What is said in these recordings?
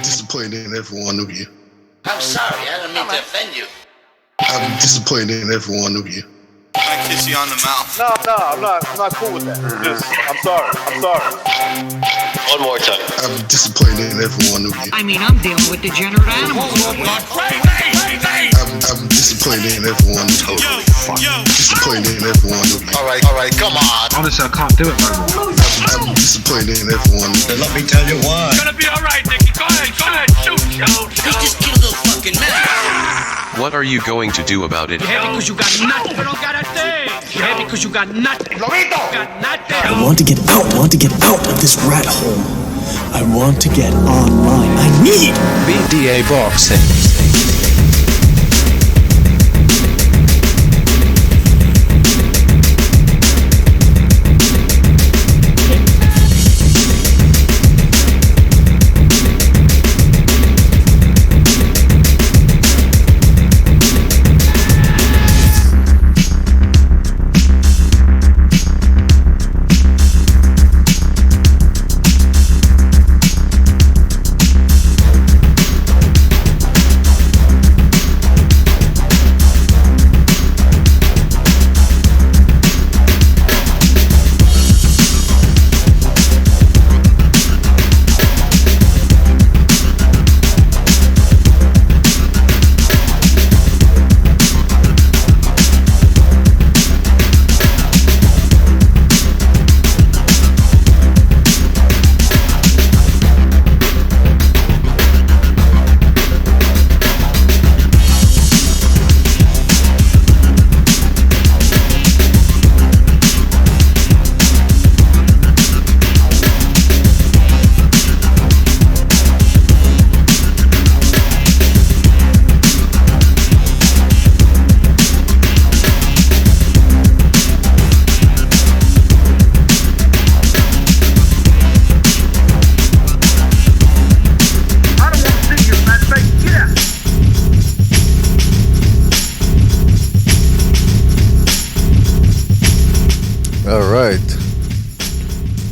disappointed in every one of you. I'm sorry, I don't mean to offend you. I'm disappointed in every one of you. I kiss you on the mouth. No, I'm not cool with that. I'm sorry. One more time. I'm disappointed in every one of you. I mean, I'm dealing with degenerate animals. I'm disappointed in every one of you. Disappointed in every one of you. All right, come on. Honestly, I can't do it no more. I'm disappointed in every one of you. Let me tell you why. It's gonna be alright, Nicky. Go ahead, shoot. He just killed a fucking man. What are you going to do about it? You're happy because you got nothing. You don't got a thing. You're happy because you got nothing. You got nothing. I want to get out of this rat hole. I want to get online. I need BDA Boxing.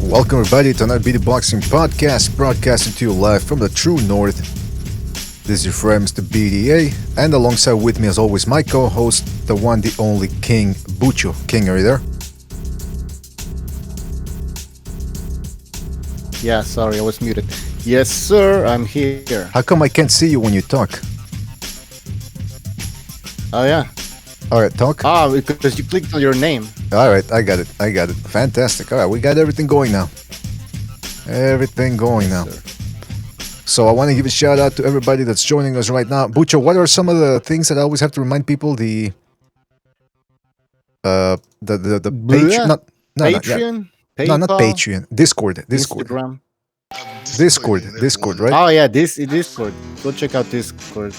Welcome everybody to another BDA Boxing Podcast, broadcasting to you live from the true north. This is your friend Mr. BDA, and alongside with me as always my co-host, the one, the only King Bucho. King, are you there? Yeah, sorry, I was muted. Yes, sir, I'm here. How come I can't see you when you talk? Oh, yeah. Alright, talk. Because you clicked on your name. Alright, I got it. Fantastic. Alright, we got everything going now. Sir. So I want to give a shout out to everybody that's joining us right now. Bucho, what are some of the things that I always have to remind people? The page, Patreon? not PayPal? No, not Patreon. Discord. Instagram. Discord, right? Oh yeah, Discord. Go check out Discord.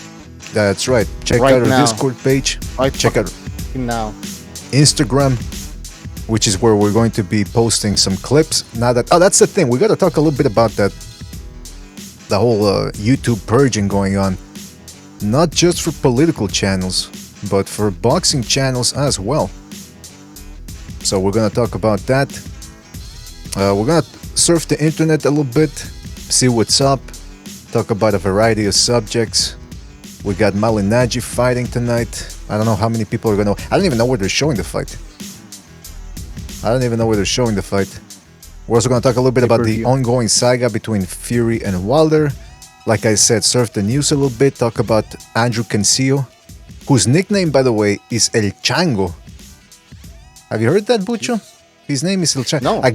That's right. Check Right out our now. Discord page. Check out now. Instagram, which is where we're going to be posting some clips. Now that's the thing. We got to talk a little bit about that. The whole YouTube purging going on, not just for political channels, but for boxing channels as well. So we're gonna talk about that. We're gonna surf the internet a little bit, see what's up, talk about a variety of subjects. We got Malignaggi fighting tonight. I don't know how many people are gonna. I don't even know where they're showing the fight. We're also gonna talk a little bit about the ongoing saga between Fury and Wilder. Like I said, surf the news a little bit. Talk about Andrew Cancio, whose nickname, by the way, is El Chango. Have you heard that, Bucho? His name is El Chango. No. A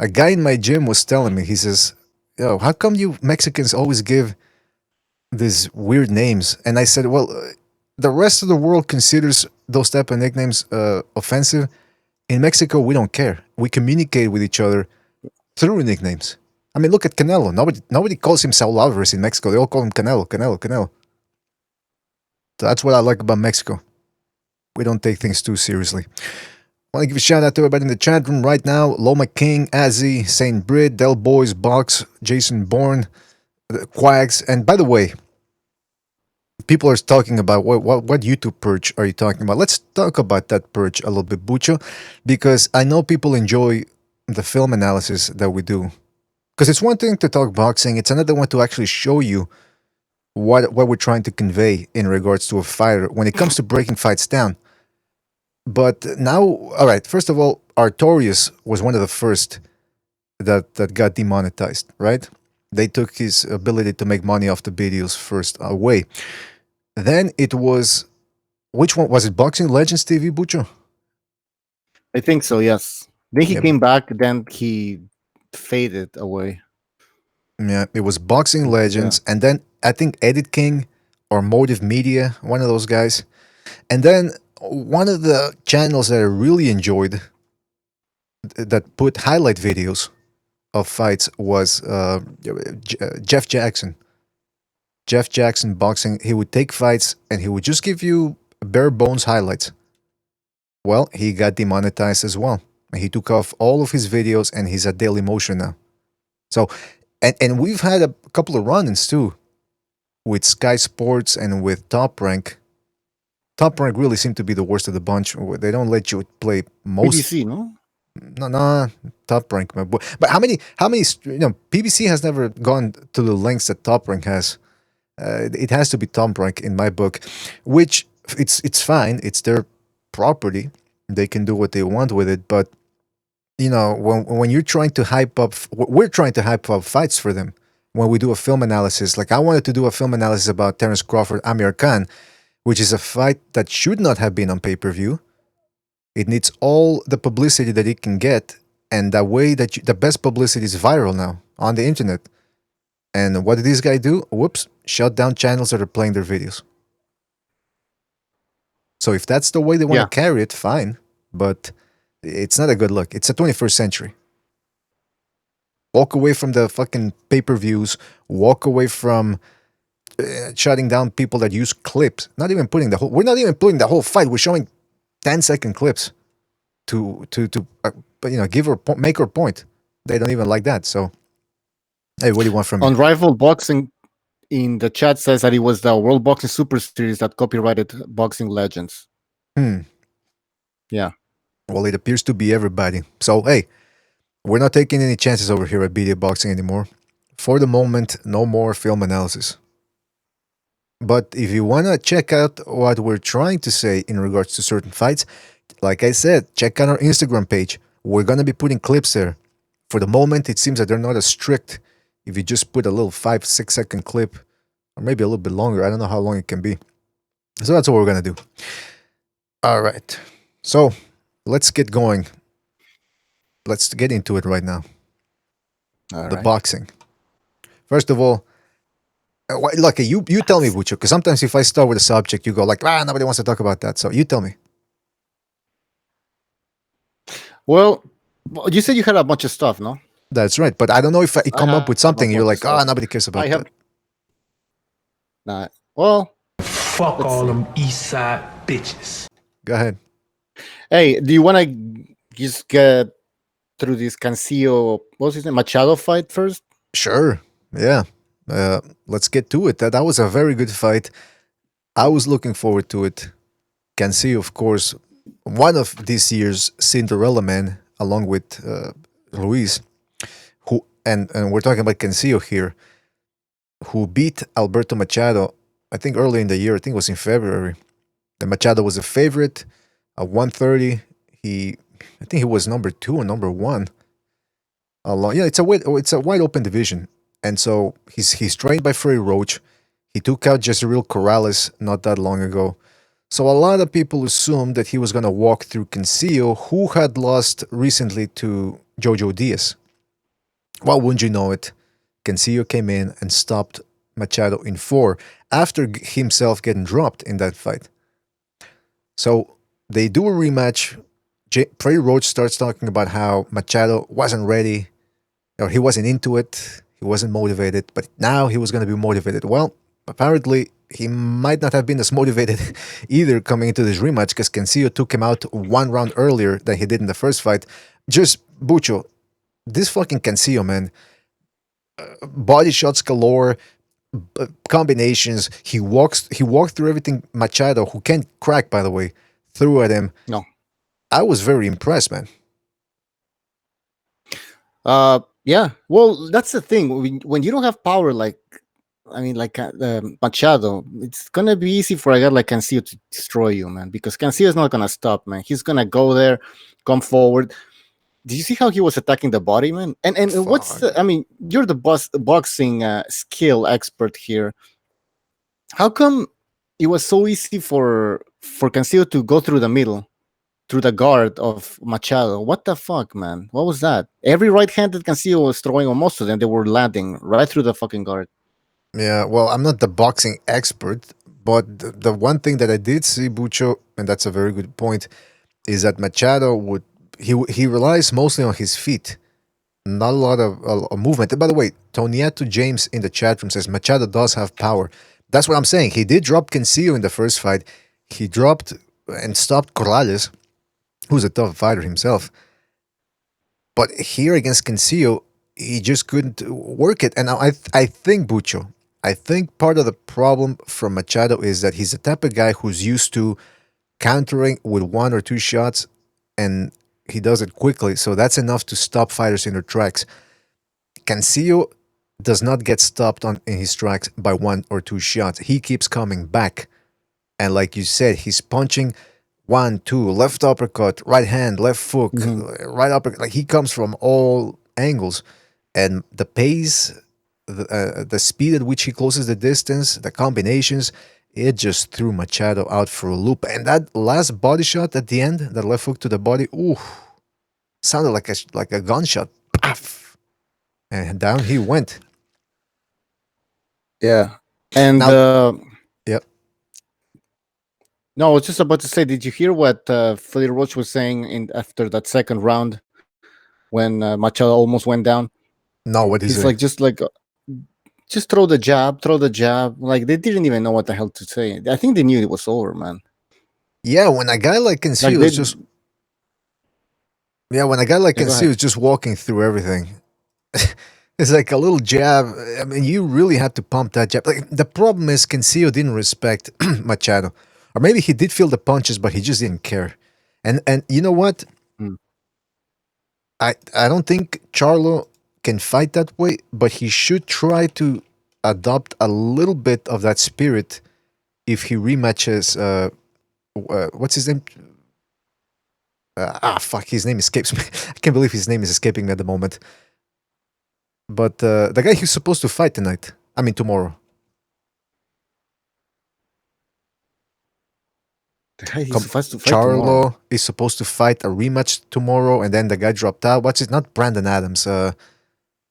guy in my gym was telling me. He says, "Yo, how come you Mexicans always give these weird names?" And I said, "Well, the rest of the world considers those type of nicknames offensive. In Mexico, we don't care. We communicate with each other through nicknames. I mean, look at Canelo. Nobody calls him Saul Alvarez in Mexico. They all call him Canelo. So that's what I like about Mexico. We don't take things too seriously. I want to give a shout out to everybody in the chat room right now. Loma King, Azzy, Saint Brid, Del Boys, Box, Jason Bourne, Quags. And by the way, people are talking about what YouTube purge are you talking about? Let's talk about that purge a little bit, Bucho, because I know people enjoy the film analysis that we do Because it's one thing to talk boxing, it's another one to actually show you what we're trying to convey in regards to a fighter when it comes to breaking fights down. But now, all right, first of all, Artorius was one of the first that got demonetized, right? They took his ability to make money off the videos first away. Then it was, which one was it? Boxing Legends TV, Bucho? I think so, yes. Then he Yeah. came back, then he faded away. Yeah, it was Boxing Legends, and then I think Edit King or Motive Media, one of those guys. And then one of the channels that I really enjoyed that put highlight videos of fights was Jeff Jackson. Jeff Jackson Boxing. He would take fights and he would just give you bare bones highlights. Well, he got demonetized as well. He took off all of his videos and he's at Daily Motion now. So, and we've had a couple of run-ins too with Sky Sports and with Top Rank. Top Rank really seemed to be the worst of the bunch. They don't let you play most. BBC, no? No, Top Rank. But how many? PBC has never gone to the lengths that Top Rank has. It has to be Top Rank in my book, which it's fine. It's their property. They can do what they want with it. But when you're trying to hype up, we're trying to hype up fights for them. When we do a film analysis, like I wanted to do a film analysis about Terence Crawford, Amir Khan, which is a fight that should not have been on pay-per-view. It needs all the publicity that it can get, and that way that the best publicity is viral now on the internet. And what did this guy do? Whoops, shut down channels that are playing their videos. So if that's the way they want to carry it, fine. But it's not a good look. It's the 21st century. Walk away from the fucking pay-per-views. Walk away from shutting down people that use clips. Not even putting the whole. We're not even putting the whole fight. We're showing 10-second clips to give or make her point. They don't even like that. So, hey, what do you want from me? On Rival Boxing, in the chat says that it was the World Boxing Super Series that copyrighted Boxing Legends. Yeah. Well, it appears to be everybody. So, hey, we're not taking any chances over here at BDA Boxing anymore. For the moment, no more film analysis. But if you want to check out what we're trying to say in regards to certain fights, like I said, check out our Instagram page. We're going to be putting clips there. For the moment, it seems that they're not as strict. If you just put a little 5-6 second clip, or maybe a little bit longer, I don't know how long it can be. So that's what we're going to do. All right. So let's get going. Let's get into it right now. The boxing. First of all, Lucky, you tell me, Bucho, because sometimes if I start with a subject, you go like, nobody wants to talk about that. So you tell me. Well, you said you had a bunch of stuff, no? That's right. But I don't know if I come up with something, you're like, nobody cares about that. Nah. Well, Fuck all them East Side bitches. Go ahead. Hey, do you want to just get through this Cancio, what's his name, Machado fight first? Sure. Yeah. Let's get to it. That was a very good fight. I was looking forward to it. Cancio, of course, one of this year's Cinderella men, along with Ruiz, who and we're talking about Cancio here, who beat Alberto Machado, I think early in the year. I think it was in February. The Machado was a favorite at 130. I think he was number 2 or number 1. It's a wide open division. And so he's trained by Freddie Roach. He took out Jezreel Corrales not that long ago. So a lot of people assumed that he was going to walk through Cancio, who had lost recently to Jojo Diaz. Well, wouldn't you know it, Cancio came in and stopped Machado in 4 after himself getting dropped in that fight. So they do a rematch. Freddie Roach starts talking about how Machado wasn't ready, or he wasn't into it. He wasn't motivated, but now he was going to be motivated. Well, apparently he might not have been as motivated either coming into this rematch because Cancio took him out 1 round earlier than he did in the first fight. Just, Bucho, this fucking Cancio, man, body shots galore, combinations. He walked through everything Machado, who can't crack, by the way, threw at him. No. I was very impressed, man. Yeah, well, that's the thing. When you don't have power, like I mean, like Machado, it's gonna be easy for a guy like Cancio to destroy you, man. Because Cancio is not gonna stop, man. He's gonna go there, come forward. Did you see how he was attacking the body, man? And what's Fuck. the? I mean, you're the boxing skill expert here. How come it was so easy for Cancio to go through the middle, through the guard of Machado? What the fuck, man? What was that? Every right hand that Cancio was throwing on most of them, they were landing right through the fucking guard. Yeah, well, I'm not the boxing expert, but the one thing that I did see, Bucho, and that's a very good point, is that Machado would he relies mostly on his feet, not a lot of movement. And by the way, Toniato James in the chat room says Machado does have power. That's what I'm saying. He did drop Cancio in the first fight. He dropped and stopped Corrales, who's a tough fighter himself. But here against Cancio, he just couldn't work it. And I think, Bucho, I think part of the problem from Machado is that he's the type of guy who's used to countering with one or two shots, and he does it quickly. So that's enough to stop fighters in their tracks. Cancio does not get stopped in his tracks by one or two shots. He keeps coming back. And like you said, he's punching one, two, left uppercut, right hand, left hook, right uppercut. Like he comes from all angles. And the pace, the speed at which he closes the distance, the combinations, it just threw Machado out for a loop. And that last body shot at the end, that left hook to the body, ooh, sounded like a gunshot. Paf! And down he went. Yeah. And Now, yep. no, I was just about to say, did you hear what Felipe Roach was saying after that second round when Machado almost went down? No, what is He's it? like, just throw the jab, throw the jab. Like they didn't even know what the hell to say. I think they knew it was over, man. Yeah, when a guy like Cancio is just when a guy like Cancio is just walking through everything, it's like a little jab. I mean, you really have to pump that jab. Like the problem is Cancio didn't respect Machado, or maybe he did feel the punches, but he just didn't care. And you know what? I don't think Charlo can fight that way, but he should try to adopt a little bit of that spirit if he rematches. What's his name? Fuck, his name escapes me. I can't believe his name is escaping me at the moment. But the guy who's supposed to fight tonight, I mean tomorrow. The guy he's supposed to fight Charlo tomorrow. is supposed to fight a rematch tomorrow, and then the guy dropped out. What's it? Not Brandon Adams.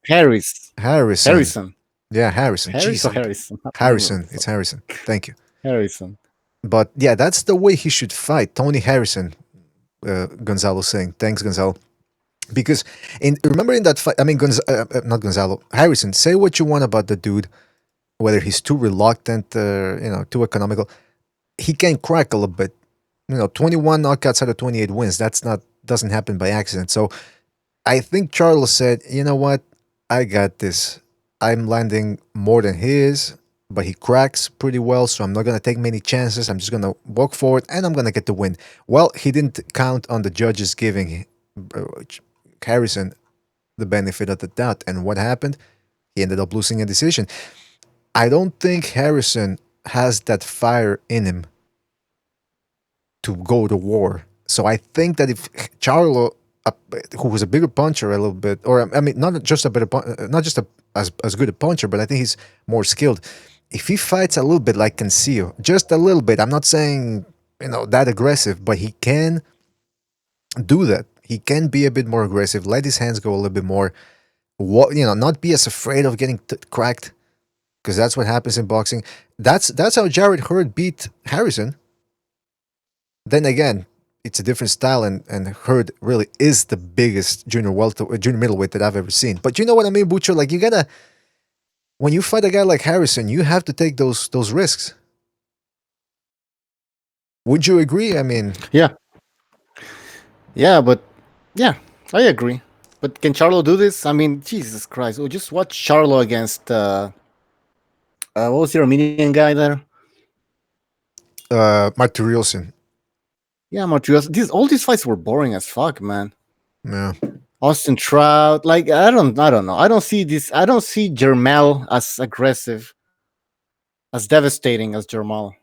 Harrison. Yeah, Harrison. Harris or Jeez, Harrison? Harrison. It's Harrison. Thank you. Harrison. But yeah, that's the way he should fight. Tony Harrison, Gonzalo saying. Thanks, Gonzalo. Because remember in that fight, I mean, not Gonzalo, Harrison, say what you want about the dude, whether he's too reluctant, too economical. He can crack a little bit. 21 knockouts out of 28 wins. Doesn't happen by accident. So I think Charlo said, you know what? I got this. I'm landing more than he is, but he cracks pretty well, so I'm not going to take many chances. I'm just going to walk forward, and I'm going to get the win. Well, he didn't count on the judges giving Harrison the benefit of the doubt. And what happened? He ended up losing a decision. I don't think Harrison has that fire in him to go to war. So I think that if Charlo, who was a bigger puncher a little bit, or I mean, not just a better, not just as good a puncher, but I think he's more skilled. If he fights a little bit like Cancio, just a little bit, I'm not saying that aggressive, but he can do that. He can be a bit more aggressive, let his hands go a little bit more. Not be as afraid of getting cracked, because that's what happens in boxing. That's how Jared Hurd beat Harrison. Then again, it's a different style, and Hurd really is the biggest junior middleweight that I've ever seen. But you know what I mean, Butcher? Like when you fight a guy like Harrison, you have to take those risks. Would you agree? I mean, yeah, but yeah, I agree. But can Charlo do this? I mean, Jesus Christ! Just watch Charlo against what was the Armenian guy there? Martiriosyan. Yeah, Martirios. All these fights were boring as fuck, man. Yeah. Austin Trout. Like I don't know. I don't see this. I don't see Jermel as aggressive, as devastating as Jermel.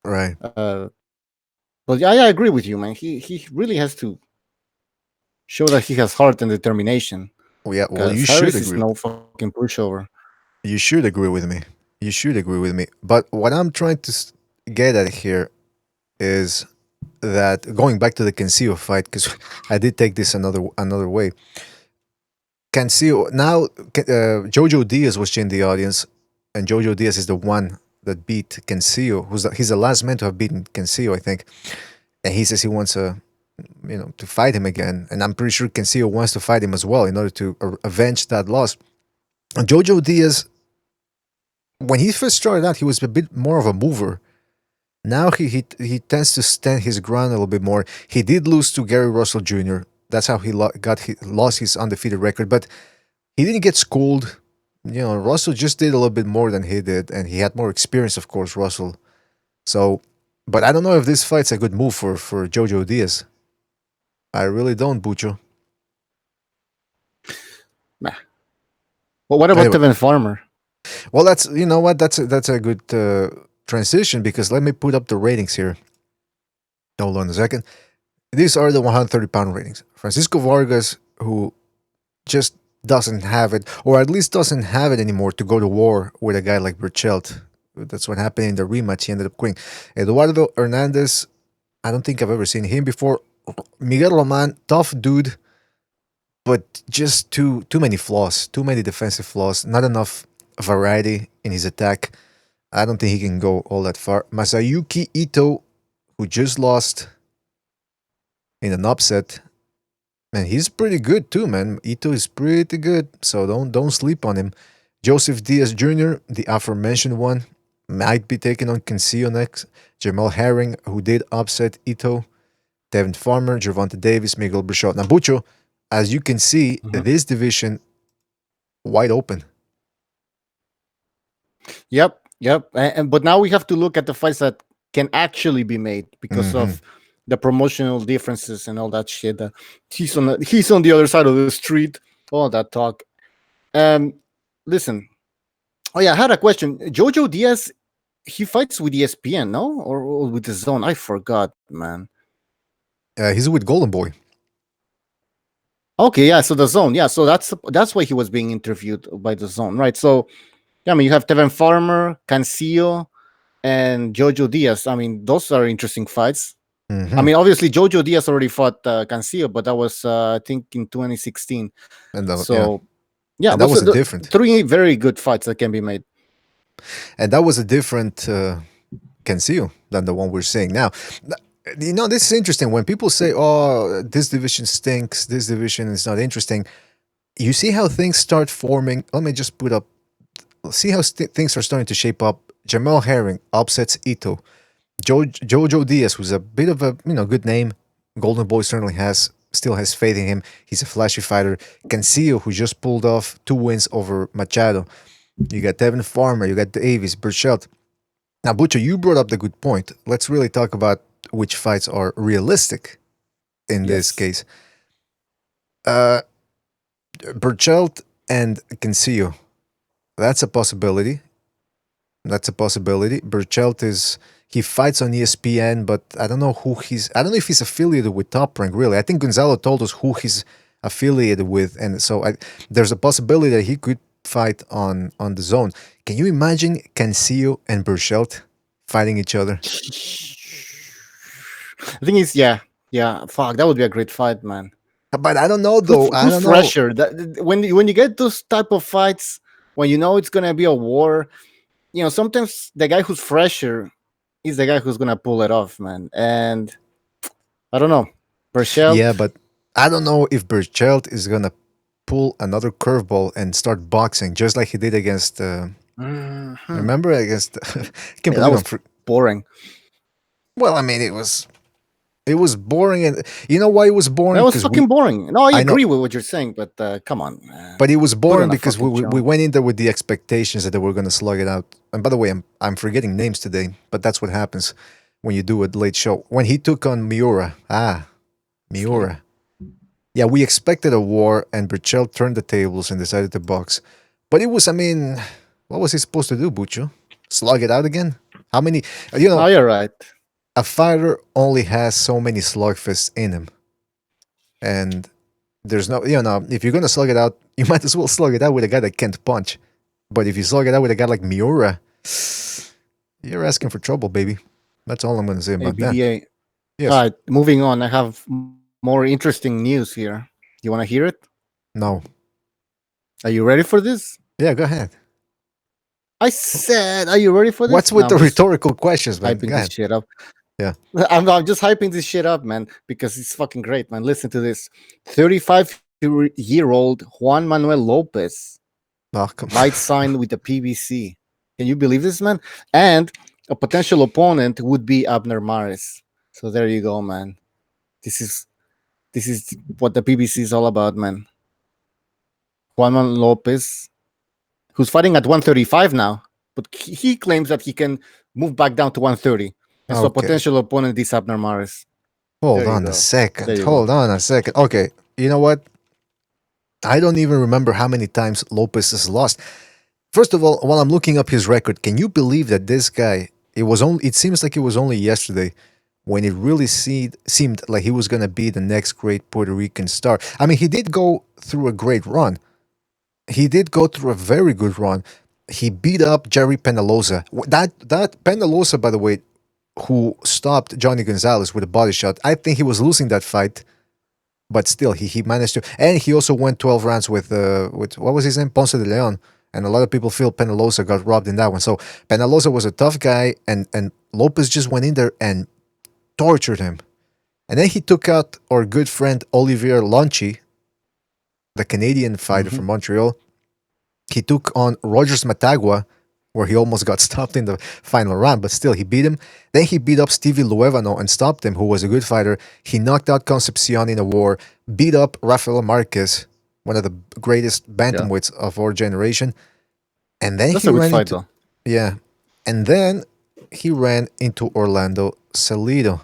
Right. But yeah, I agree with you, man. He really has to show that he has heart and determination. Well, yeah. Well, Because you should Harris is agree. no fucking pushover. You should agree with me. You should agree with me. But what I'm trying to get at here is that going back to the Cancio fight, because I did take this another way. Cancio now, Jojo Diaz was in the audience, and Jojo Diaz is the one that beat Cancio. He's the last man to have beaten Cancio, I think. And he says he wants to fight him again, and I'm pretty sure Cancio wants to fight him as well in order to avenge that loss. And Jojo Diaz, when he first started out, he was a bit more of a mover. Now he tends to stand his ground a little bit more. He did lose to Gary Russell Jr. That's how he lost his undefeated record, but he didn't get schooled. Russell just did a little bit more than he did, and he had more experience, of course, Russell. So, but I don't know if this fight's a good move for Jojo Diaz. I really don't, Bucho. Nah. Well, what about Tevin Farmer? Well, that's that's a good transition, because let me put up the ratings here. Hold on a second. These are the 130-pound ratings. Francisco Vargas, who just doesn't have it, or at least doesn't have it anymore to go to war with a guy like Burchelt. That's what happened in the rematch. He ended up quitting. Eduardo Hernandez, I don't think I've ever seen him before. Miguel Roman, tough dude, but just too many flaws, too many defensive flaws, not enough variety in his attack. I don't think he can go all that far. Masayuki Ito, who just lost in an upset, and he's pretty good too, man. Ito is pretty good, so don't sleep on him. Joseph Diaz Jr., the aforementioned one, might be taking on Cancio next. Jamal Herring, who did upset Ito. Devin Farmer, Gervonta Davis, Miguel Brichot. Now, Bucho, as you can see, this division wide open. Yep. But now we have to look at the fights that can actually be made because of the promotional differences and all that shit. He's on the other side of the street. All that talk. Listen. Oh yeah, I had a question. Jojo Diaz, he fights with ESPN, no, or with the Zone? I forgot, man. He's with Golden Boy. Okay, yeah. So the Zone, yeah. So that's why he was being interviewed by the Zone, right? So, yeah, I mean, you have Tevin Farmer, Cancio, and Jojo Diaz. I mean, those are interesting fights. I mean, obviously, Jojo Diaz already fought Cancio, but that was, I think, in 2016. And that, so, yeah, and that was a different. 3 very good fights that can be made. And that was a different Cancio than the one we're seeing now. This is interesting. When people say, oh, this division stinks, this division is not interesting, you see how things start forming. Let me just put up, see how things are starting to shape up. Jamal Herring upsets Ito. Jojo Diaz, who's a bit of a good name. Golden Boy certainly still has faith in him. He's a flashy fighter. Cancio, who just pulled off 2 wins over Machado. You got Tevin Farmer, you got Davis, Burchelt. Now, Butcher, you brought up the good point. Let's really talk about which fights are realistic in this case. Burchelt and Cancio. That's a possibility. Burchelt he fights on ESPN, but I don't know if he's affiliated with Top Rank, really. I think Gonzalo told us who he's affiliated with, and so there's a possibility that he could fight on the Zone. Can you imagine Cancio and Burchelt fighting each other? I think it's fuck, that would be a great fight, man. But I don't know though. I don't know. Fresher? When you get those type of fights, when you know it's gonna be a war, sometimes the guy who's fresher is the guy who's gonna pull it off, man. And I don't know, Burchelt. Yeah, but I don't know if Burchelt is gonna pull another curveball and start boxing just like he did against. Remember against? That was boring. Well, I mean, it was boring, and you know why it was boring? That was fucking boring. No, I agree with what you're saying, but come on. But it was boring because we went in there with the expectations that they were going to slug it out. And by the way, I'm forgetting names today, but that's what happens when you do a late show. When he took on Miura. Miura. Yeah, we expected a war, and Burchell turned the tables and decided to box. But it was, I mean, what was he supposed to do, Bucho? Slug it out again? How many? You know, No, you're right. a fighter only has so many slugfests in him, and there's no, if you're gonna slug it out, you might as well slug it out with a guy that can't punch. But if you slug it out with a guy like Miura, you're asking for trouble, baby. That's all I'm gonna say Hey, about that. BDA. Yes. All right, moving on. I have more interesting news here. You want to hear it? No. Are you ready for this? Yeah, go ahead. I said, are you ready for this? What's with No, the I'm just rhetorical questions, man? hyping Go this ahead. shit up. Yeah. I'm just hyping this shit up, man, because it's fucking great, man. Listen to this. 35-year-old Juan Manuel Lopez Oh, come might sign with the PBC. Can you believe this, man? And a potential opponent would be Abner Mares. So there you go, man. This is what the PBC is all about, man. Juan Manuel Lopez, who's fighting at 135 now, but he claims that he can move back down to 130. And so a Okay. potential opponent is Abner Mares. Hold There you on go. a second. There you Hold go. on a second. Okay. You know what? I don't even remember how many times Lopez has lost. First of all, while I'm looking up his record, can you believe that this guy, it seems like it was only yesterday when it really seemed like he was going to be the next great Puerto Rican star. I mean, he did go through a great run. He did go through a very good run. He beat up Jerry Penaloza. That Penaloza, by the way, who stopped Johnny Gonzalez with a body shot. I think he was losing that fight, but still he managed to. And he also went 12 rounds with what was his name, Ponce de Leon. And a lot of people feel Penaloza got robbed in that one. So Penaloza was a tough guy, and Lopez just went in there and tortured him. And then he took out our good friend Olivier Lonchi, the Canadian fighter from Montreal. He took on Rogers Matagua, where he almost got stopped in the final round, but still he beat him. Then he beat up Stevie Luevano and stopped him, who was a good fighter. He knocked out Concepcion in a war, beat up Rafael Marquez, one of the greatest bantamweights of our generation. And then That's he a good ran fight, into, though. yeah. And then he ran into Orlando Salido.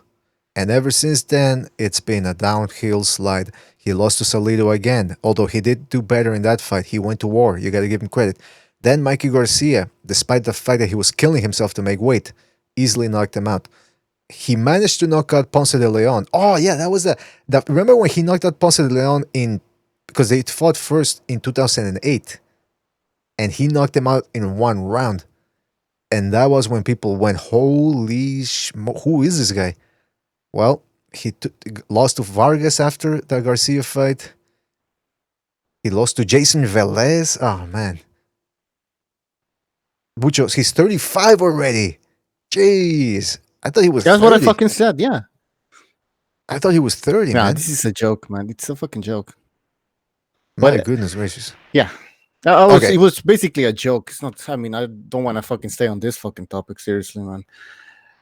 And ever since then, it's been a downhill slide. He lost to Salido again, although he did do better in that fight. He went to war. You got to give him credit. Then Mikey Garcia, despite the fact that he was killing himself to make weight, easily knocked him out. He managed to knock out Ponce de Leon. Oh, yeah, that was remember when he knocked out Ponce de Leon because they fought first in 2008, and he knocked him out in one round. And that was when people went, holy who is this guy? Well, he lost to Vargas after the Garcia fight. He lost to Jason Velez. Oh, man. Bucho, he's 35 already. Jeez. I thought he was That's 30. what I fucking said, yeah. I thought he was 30, Nah, man. this is a joke, man. It's a fucking joke. My But goodness gracious. yeah. Okay. It was basically a joke. It's not, I mean, I don't want to fucking stay on this fucking topic, seriously, man.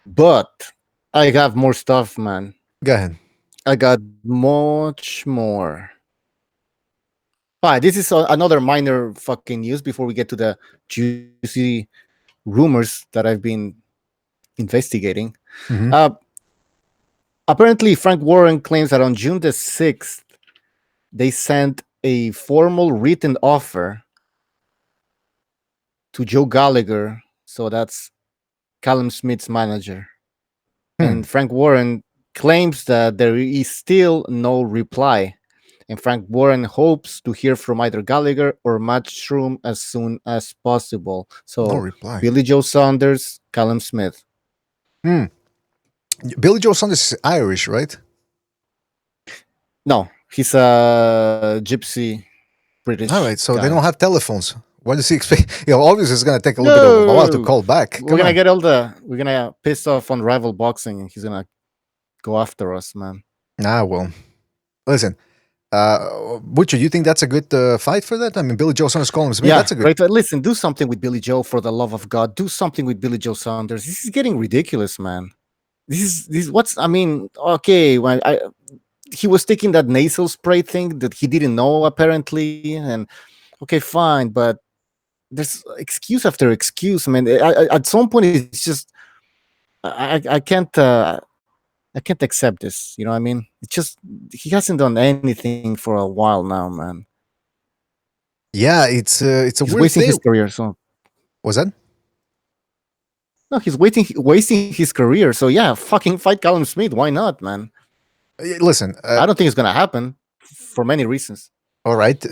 But I have more stuff, man. Go ahead. I got much more. All right, this is another minor fucking news before we get to the juicy rumors that I've been investigating. Mhm. Apparently, Frank Warren claims that on June the 6th, they sent a formal written offer to Joe Gallagher. So that's Callum Smith's manager. And Frank Warren claims that there is still no reply. And Frank Warren hopes to hear from either Gallagher or Matchroom as soon as possible. So No reply. Billy Joe Saunders, Callum Smith. Billy Joe Saunders is Irish, right? No, he's a gypsy British. All right, so guy. they don't have telephones. What does he expect? Obviously it's going to take a little bit of a while to call back. We're gonna piss off on rival boxing, and he's gonna go after us, man. Well, listen, Butcher, you think that's a good fight for that? I mean, Billy Joe Saunders calling Smith. Yeah, That's a good. right. Listen, do something with Billy Joe, for the love of God. Do something with Billy Joe Saunders. This is getting ridiculous, man. This is what's. I mean, okay, when he was taking that nasal spray thing that he didn't know apparently, and okay, fine, but there's excuse after excuse, man. At some point, it's just I can't. I can't accept this. You know what I mean? It's just he hasn't done anything for a while now, man. Yeah, it's a He's weird wasting his thing. career. So Was that? no, he's wasting his career. So yeah, fucking fight Callum Smith. Why not, man? Listen, I don't think it's gonna happen for many reasons. all right,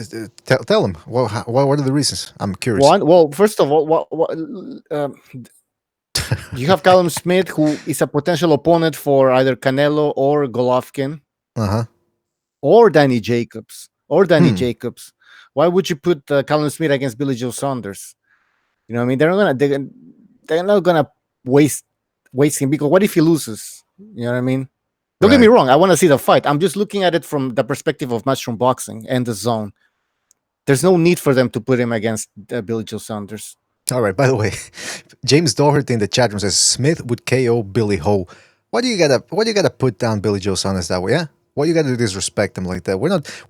tell him. Well, what are the reasons? I'm curious. One, well, first of all, you have Callum Smith, who is a potential opponent for either Canelo or Golovkin Uh-huh. or Danny Jacobs Jacobs. Why would you put Callum Smith against Billy Joe Saunders? You know what I mean? They're not gonna waste him, because what if he loses? You know what I mean? Don't get me Right. wrong. I want to see the fight. I'm just looking at it from the perspective of Matchroom Boxing and the Zone. There's no need for them to put him against Billy Joe Saunders. All right. By the way, James Doherty in the chat room says Smith would KO Billy Ho. Why do you gotta put down Billy Joe Saunders that way? Yeah. Why you gotta disrespect him like that?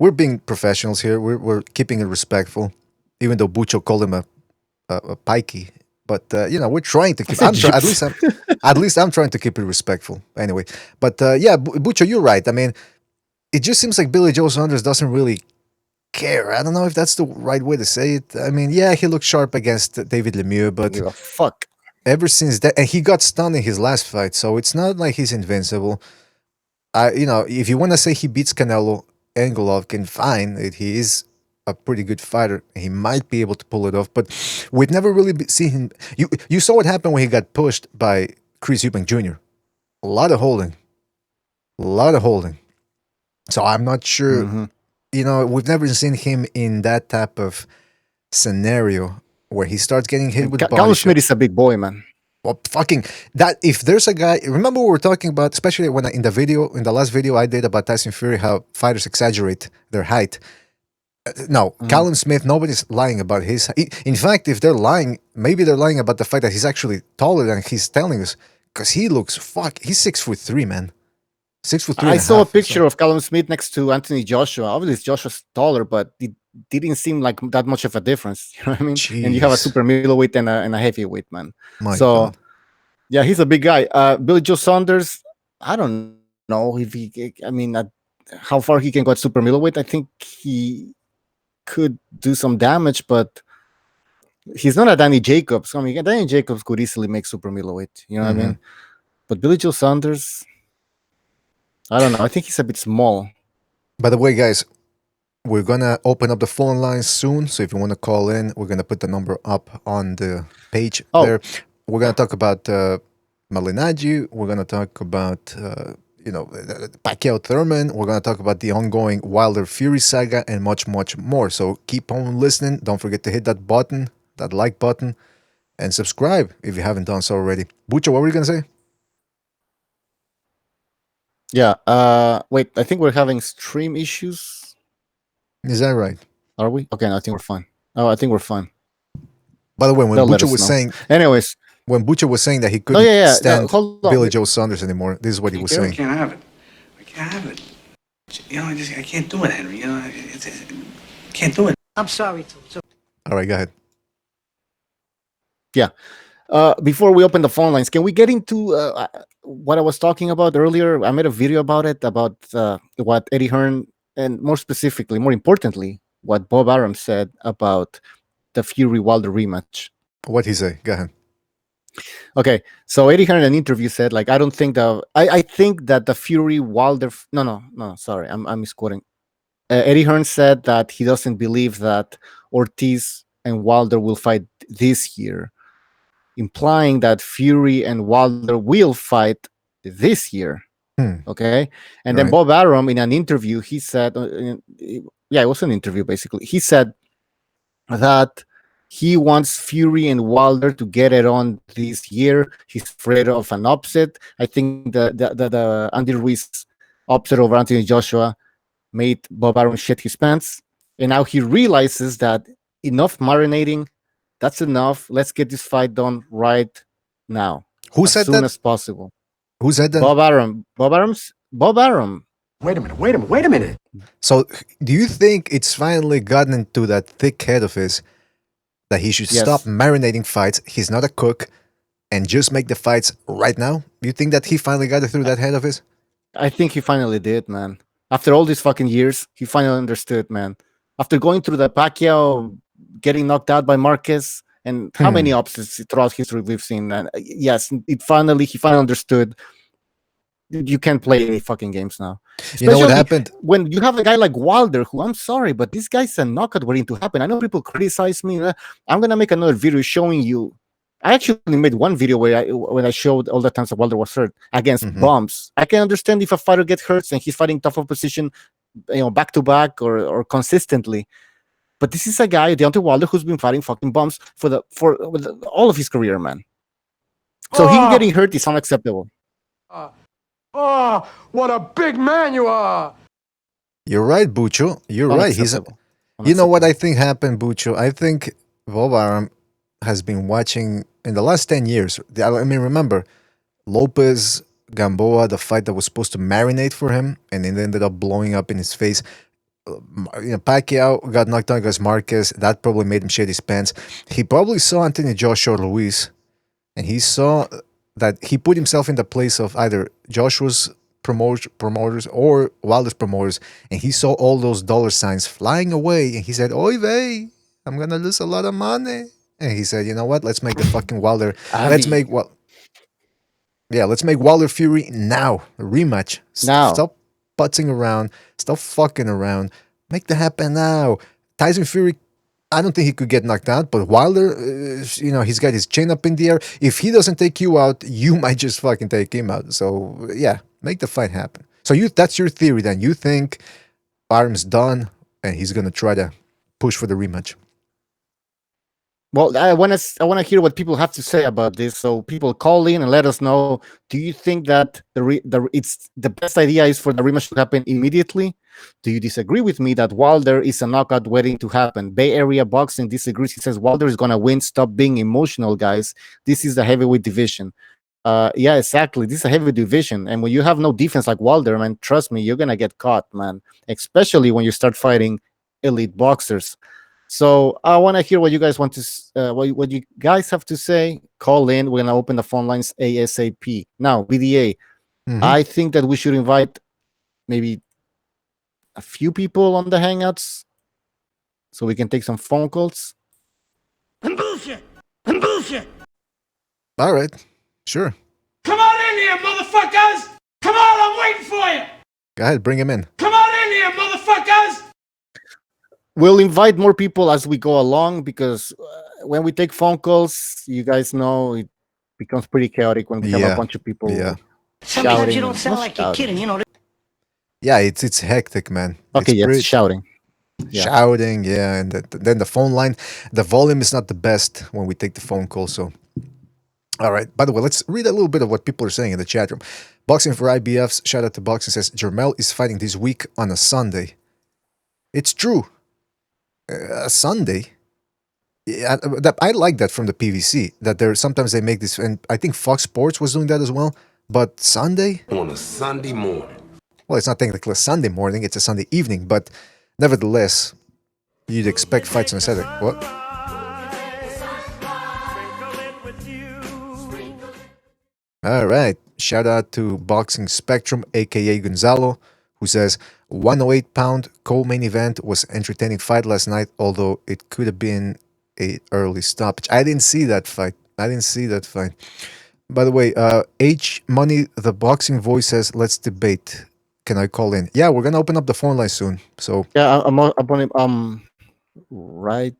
We're being professionals here. We're keeping it respectful, even though Bucho called him a pikey. But we're trying to keep. At least I'm trying to keep it respectful. Anyway, but yeah, Bucho, you're right. I mean, it just seems like Billy Joe Saunders doesn't really care. I don't know if that's the right way to say it. I mean, yeah, he looked sharp against David Lemieux, but Give a fuck. ever since that, and he got stunned in his last fight, so it's not like he's invincible. If you want to say he beats Canelo and Golovkin, fine. He is a pretty good fighter. He might be able to pull it off, but we've never really seen him. You saw what happened when he got pushed by Chris Eubank Jr. A lot of holding. So I'm not sure. Mm-hmm. We've never seen him in that type of scenario where he starts getting hit with body Callum shots. Smith is a big boy, man. Well, fucking that. If there's a guy, remember we were talking about, especially when in the last video I did about Tyson Fury, how fighters exaggerate their height. No, Callum Smith, nobody's lying about his. In fact, if they're lying, maybe they're lying about the fact that he's actually taller than he's telling us, because he looks he's 6'3", man. 6'3". I saw a picture of Callum Smith next to Anthony Joshua. Obviously, Joshua's taller, but it didn't seem like that much of a difference. You know what I mean? Jeez. And you have a super middleweight and a heavyweight, man. My God. Yeah, he's a big guy. Billy Joe Saunders, I don't know if he. I mean, how far he can go at super middleweight. I think he could do some damage, but he's not a Danny Jacobs. I mean, Danny Jacobs could easily make super middleweight. You know what I mean? But Billy Joe Saunders, I don't know. I think he's a bit small. By the way, guys, we're gonna open up the phone lines soon. So if you want to call in, we're gonna put the number up on the page there. We're gonna talk about Malignaggi. We're gonna talk about Pacquiao Thurman. We're gonna talk about the ongoing Wilder Fury saga and much, much more. So keep on listening. Don't forget to hit that button, that like button, and subscribe if you haven't done so already. Bucho, what were you gonna say? Yeah. Wait, I think we're having stream issues. Is that right? Are we? Okay, no, I think we're fine. Oh, I think we're fine. By the way, when They'll let Bucho us was know. saying, Anyways, when Bucho was saying that he couldn't stand hold on. Billy Joe Saunders anymore, this is what he was I saying. can't have it. I can't have it. I can't do it, Henry. Can't do it. I'm sorry. All right, go ahead. Yeah. Before we open the phone lines, can we get into what I was talking about earlier? I made a video about it, about what Eddie Hearn, and more specifically, more importantly, what Bob Arum said about the Fury Wilder rematch. What'd he say? Go ahead. Okay, so Eddie Hearn in an interview said, like, I think that the Fury Wilder, no, sorry, I'm misquoting. Eddie Hearn said that he doesn't believe that Ortiz and Wilder will fight this year, implying that Fury and Wilder will fight this year. Okay, and then Bob Arum in an interview, he said, it was an interview basically. He said that he wants Fury and Wilder to get it on this year. He's afraid of an upset. I think the Andy Ruiz upset over Anthony Joshua made Bob Arum shit his pants, and now he realizes that enough marinating. That's enough. Let's get this fight done right now. Who said that? As soon as possible. Who said that? Bob Arum. Bob Arum. Wait a minute. So, do you think it's finally gotten into that thick head of his that he should stop marinating fights? He's not a cook, and just make the fights right now? You think that he finally got it through that head of his? I think he finally did, man. After all these fucking years, he finally understood, man. After going through the Pacquiao, getting knocked out by Marquez, and how many upsets throughout history we've seen, and yes, he finally understood. You can't play any fucking games now. You know what Especially happened? when you have a guy like Wilder, who I'm sorry, but this guy's a knockout waiting to happen. I know people criticize me. I'm gonna make another video showing you. I actually made one video when I showed all the times that Wilder was hurt against bumps. I can understand if a fighter gets hurt and he's fighting tough opposition, back to back or consistently. But this is a guy, Deontay Wilder, who's been fighting fucking bumps for all of his career, man. So him getting hurt is unacceptable. Oh, what a big man you are! You're right, Bucho. You're right. You know what I think happened, Bucho? I think Arum has been watching in the last 10 years. I mean, remember, Lopez, Gamboa, the fight that was supposed to marinate for him, and it ended up blowing up in his face. Pacquiao got knocked out against Marquez. That probably made him shit his pants. He probably saw Anthony Joshua Luis, and he saw that he put himself in the place of either Joshua's promoters or Wilder's promoters, and he saw all those dollar signs flying away, and he said, "Oy vey, I'm gonna lose a lot of money." And he said, "You know what? Let's make the fucking Wilder. Let's make Wilder Fury now. A rematch. Now. Stop putzing around. Stop fucking around. Make that happen now." Tyson Fury, I don't think he could get knocked out, but Wilder, he's got his chin up in the air. If he doesn't take you out, you might just fucking take him out. So, yeah, make the fight happen. So that's your theory then. You think Arm's done and he's going to try to push for the rematch. Well, I want to hear what people have to say about this. So people call in and let us know. Do you think that it's the best idea is for the rematch to happen immediately? Do you disagree with me that Wilder is a knockout waiting to happen? Bay Area Boxing disagrees. He says Wilder is gonna win. Stop being emotional, guys. This is the heavyweight division. Yeah, exactly. This is a heavy division, and when you have no defense like Wilder, man, trust me, you're gonna get caught, man. Especially when you start fighting elite boxers. So I want to hear what you guys want to, what you guys have to say. Call in. We're gonna open the phone lines ASAP. Now, BDA, I think that we should invite maybe a few people on the Hangouts so we can take some phone calls. And bullshit! And bullshit! All right, sure. Come on in here, motherfuckers! Come on, I'm waiting for you! Go ahead, bring him in. Come on in here, motherfuckers! We'll invite more people as we go along because when we take phone calls, you guys know it becomes pretty chaotic when we have a bunch of people. Yeah. Sometimes you don't sound like you're kidding, Yeah, it's hectic, man. Okay, it's shouting. Yeah. Shouting, yeah, and then the phone line, the volume is not the best when we take the phone call. So, all right. By the way, let's read a little bit of what people are saying in the chat room. Boxing for IBFs, shout out to Boxing, says Jermel is fighting this week on a Sunday. It's true. A Sunday. Yeah, I like that from the PVC. That sometimes they make this, and I think Fox Sports was doing that as well. But Sunday on a Sunday morning. Well, it's not technically a Sunday morning; it's a Sunday evening. But nevertheless, you'd expect fights on a Saturday. What? All right. Shout out to Boxing Spectrum, aka Gonzalo, who says 108-pound co-main event was entertaining fight last night, although it could have been a early stoppage. I didn't see that fight. By the way, H Money, the boxing voice says, let's debate. Can I call in? Yeah, we're gonna open up the phone line soon. So yeah, I'm right.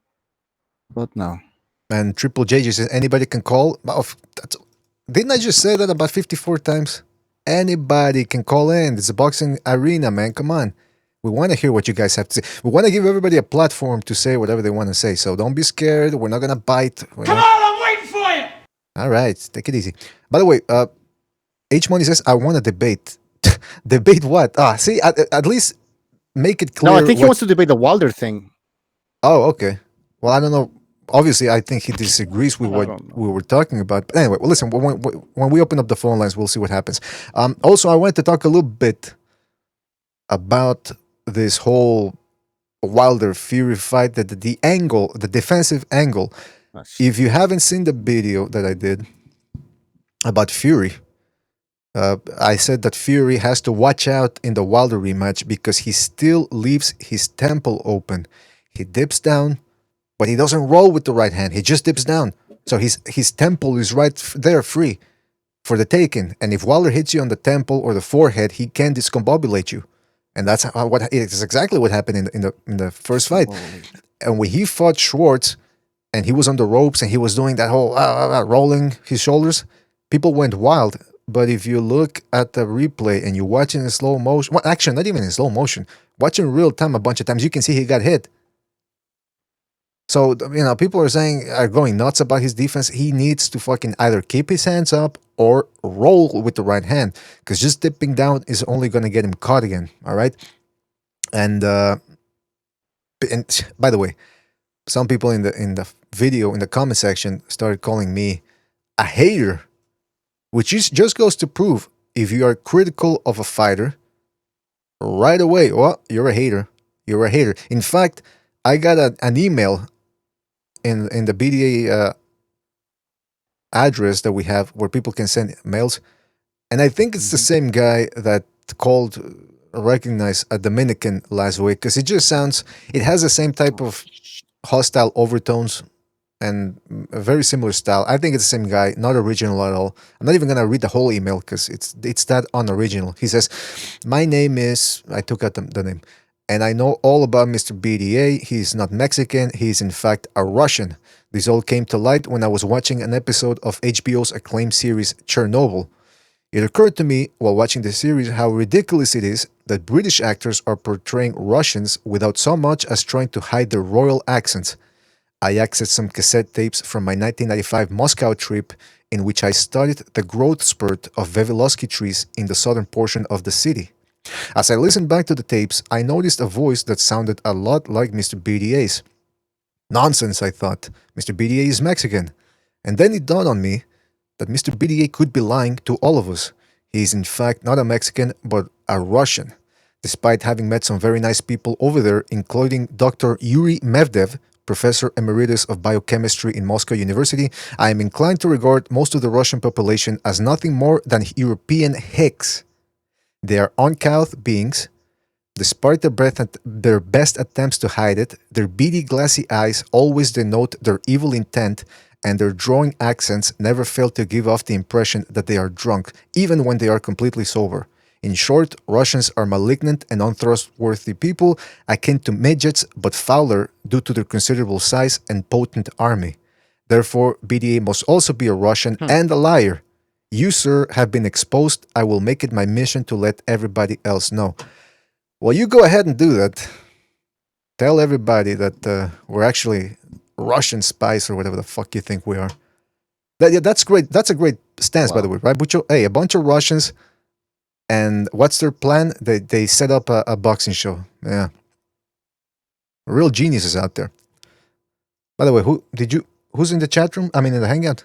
What now? And Triple J just says anybody can call. Didn't I just say that about 54 times? Anybody can call in. It's a boxing arena, man. Come on. We want to hear what you guys have to say. We want to give everybody a platform to say whatever they want to say. So don't be scared. We're not gonna bite. Come on, I'm waiting for you. All right, take it easy. By the way, H Money says I want to debate. Debate what? See, at least make it clear. No, I think he wants to debate the Wilder thing. Oh, okay. Well, I don't know. Obviously, I think he disagrees with what we were talking about. But anyway, well, listen, when we open up the phone lines, we'll see what happens. Also, I wanted to talk a little bit about this whole Wilder Fury fight, that the angle, the defensive angle. If you haven't seen the video that I did about Fury, I said that Fury has to watch out in the Wilder rematch because he still leaves his temple open. He dips down, but he doesn't roll with the right hand. He just dips down. So his temple is right there free for the taking. And if Wilder hits you on the temple or the forehead, he can discombobulate you. And that's what it's exactly what happened in the first fight. And when he fought Schwartz and he was on the ropes and he was doing that whole rolling his shoulders, people went wild. But if you look at the replay and you watch it in slow motion, well, actually, not even in slow motion, watch in real time a bunch of times, you can see he got hit. So, people are going nuts about his defense. He needs to fucking either keep his hands up or roll with the right hand, because just dipping down is only going to get him caught again. All right. And by the way, some people in the video, in the comment section, started calling me a hater, which just goes to prove, if you are critical of a fighter right away, well, you're a hater. You're a hater. In fact, I got an email in the BDA address that we have where people can send mails, and I think it's the same guy that called recognize a Dominican last week, because it has the same type of hostile overtones and a very similar style. I think it's the same guy, not original at all. I'm not even gonna read the whole email because it's that unoriginal. He says, "My name is," I took out the name, "and I know all about Mr. BDA. He's not Mexican. He's in fact a Russian. This all came to light when I was watching an episode of HBO's acclaimed series Chernobyl. It occurred to me while watching the series how ridiculous it is that British actors are portraying Russians without so much as trying to hide their royal accents. I accessed some cassette tapes from my 1995 Moscow trip, in which I studied the growth spurt of Vavilosky trees in the southern portion of the city. As I listened back to the tapes, I noticed a voice that sounded a lot like Mr. BDA's. Nonsense, I thought. Mr. BDA is Mexican. And then it dawned on me that Mr. BDA could be lying to all of us. He is in fact not a Mexican, but a Russian. Despite having met some very nice people over there, including Dr. Yuri Mevdev, Professor Emeritus of Biochemistry in Moscow University, I am inclined to regard most of the Russian population as nothing more than European hicks. They are uncouth beings. Despite their best attempts to hide it, their beady glassy eyes always denote their evil intent, and their drawing accents never fail to give off the impression that they are drunk, even when they are completely sober. In short, Russians are malignant and untrustworthy people, akin to midgets, but fouler due to their considerable size and potent army. Therefore, BDA must also be a Russian and a liar. You, sir, have been exposed. I will make it my mission to let everybody else know." Well, you go ahead and do that. Tell everybody that we're actually Russian spies or whatever the fuck you think we are. That's great. That's a great stance, by the way, right, Bucho? Hey, a bunch of Russians. And what's their plan? They set up a boxing show. Yeah. Real geniuses out there. By the way, who's in the chat room? I mean, in the hangout?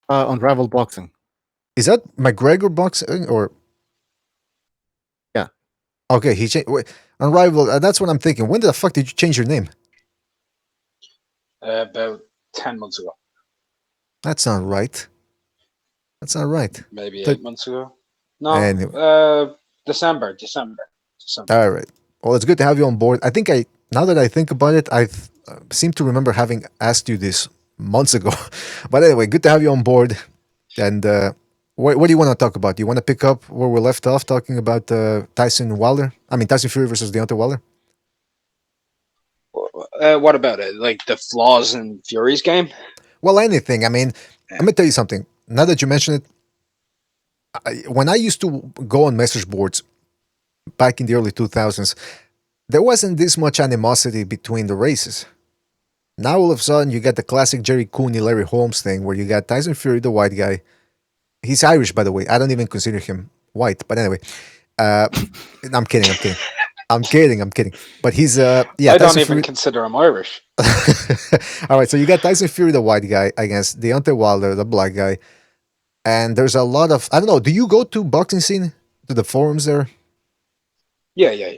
Unravel Boxing. Is that McGregor Boxing or? Yeah. Okay, he changed. Unrivaled. That's what I'm thinking. When the fuck did you change your name? About 10 months ago. That's not right. That's not right. Maybe 8 months ago. No, anyway. December. All right. Well, it's good to have you on board. I think now that I think about it, I seem to remember having asked you this months ago. But anyway, good to have you on board. And what do you want to talk about? Do you want to pick up where we left off talking about Tyson Fury versus Deontay Wilder? What about it? Like the flaws in Fury's game? Well, anything. I mean, let me tell you something. Now that you mention it, when I used to go on message boards back in the early 2000s, there wasn't this much animosity between the races. Now all of a sudden you got the classic Jerry Cooney, Larry Holmes thing where you got Tyson Fury, the white guy. He's Irish, by the way. I don't even consider him white. But anyway, I'm kidding. I'm kidding. But he's I don't even consider him Irish. All right, so you got Tyson Fury, the white guy, against Deontay Wilder, the black guy. And there's a lot of, I don't know, do you go to boxing scene, to the forums there? Yeah.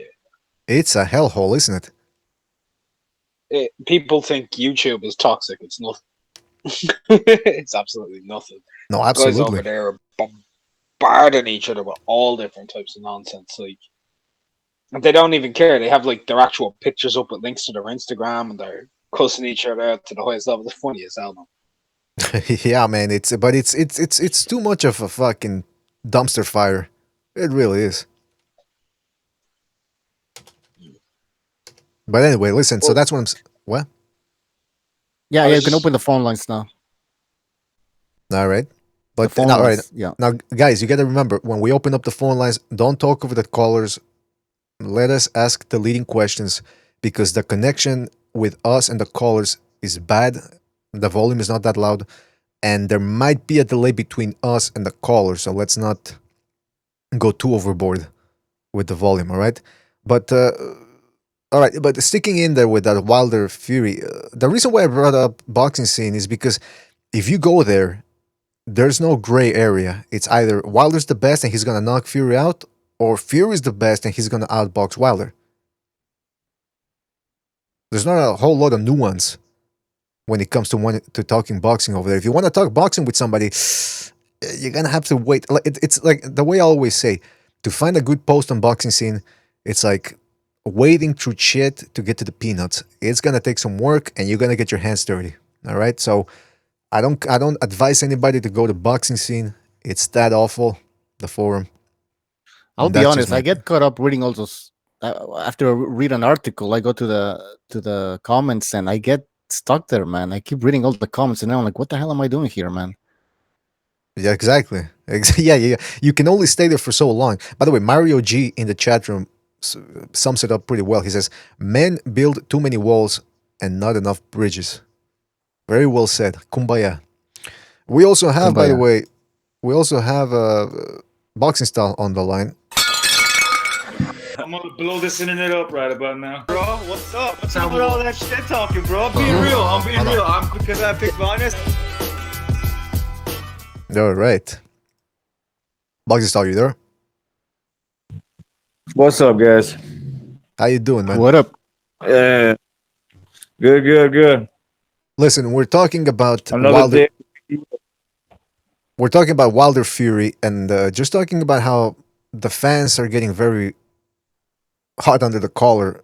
It's a hellhole, isn't it? People think YouTube is toxic. It's not. It's absolutely nothing. No, Guys over absolutely. there are bombarding each other with all different types of nonsense. Like, and they don't even care. They have like their actual pictures up with links to their Instagram, and they're cussing each other out to the highest level. The funniest album. Yeah, man. It's too much of a fucking dumpster fire. It really is. But anyway, listen. So that's what what? Yeah, I yeah, was you can just- open the phone lines now. All right. But phone all right. lines, yeah. Now, guys, you got to remember when we open up the phone lines, don't talk over the callers. Let us ask the leading questions because the connection with us and the callers is bad. The volume is not that loud, and there might be a delay between us and the caller. So let's not go too overboard with the volume. All right. But all right. But sticking in there with that Wilder Fury, the reason why I brought up boxing scene is because if you go there, there's no gray area. It's either Wilder's the best and he's gonna knock Fury out, or Fury's the best and he's gonna outbox Wilder. There's not a whole lot of nuance when it comes to talking boxing over there. If you want to talk boxing with somebody, you're gonna have to wait. It's like the way I always say: to find a good post on boxing scene, it's like wading through shit to get to the peanuts. It's gonna take some work, and you're gonna get your hands dirty. All right, so I don't advise anybody to go to boxing scene. It's that awful, the forum. I'll And be that's just honest. my I get caught up reading all those. After I read an article, I go to the comments and I get stuck there, man. I keep reading all the comments and now I'm like, what the hell am I doing here, man? Yeah, exactly. Yeah. You can only stay there for so long. By the way, Mario G in the chat room sums it up pretty well. He says, "Men build too many walls and not enough bridges." Very well said. Kumbaya. We also have, by the Kumbaya. way, we also have boxing style on the line. I'm gonna blow this internet up right about now. Bro, what's up? What's up with all that shit talking, bro? I'm being real. I'm being real. I'm because I picked honest. All right. Boxing style, you there? What's up, guys? How you doing, man? What up? Yeah. Good. Listen, we're talking about Another Wilder. day. We're talking about Wilder Fury, and just talking about how the fans are getting very hot under the collar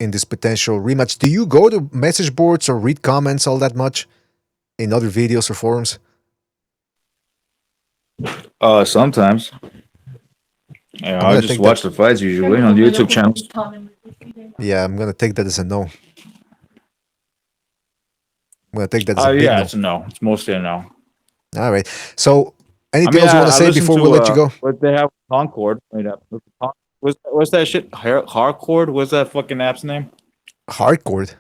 in this potential rematch. Do you go to message boards or read comments all that much in other videos or forums? Sometimes. Yeah, gonna I just take watch that- the fights usually on YouTube channels. Yeah, I'm gonna take that as a no. I'm gonna take that as Oh a big yeah, no. it's a no. It's mostly a no. All right. So, anything else you want to say listen before we let you go? What they have Concord. Wait up. What's that shit? Hardcore? What's that fucking app's name? Hardcore.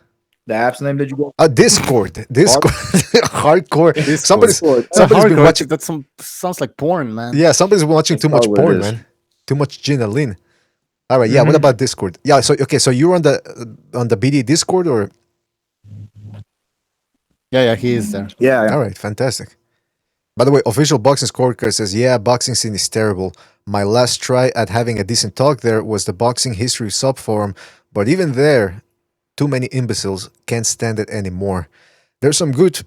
The app's name that you go? Discord. Hardcore. Discord. Somebody's been Hardcore, watching. That sounds like porn, man. Yeah, somebody's watching too much probably what it porn, is. man. Too much gin and lean. All right. Yeah. What about Discord? Yeah. So okay. So you're on the BD Discord or? Yeah, he is there. Yeah. All right. Fantastic. By the way, official boxing scorecard says, "Yeah, boxing scene is terrible. My last try at having a decent talk there was the boxing history subforum, but even there, too many imbeciles can't stand it anymore. There's some good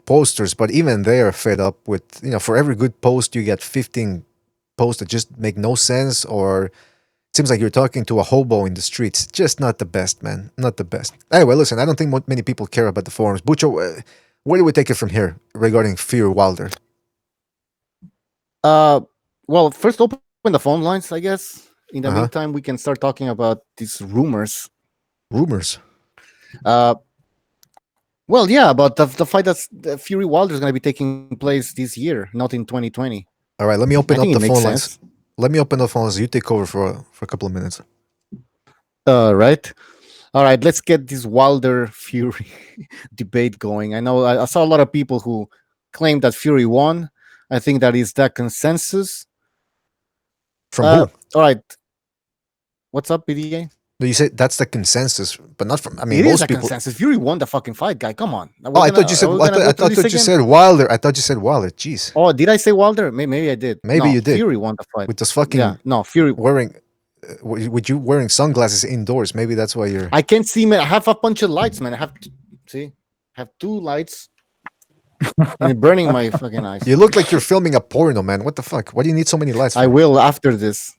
posters, but even they are fed up with, for every good post, you get 15 posts that just make no sense, or it seems like you're talking to a hobo in the streets. Just not the best, man. Not the best. Anyway, listen, I don't think many people care about the forums. Bucho, where do we take it from here regarding Fury Wilder? Well, first open the phone lines, I guess. In the Uh-huh. meantime, we can start talking about these rumors. Rumors? Well, yeah, about the fight that's Fury Wilder is going to be taking place this year, not in 2020. All right, let me open I up think the it makes phone lines. sense. Let me open the phone lines. You take over for a couple of minutes. Right. All right, let's get this Wilder Fury debate going. I know I saw a lot of people who claim that Fury won. I think that is that consensus. From who? All right. What's up, BDA? No, you said that's the consensus, but not from. I mean, It is most a people. consensus. Fury won the fucking fight, guy. Come on. Oh, I thought you said. I thought you said Wilder. I thought you said Wilder. Jeez. Oh, did I say Wilder? Maybe I did. Maybe No, you did. Fury won the fight. With those fucking. Yeah. No, Fury wearing. With you wearing sunglasses indoors, maybe that's why you're. I can't see, man. I have a bunch of lights, man. I have see, have two lights. and it's burning my fucking eyes. You look like you're filming a porno, man. What the fuck? Why do you need so many lights? I will after this.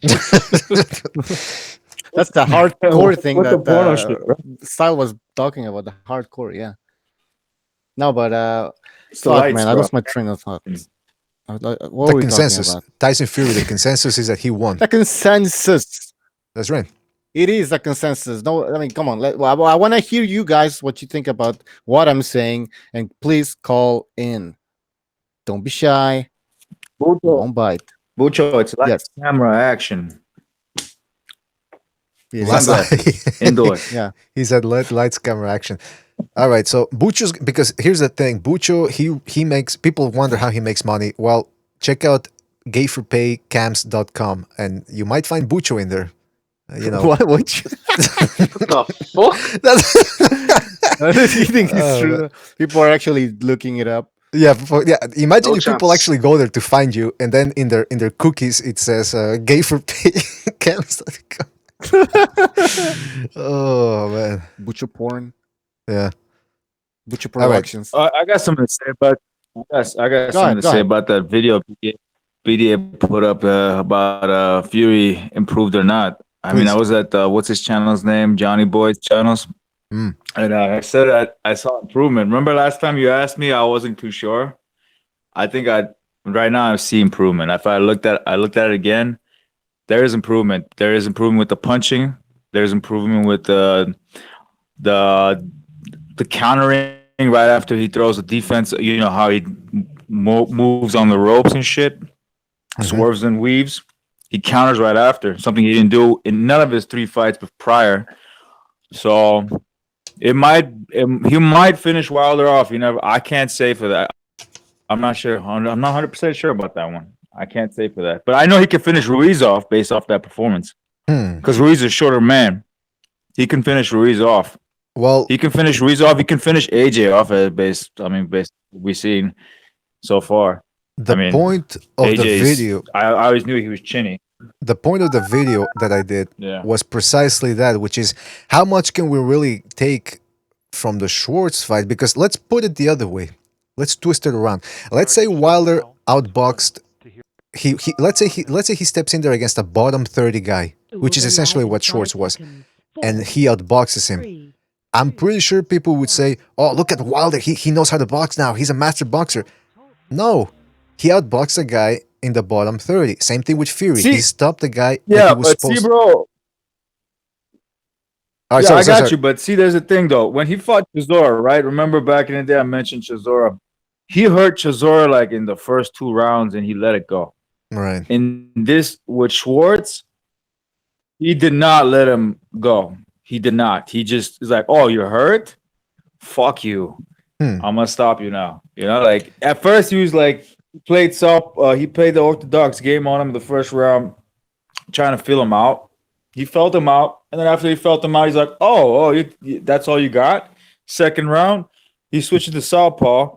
That's the hardcore thing What the that porno shit, bro? Style was talking about. The hardcore, yeah. No, but It's the fuck, lights, man, I bro. lost my train of thought. What The were we consensus. talking about? Tyson Fury, the consensus is that he won. The consensus. That's right. It is a consensus. No, I mean, come on. I want to hear you guys what you think about what I'm saying, and please call in. Don't be shy. Bucho, Don't bite. Bucho, it's like Yes. camera action. Yes. Sunglasses, indoors. Yeah. He said lights, camera, action. All right, so Bucho's, because here's the thing, Bucho, he makes, people wonder how he makes money. Well, check out gayforpaycams.com and you might find Bucho in there. You know. What? What the fuck? Do you think it's true? People are actually looking it up. Yeah, imagine No if people chance. actually go there to find you and then in their cookies it says gayforpaycams.com. Oh man. Butcher porn. Yeah. Butcher All right. Productions. I got something to say about. I got something to say ahead. about that video BDA put up about Fury improved or not. I mean, Please. I was at what's his channel's name, Johnny Boy's channels, Mm. and I said I saw improvement. Remember last time you asked me, I wasn't too sure. I think right now I see improvement. If I looked at it again, there is improvement. There is improvement with the punching. There's improvement with the countering right after he throws the defense. You know how he moves on the ropes and shit, swerves and weaves. He counters right after, something he didn't do in none of his 3 fights prior. So he might finish Wilder off. I can't say for that. I'm not sure. I'm not 100% sure about that one. I can't say for that, but I know he can finish Ruiz off based off that performance. Because Ruiz is a shorter man, he can finish Ruiz off. Well, he can finish Ruiz off. He can finish AJ off based what we've seen so far. The point of the video, I always knew he was chinny. the point of the video that I did was precisely that, which is how much can we really take from the Schwartz fight? Because let's put it the other way. Let's twist it around. Let's say Wilder outboxed. Let's say he steps in there against a bottom 30 guy, which is essentially what Schwartz was, and he outboxes him. I'm pretty sure people would say, "Oh, look at Wilder. He knows how to box now. He's a master boxer." No, he outboxed a guy in the bottom 30. Same thing with Fury. He stopped the guy that he was supposed. Bro. Right, I got you, but see, there's a thing though. When he fought Chisora, right? Remember back in the day, I mentioned Chisora. He hurt Chisora like in the first 2 rounds, and he let it go. Right. In this with Schwartz, he did not let him go. He did not. He just is like, "Oh, you're hurt? Fuck you. I'm gonna stop you now." Like at first he was like, he played the orthodox game on him the first round, trying to feel him out. He felt him out, and then after he felt him out, he's like, "Oh, that's all you got." Second round, he switched to southpaw,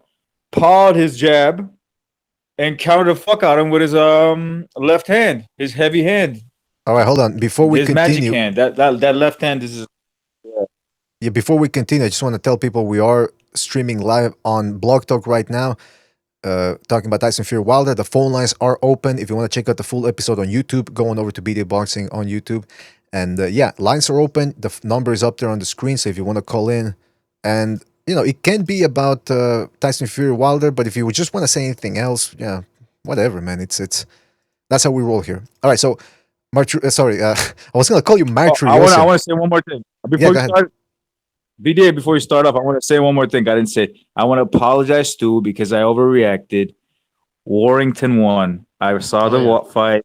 pawed his jab, and countered the fuck out of him with his left hand, his heavy hand. All right, hold on. Before we his continue, magic hand. That left hand is. Yeah, before we continue, I just want to tell people we are streaming live on Blog Talk right now, talking about Tyson Fury Wilder. The phone lines are open. If you want to check out the full episode on YouTube, go on over to BDA Boxing on YouTube. And lines are open. The number is up there on the screen. So if you want to call in, and it can be about Tyson Fury Wilder, but if you just want to say anything else, whatever, man. It's that's how we roll here. All right, so I was gonna call you Martru. I want to say one more thing before you start. BDA, before you start off, I want to say one more thing. I didn't say. I want to apologize, Stu, because I overreacted. Warrington won. I saw the fight.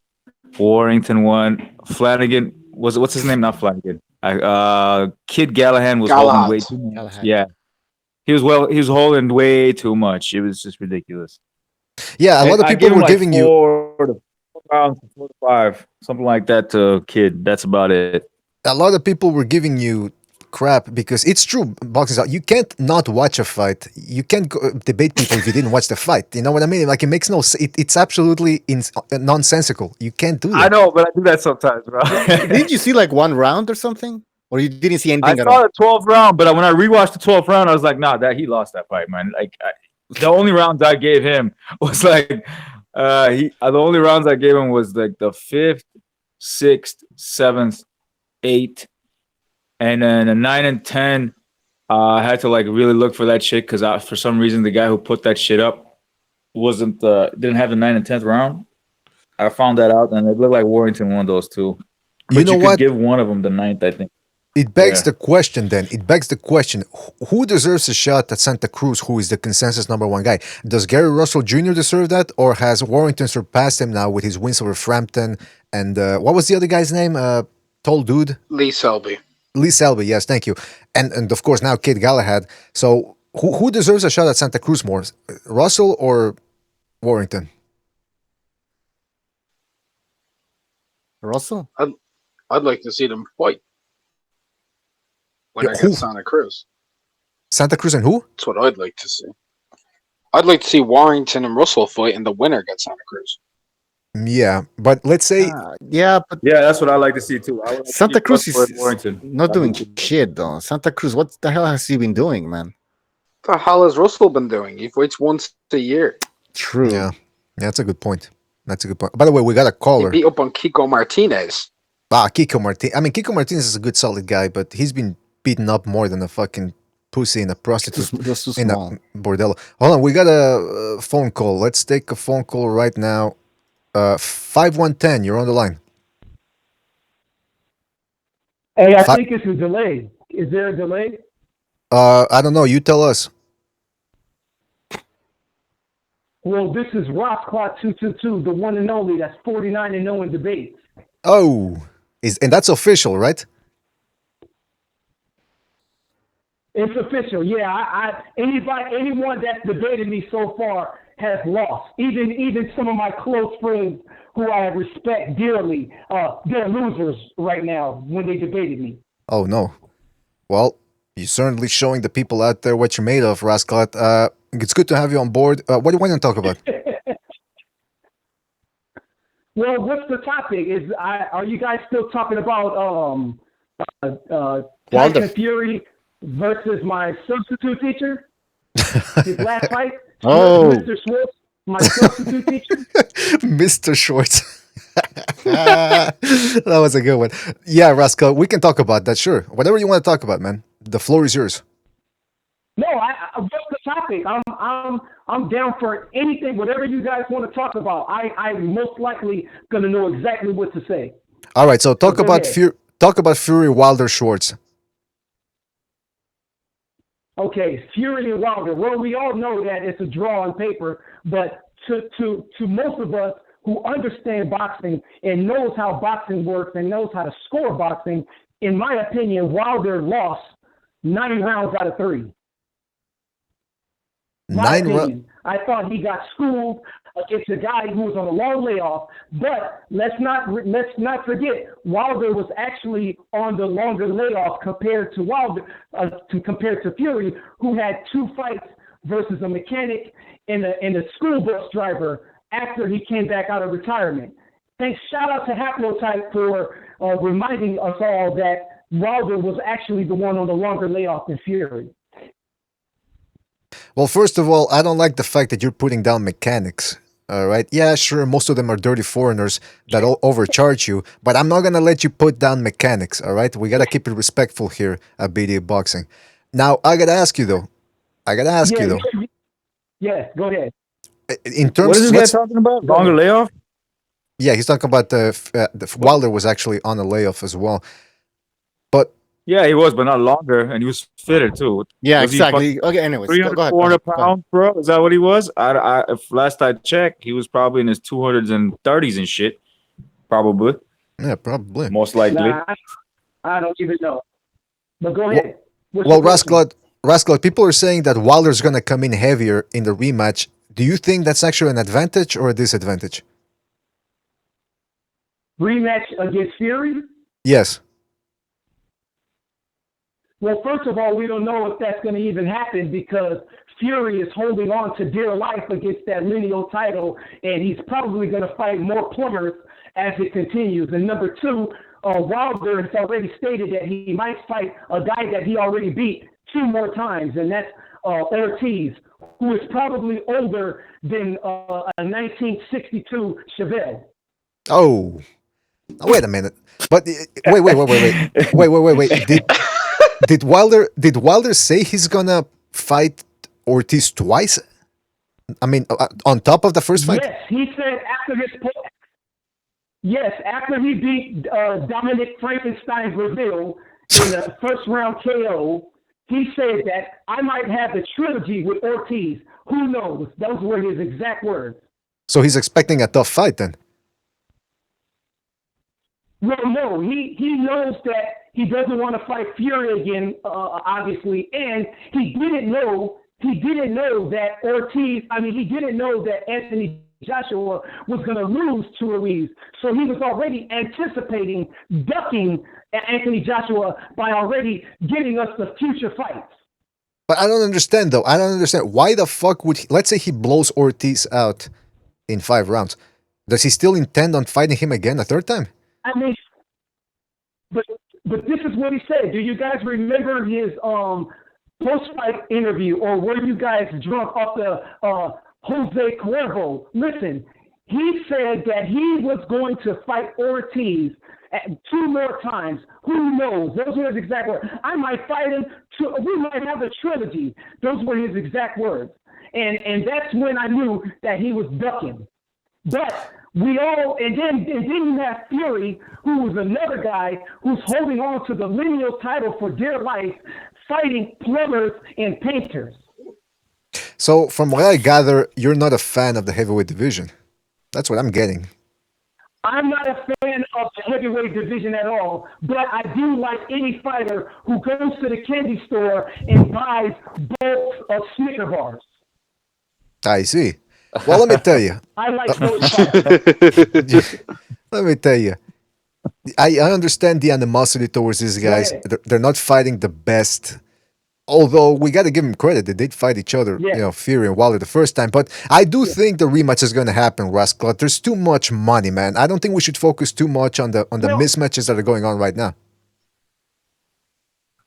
Warrington won. Flanagan what's his name? Not Flanagan. Kid Gallahan was holding way too much. Yeah, he was holding way too much. It was just ridiculous. Yeah, a lot of people were giving you 4 rounds, 4 to 5, something like that to Kid. That's about it. A lot of people were giving you crap because it's true. Boxing, you can't not watch a fight. You can't debate people if you didn't watch the fight. You know what I mean? Like it makes no. It's absolutely nonsensical. You can't do that. I know, but I do that sometimes, bro. Didn't you see like 1 round or something, or you didn't see anything? I saw the 12th round, but when I rewatched the 12th round, I was like, "Nah, he lost that fight, man." Like The only rounds I gave him was like the only rounds I gave him was like the 5th, 6th, 7th, 8th, and then a 9 and 10. I had to like really look for that shit because for some reason the guy who put that shit up didn't have the 9 and 10th round. I found that out, and it looked like Warrington won those two. But You know could what? give one of them the 9th, I think. It begs the question then. It begs the question, who deserves a shot at Santa Cruz, who is the consensus #1 guy? Does Gary Russell Jr. deserve that, or has Warrington surpassed him now with his wins over Frampton? And what was the other guy's name? Tall dude? Lee Selby. Lee Selby, yes, thank you. And of course now Kid Galahad. So who deserves a shot at Santa Cruz more? Russell or Warrington? Russell? I'd like to see them fight. When I get Santa Cruz. Santa Cruz and who? That's what I'd like to see. I'd like to see Warrington and Russell fight, and the winner gets Santa Cruz. Yeah, but let's say... yeah, that's what I like to see too. Santa Cruz is Warrington. not doing shit, though. Santa Cruz, what the hell has he been doing, man? What the hell has Russell been doing? He fights once a year. True. Yeah, that's a good point. That's a good point. By the way, we got a caller. He beat up on Kiko Martinez. Kiko Martinez. I mean, Kiko Martinez is a good, solid guy, but he's been beaten up more than a fucking pussy in a prostitute in a bordello. Hold on, we got a phone call. Let's take a phone call right now. 5110, you're on the line. Hey, I think it's a delay. Is there a delay? I don't know. You tell us. Well, this is Ross Clock 222, the one and only. That's 49-0 in debates. Oh, and that's official, right? It's official, yeah. Anyone that's debated me so far has lost. Even some of my close friends who I respect dearly, they're losers right now when they debated me. Oh no. Well, you're certainly showing the people out there what you're made of, Rascalot. It's good to have you on board. What do you want to talk about? Well, what's the topic? Are you guys still talking about Tyson Fury versus my substitute teacher? His last fight? Oh. Mr. Schwartz, my substitute teacher? Mr. Schwartz. That was a good one. Yeah, Rascal, we can talk about that, sure. Whatever you want to talk about, man. The floor is yours. No, what's the topic? I'm down for anything, whatever you guys want to talk about. I'm most likely gonna know exactly what to say. All right, so talk about Fury, Wilder, Schwartz. Okay, Fury and Wilder. Well, we all know that it's a draw on paper, but to most of us who understand boxing and knows how boxing works and knows how to score boxing, in my opinion, Wilder lost 9 rounds out of 3. I thought he got schooled against a guy who was on a long layoff. But let's not forget, Wilder was actually on the longer layoff compared to Fury, who had 2 fights versus a mechanic and a school bus driver after he came back out of retirement. Thanks, shout out to Haplotype for reminding us all that Wilder was actually the one on the longer layoff than Fury. Well, first of all, I don't like the fact that you're putting down mechanics. All right. Yeah, sure. Most of them are dirty foreigners that overcharge you, but I'm not going to let you put down mechanics. All right. We got to keep it respectful here at BDA Boxing. Now, I got to ask you, though. Yeah, go ahead. In terms, what is this guy talking about? Longer layoff? Yeah, he's talking about the Wilder was actually on a layoff as well. But yeah, he was, but not longer, and he was fitter too. Yeah, was exactly. Okay, anyways, 300, 400 pounds, bro. Is that what he was? If last I checked, he was probably in his 230s and shit. Probably. Yeah, probably. Most likely. Nah, I don't even know. But go ahead. Well, Rascal, people are saying that Wilder's going to come in heavier in the rematch. Do you think that's actually an advantage or a disadvantage? Rematch against Fury? Yes. Well, first of all, we don't know if that's going to even happen because Fury is holding on to dear life against that lineal title, and he's probably going to fight more plumbers as it continues. And number 2, Wilder has already stated that he might fight a guy that he already beat 2 more times, and that's Ortiz, who is probably older than a 1962 Chevelle. Oh, wait a minute. But wait. Did Wilder say he's gonna fight Ortiz twice? I mean, on top of the first fight? Yes, he said after he beat Dominic Frankenstein Brazil in the first round KO, he said that I might have the trilogy with Ortiz. Who knows? Those were his exact words. So he's expecting a tough fight then? Well, no, he knows that he doesn't want to fight Fury again, obviously, and he didn't know that Ortiz. I mean, he didn't know that Anthony Joshua was going to lose to Ruiz, so he was already anticipating ducking Anthony Joshua by already giving us the future fights. But I don't understand though. I don't understand why the fuck would let's say he blows Ortiz out in 5 rounds. Does he still intend on fighting him again a third time? I mean, but this is what he said. Do you guys remember his post-fight interview, or were you guys drunk off the Jose Cuervo? Listen, he said that he was going to fight Ortiz 2 more times. Who knows? Those were his exact words. I might fight him. We might have a trilogy. Those were his exact words. And that's when I knew that he was ducking. But and then you have Fury, who was another guy who's holding on to the lineal title for dear life, fighting plumbers and painters. So from what I gather, you're not a fan of the heavyweight division. That's what I'm getting. I'm not a fan of the heavyweight division at all, but I do like any fighter who goes to the candy store and buys bulks of Snicker bars. I see. Well, let me tell you. I like those fighters. Let me tell you. I understand the animosity towards these guys. They're not fighting the best. Although we got to give them credit, they did fight each other, Fury and Wilder the first time. But I do think the rematch is going to happen, Rascal. There's too much money, man. I don't think we should focus too much on the mismatches that are going on right now.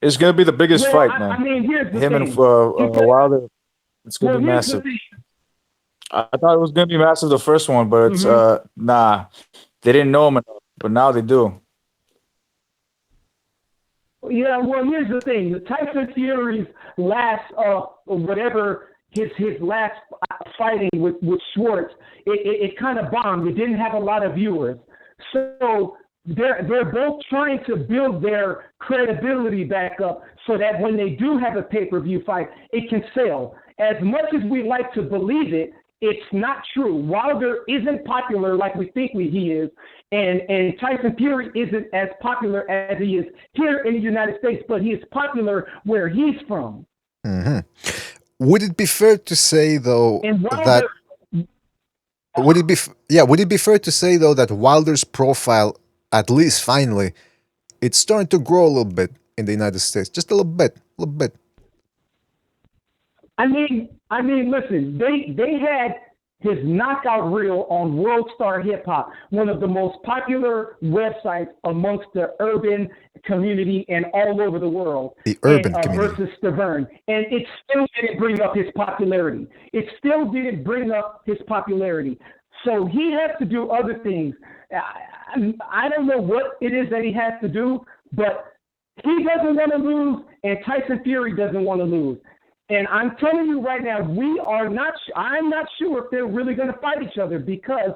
It's going to be the biggest fight, man. I mean, here's the Him thing. and Wilder, it's going to be massive. I thought it was going to be massive the first one, but it's nah. They didn't know him enough, but now they do. Yeah, well, here's the thing. Tyson Fury's last, whatever his last fighting with Schwartz, it kind of bombed. It didn't have a lot of viewers. So they're both trying to build their credibility back up so that when they do have a pay-per-view fight, it can sell. As much as we like to believe it, it's not true. Wilder isn't popular like we think he is, and Tyson Fury isn't as popular as he is here in the United States, but he is popular where he's from. Mm-hmm. Would it be fair to say though Wilder, would it be fair to say though that Wilder's profile, at least finally, it's starting to grow a little bit in the United States, just a little bit. I mean, listen, they had his knockout reel on World Star Hip Hop, one of the most popular websites amongst the urban community and all over the world. The urban community. Versus Stavern. And it still didn't bring up his popularity. So he has to do other things. I don't know what it is that he has to do, but he doesn't want to lose, and Tyson Fury doesn't want to lose. And I'm telling you right now, I'm not sure if they're really going to fight each other because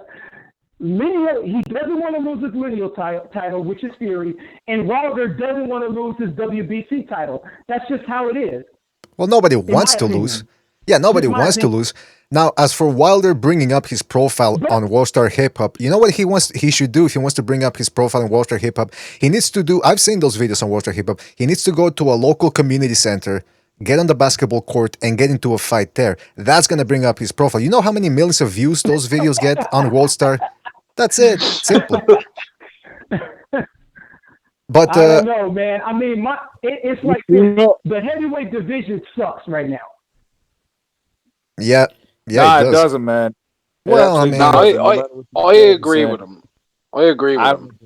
he doesn't want to lose his lineal title, which is Fury, and Wilder doesn't want to lose his WBC title. That's just how it is. Well, nobody wants to lose. Yeah, nobody wants to lose. Now, as for Wilder bringing up his profile on World Star Hip Hop, you know what he should do if he wants to bring up his profile on World Star Hip Hop? He needs to do, I've seen those videos on World Star Hip Hop, he needs to go to a local community center, get on the basketball court, and get into a fight there. That's going to bring up his profile. You know how many millions of views those videos get on World Star? That's it. Simple. But I don't know, man. I mean, it's like the heavyweight division sucks right now. Yeah, it doesn't, man. Well, I mean, I agree with him. I agree with him.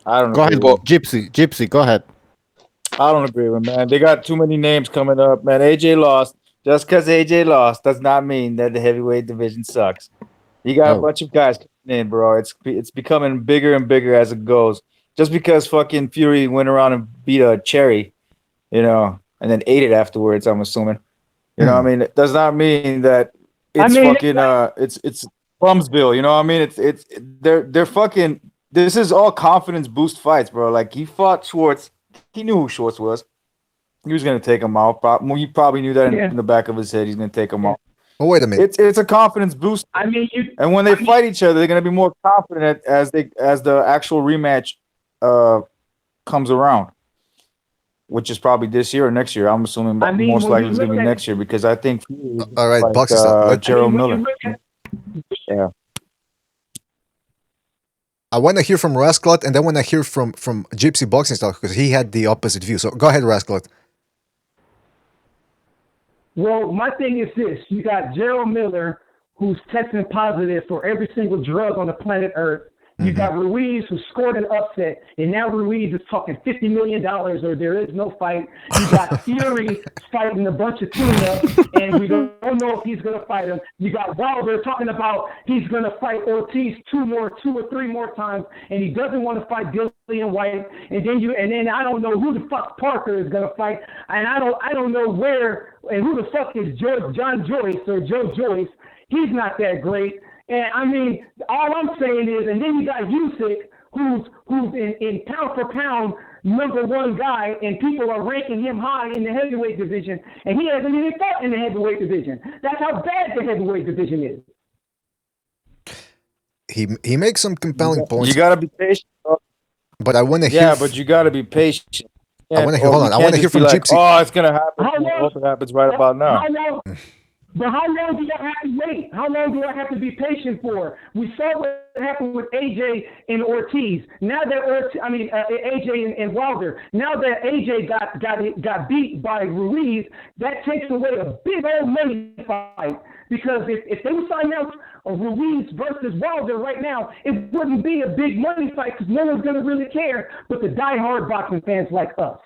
I don't know. Go ahead, Gypsy. Go ahead. I don't agree with him, man. They got too many names coming up, man. AJ lost. Just because AJ lost does not mean that the heavyweight division sucks. You got a bunch of guys coming in, bro. It's becoming bigger and bigger as it goes. Just because fucking Fury went around and beat a cherry, and then ate it afterwards, I'm assuming. You know what I mean? It does not mean that it's it's Plumsville, you know what I mean? They're fucking, this is all confidence boost fights, bro. Like, he fought Schwartz. He knew who Schwartz was. He was going to take him out. He probably knew that in the back of his head. He's going to take him out. Oh, wait a minute. It's a confidence boost. And when they fight each other, they're going to be more confident as the actual rematch comes around, which is probably this year or next year. I'm assuming most likely it's going to be next year, because I think all right, boxing stuff. Gerald Miller. Yeah. I want to hear from Rasclot, and then when I hear from Gypsy Boxing Talk, because he had the opposite view. So go ahead, Rasclot. Well, my thing is this. You got Gerald Miller, who's testing positive for every single drug on the planet Earth. You got Ruiz, who scored an upset, and now Ruiz is talking $50 million or there is no fight. You got Fury fighting a bunch of tuna, and we don't know if he's going to fight him. You got Wilder talking about he's going to fight Ortiz two or three more times, and he doesn't want to fight Dillian White. And then I don't know who the fuck Parker is going to fight, and I don't know where and who the fuck is John Joyce or Joe Joyce. He's not that great. And I mean, all I'm saying is, and then you got Usyk, who's in pound for pound #1 guy, and people are ranking him high in the heavyweight division, and he hasn't even fought in the heavyweight division. That's how bad the heavyweight division is. He makes some compelling points. You gotta be patient, bro. But I want to hear. Yeah, but you gotta be patient. I want to hear. Hold on. I want to hear from Gypsy. Oh, it's gonna happen. I hope it happens right about now. But how long do I have to wait? How long do I have to be patient for? We saw what happened with AJ and Ortiz. Now that AJ and Wilder. Now that AJ got beat by Ruiz, that takes away a big old money fight. Because if they were signing out Ruiz versus Wilder right now, it wouldn't be a big money fight because no one's going to really care, but the diehard boxing fans like us.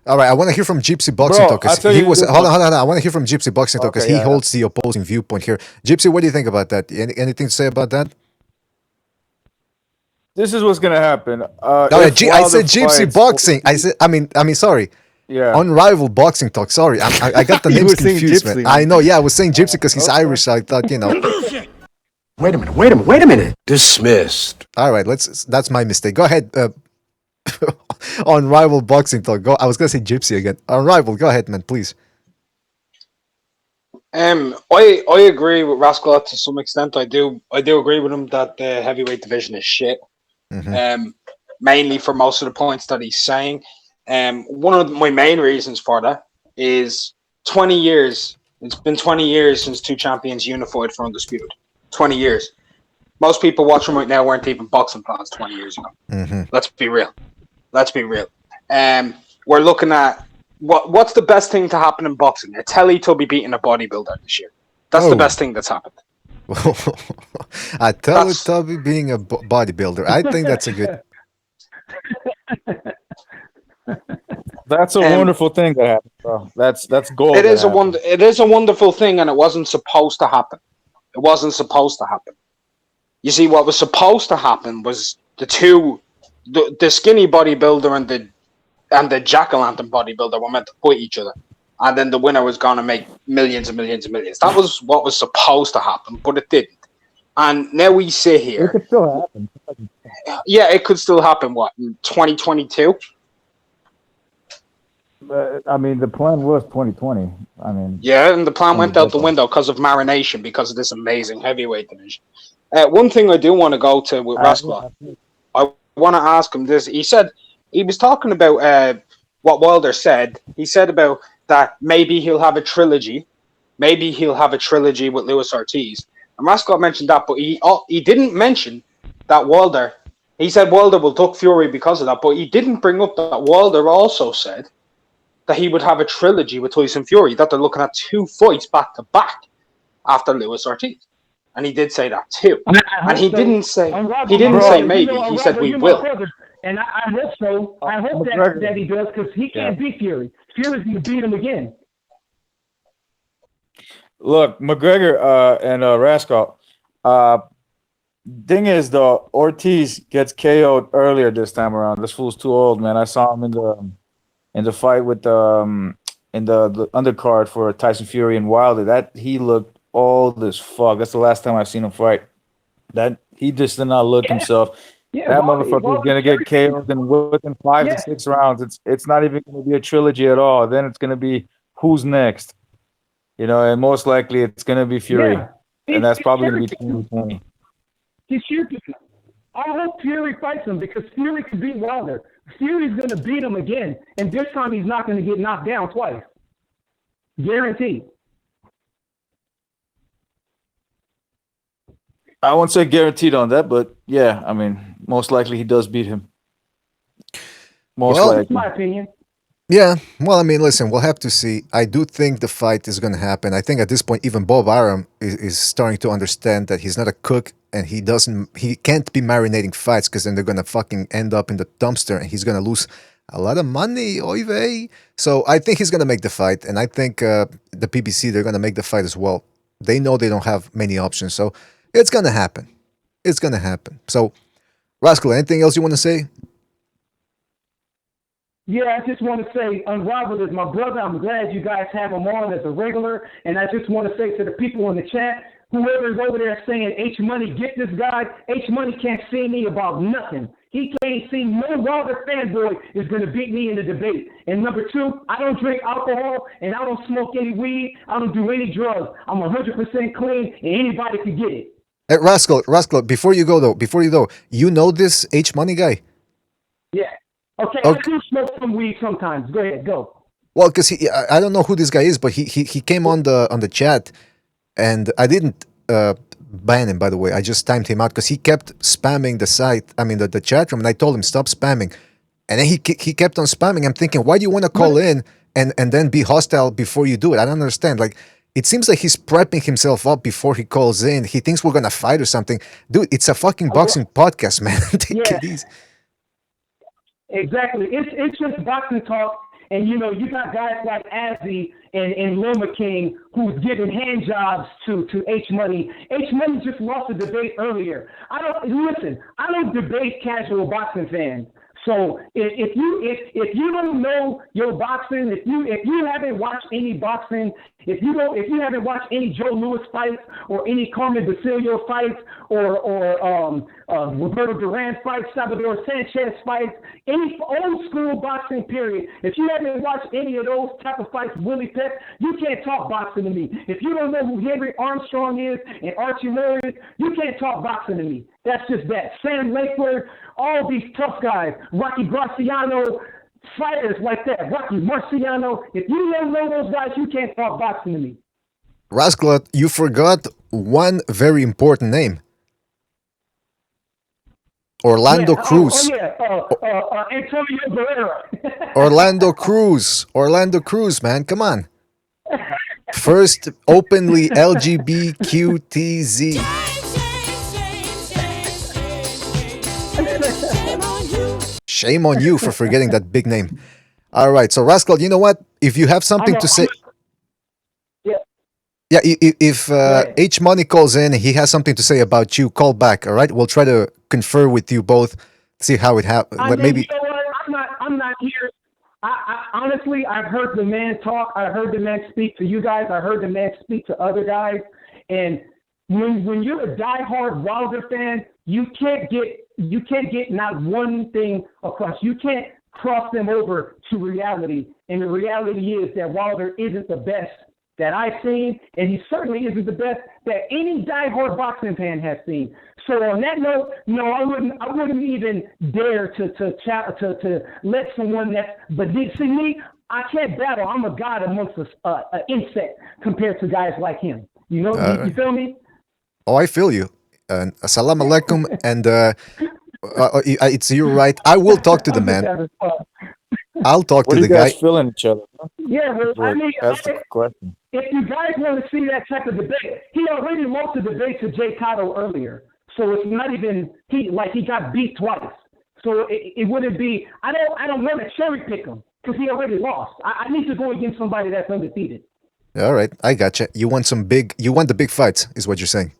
All right, I want to hear from Gypsy Boxing Talk. Hold on. I want to hear from Gypsy Boxing Talk because he holds the opposing viewpoint here. Gypsy, what do you think about that? Anything to say about that? This is what's gonna happen. I said Gypsy Boxing. Sorry. Yeah. Unrivaled Boxing Talk. Sorry, I got the names confused, man. I know. Yeah, I was saying Gypsy because he's Irish. So I thought, Wait a minute. Dismissed. All right, that's my mistake. Go ahead. Unrivaled Boxing Talk. I was gonna say Gypsy again. Unrivaled. Go ahead, man, please. I agree with Rascal to some extent. I do agree with him that the heavyweight division is shit. Mainly for most of the points that he's saying. One of my main reasons for that is 20 years. It's been 20 years since two champions unified for Undisputed. 20 years. Most people watching right now weren't even boxing fans 20 years ago. Let's be real. We're looking at what's the best thing to happen in boxing? A Teletubby beating a bodybuilder this year. That's the best thing that's happened. A Teletubby being a bodybuilder. I think that's a good. That's a wonderful thing that happened, bro. That's gold. It is a wonderful thing, and it wasn't supposed to happen. It wasn't supposed to happen. You see, what was supposed to happen was the skinny bodybuilder and the jack-o'-lantern bodybuilder were meant to fight each other, and then the winner was going to make millions and millions and millions. That was what was supposed to happen, but it didn't. And now we sit here. It could still happen. Yeah, it could still happen. What, in 2022? I mean, the plan was 2020. Yeah, and the plan went out the window because of marination, because of this amazing heavyweight division. One thing I do want to go to with Rascal, I want to ask him this. He was talking about what Wilder said. He said about that maybe he'll have a trilogy. Maybe he'll have a trilogy with Luis Ortiz. And Rascal mentioned that, but he didn't mention that Wilder. He said Wilder will duck Fury because of that, but he didn't bring up that Wilder also said that he would have a trilogy with Tyson Fury, that they're looking at 2 fights back to back after Luis Ortiz. And he did say that too. And he didn't say maybe. He said we will. And I hope so. I hope that he does, because he can't beat Fury. Fury's going to beat him again. Look, McGregor and Raskol. Thing is, though, Ortiz gets KO'd earlier this time around. This fool's too old, man. I saw him in the fight with in the undercard for Tyson Fury and Wilder. That he looked old as fuck. That's the last time I've seen him fight. That he just did not look himself. Yeah, That motherfucker is gonna get KO'd within 5 to 6 rounds. It's not even gonna be a trilogy at all. Then it's gonna be who's next, you know, and most likely it's gonna be Fury, and that's probably gonna be 2020. He should be. I hope Fury fights him because Fury could beat Wilder. Fury's going to beat him again, and this time he's not going to get knocked down twice. Guaranteed. I won't say guaranteed on that, but yeah, I mean, most likely he does beat him. Most likely. That's my opinion. Yeah, well, I mean, listen, we'll have to see. I do think the fight is going to happen. I think at this point, even Bob Arum is starting to understand that he's not a cook and he can't be marinating fights because then they're going to fucking end up in the dumpster and he's going to lose a lot of money, oy vey. So I think he's going to make the fight, and I think the PBC, they're going to make the fight as well. They know they don't have many options, so it's going to happen. It's going to happen. So, Rascal, anything else you want to say? Yeah, I just want to say, Unrivaled is my brother. I'm glad you guys have him on as a regular. And I just want to say to the people in the chat, whoever is over there saying H Money, get this guy, H Money can't see me about nothing. He can't see no Wilder fanboy is going to beat me in the debate. And number two, I don't drink alcohol and I don't smoke any weed. I don't do any drugs. I'm 100% clean and anybody can get it. Hey, Rascal, before you go, you know this H Money guy? Yeah. Okay, I do smoke some weed sometimes. Go ahead, go. Well, because I don't know who this guy is, but he came on the chat, and I didn't ban him, by the way. I just timed him out because he kept spamming the site. I mean the chat room, and I told him stop spamming, and then he kept on spamming. I'm thinking, why do you want to call in and then be hostile before you do it? I don't understand. Like, it seems like he's prepping himself up before he calls in. He thinks we're gonna fight or something. Dude, it's a fucking boxing podcast, man. Take it easy. Exactly. It's just boxing talk, and you know, you got guys like Azzy and Loma King who's giving hand jobs to H Money. H Money just lost a debate earlier. I don't debate casual boxing fans. So if you don't know your boxing, if you haven't watched any boxing, if you haven't watched any Joe Louis fights or any Carmen Basilio fights or Roberto Duran fights, Salvador Sanchez fights, any old school boxing period, if you haven't watched any of those type of fights, Willie Pep, you can't talk boxing to me. If you don't know who Henry Armstrong is and Archie Murray is, you can't talk boxing to me. That's just that. Sam Lakewood, all these tough guys, Rocky Graciano, fighters like that, Rocky Marciano. If you don't know those guys, you can't talk boxing to me. Rascal, you forgot one very important name. Orlando Cruz. Antonio Barrera. Orlando Cruz, man, come on. First openly LGBTQTZ. Shame on you for forgetting that big name. All right, so Rascal, you know what? If you have something to say, if H Money calls in, he has something to say about you. Call back. All right, we'll try to confer with you both. See how it happens. Maybe. You know what? I'm not here. I honestly, I've heard the man talk. I heard the man speak to you guys. I heard the man speak to other guys. And when you're a diehard Wilder fan, you can't get not one thing across. You can't cross them over to reality. And the reality is that Wilder isn't the best that I've seen, and he certainly isn't the best that any diehard boxing fan has seen. So on that note, no, I wouldn't even dare to let someone but see me, I can't battle. I'm a god amongst an insect compared to guys like him. You know, you feel me? Oh, I feel you. Assalamu alaikum, and it's you, right? I will talk to the man. I'll talk to the guy. What do you guys feeling each other? Yeah, well, I mean, that's the question. If you guys want to see that type of debate, he already lost the debate to Jay Cotto earlier. So it's not even he got beat twice. So it wouldn't be. I don't want to cherry pick him because he already lost. I need to go against somebody that's undefeated. All right, I gotcha. You want the big fights, is what you're saying.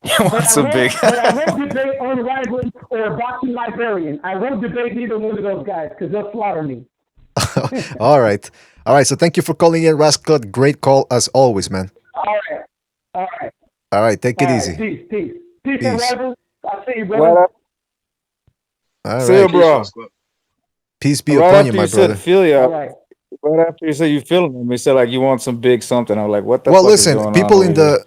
But I won't debate Unrivaled or Boxing Librarian. I won't debate either one of those guys because they'll slaughter me. All right. All right. So thank you for calling in, Rascal. Great call as always, man. All right. All right. All right. Take it All easy. right. Peace. Peace. Peace, Peace. Unrivaled. I'll see you, Right brother. up, All see you, right. bro. Peace be Right upon after you, you my said brother. feel you, All right. right after you said you feeling him, you said like you want some big something. I'm like, what the Well, fuck is listen, going on people over in here?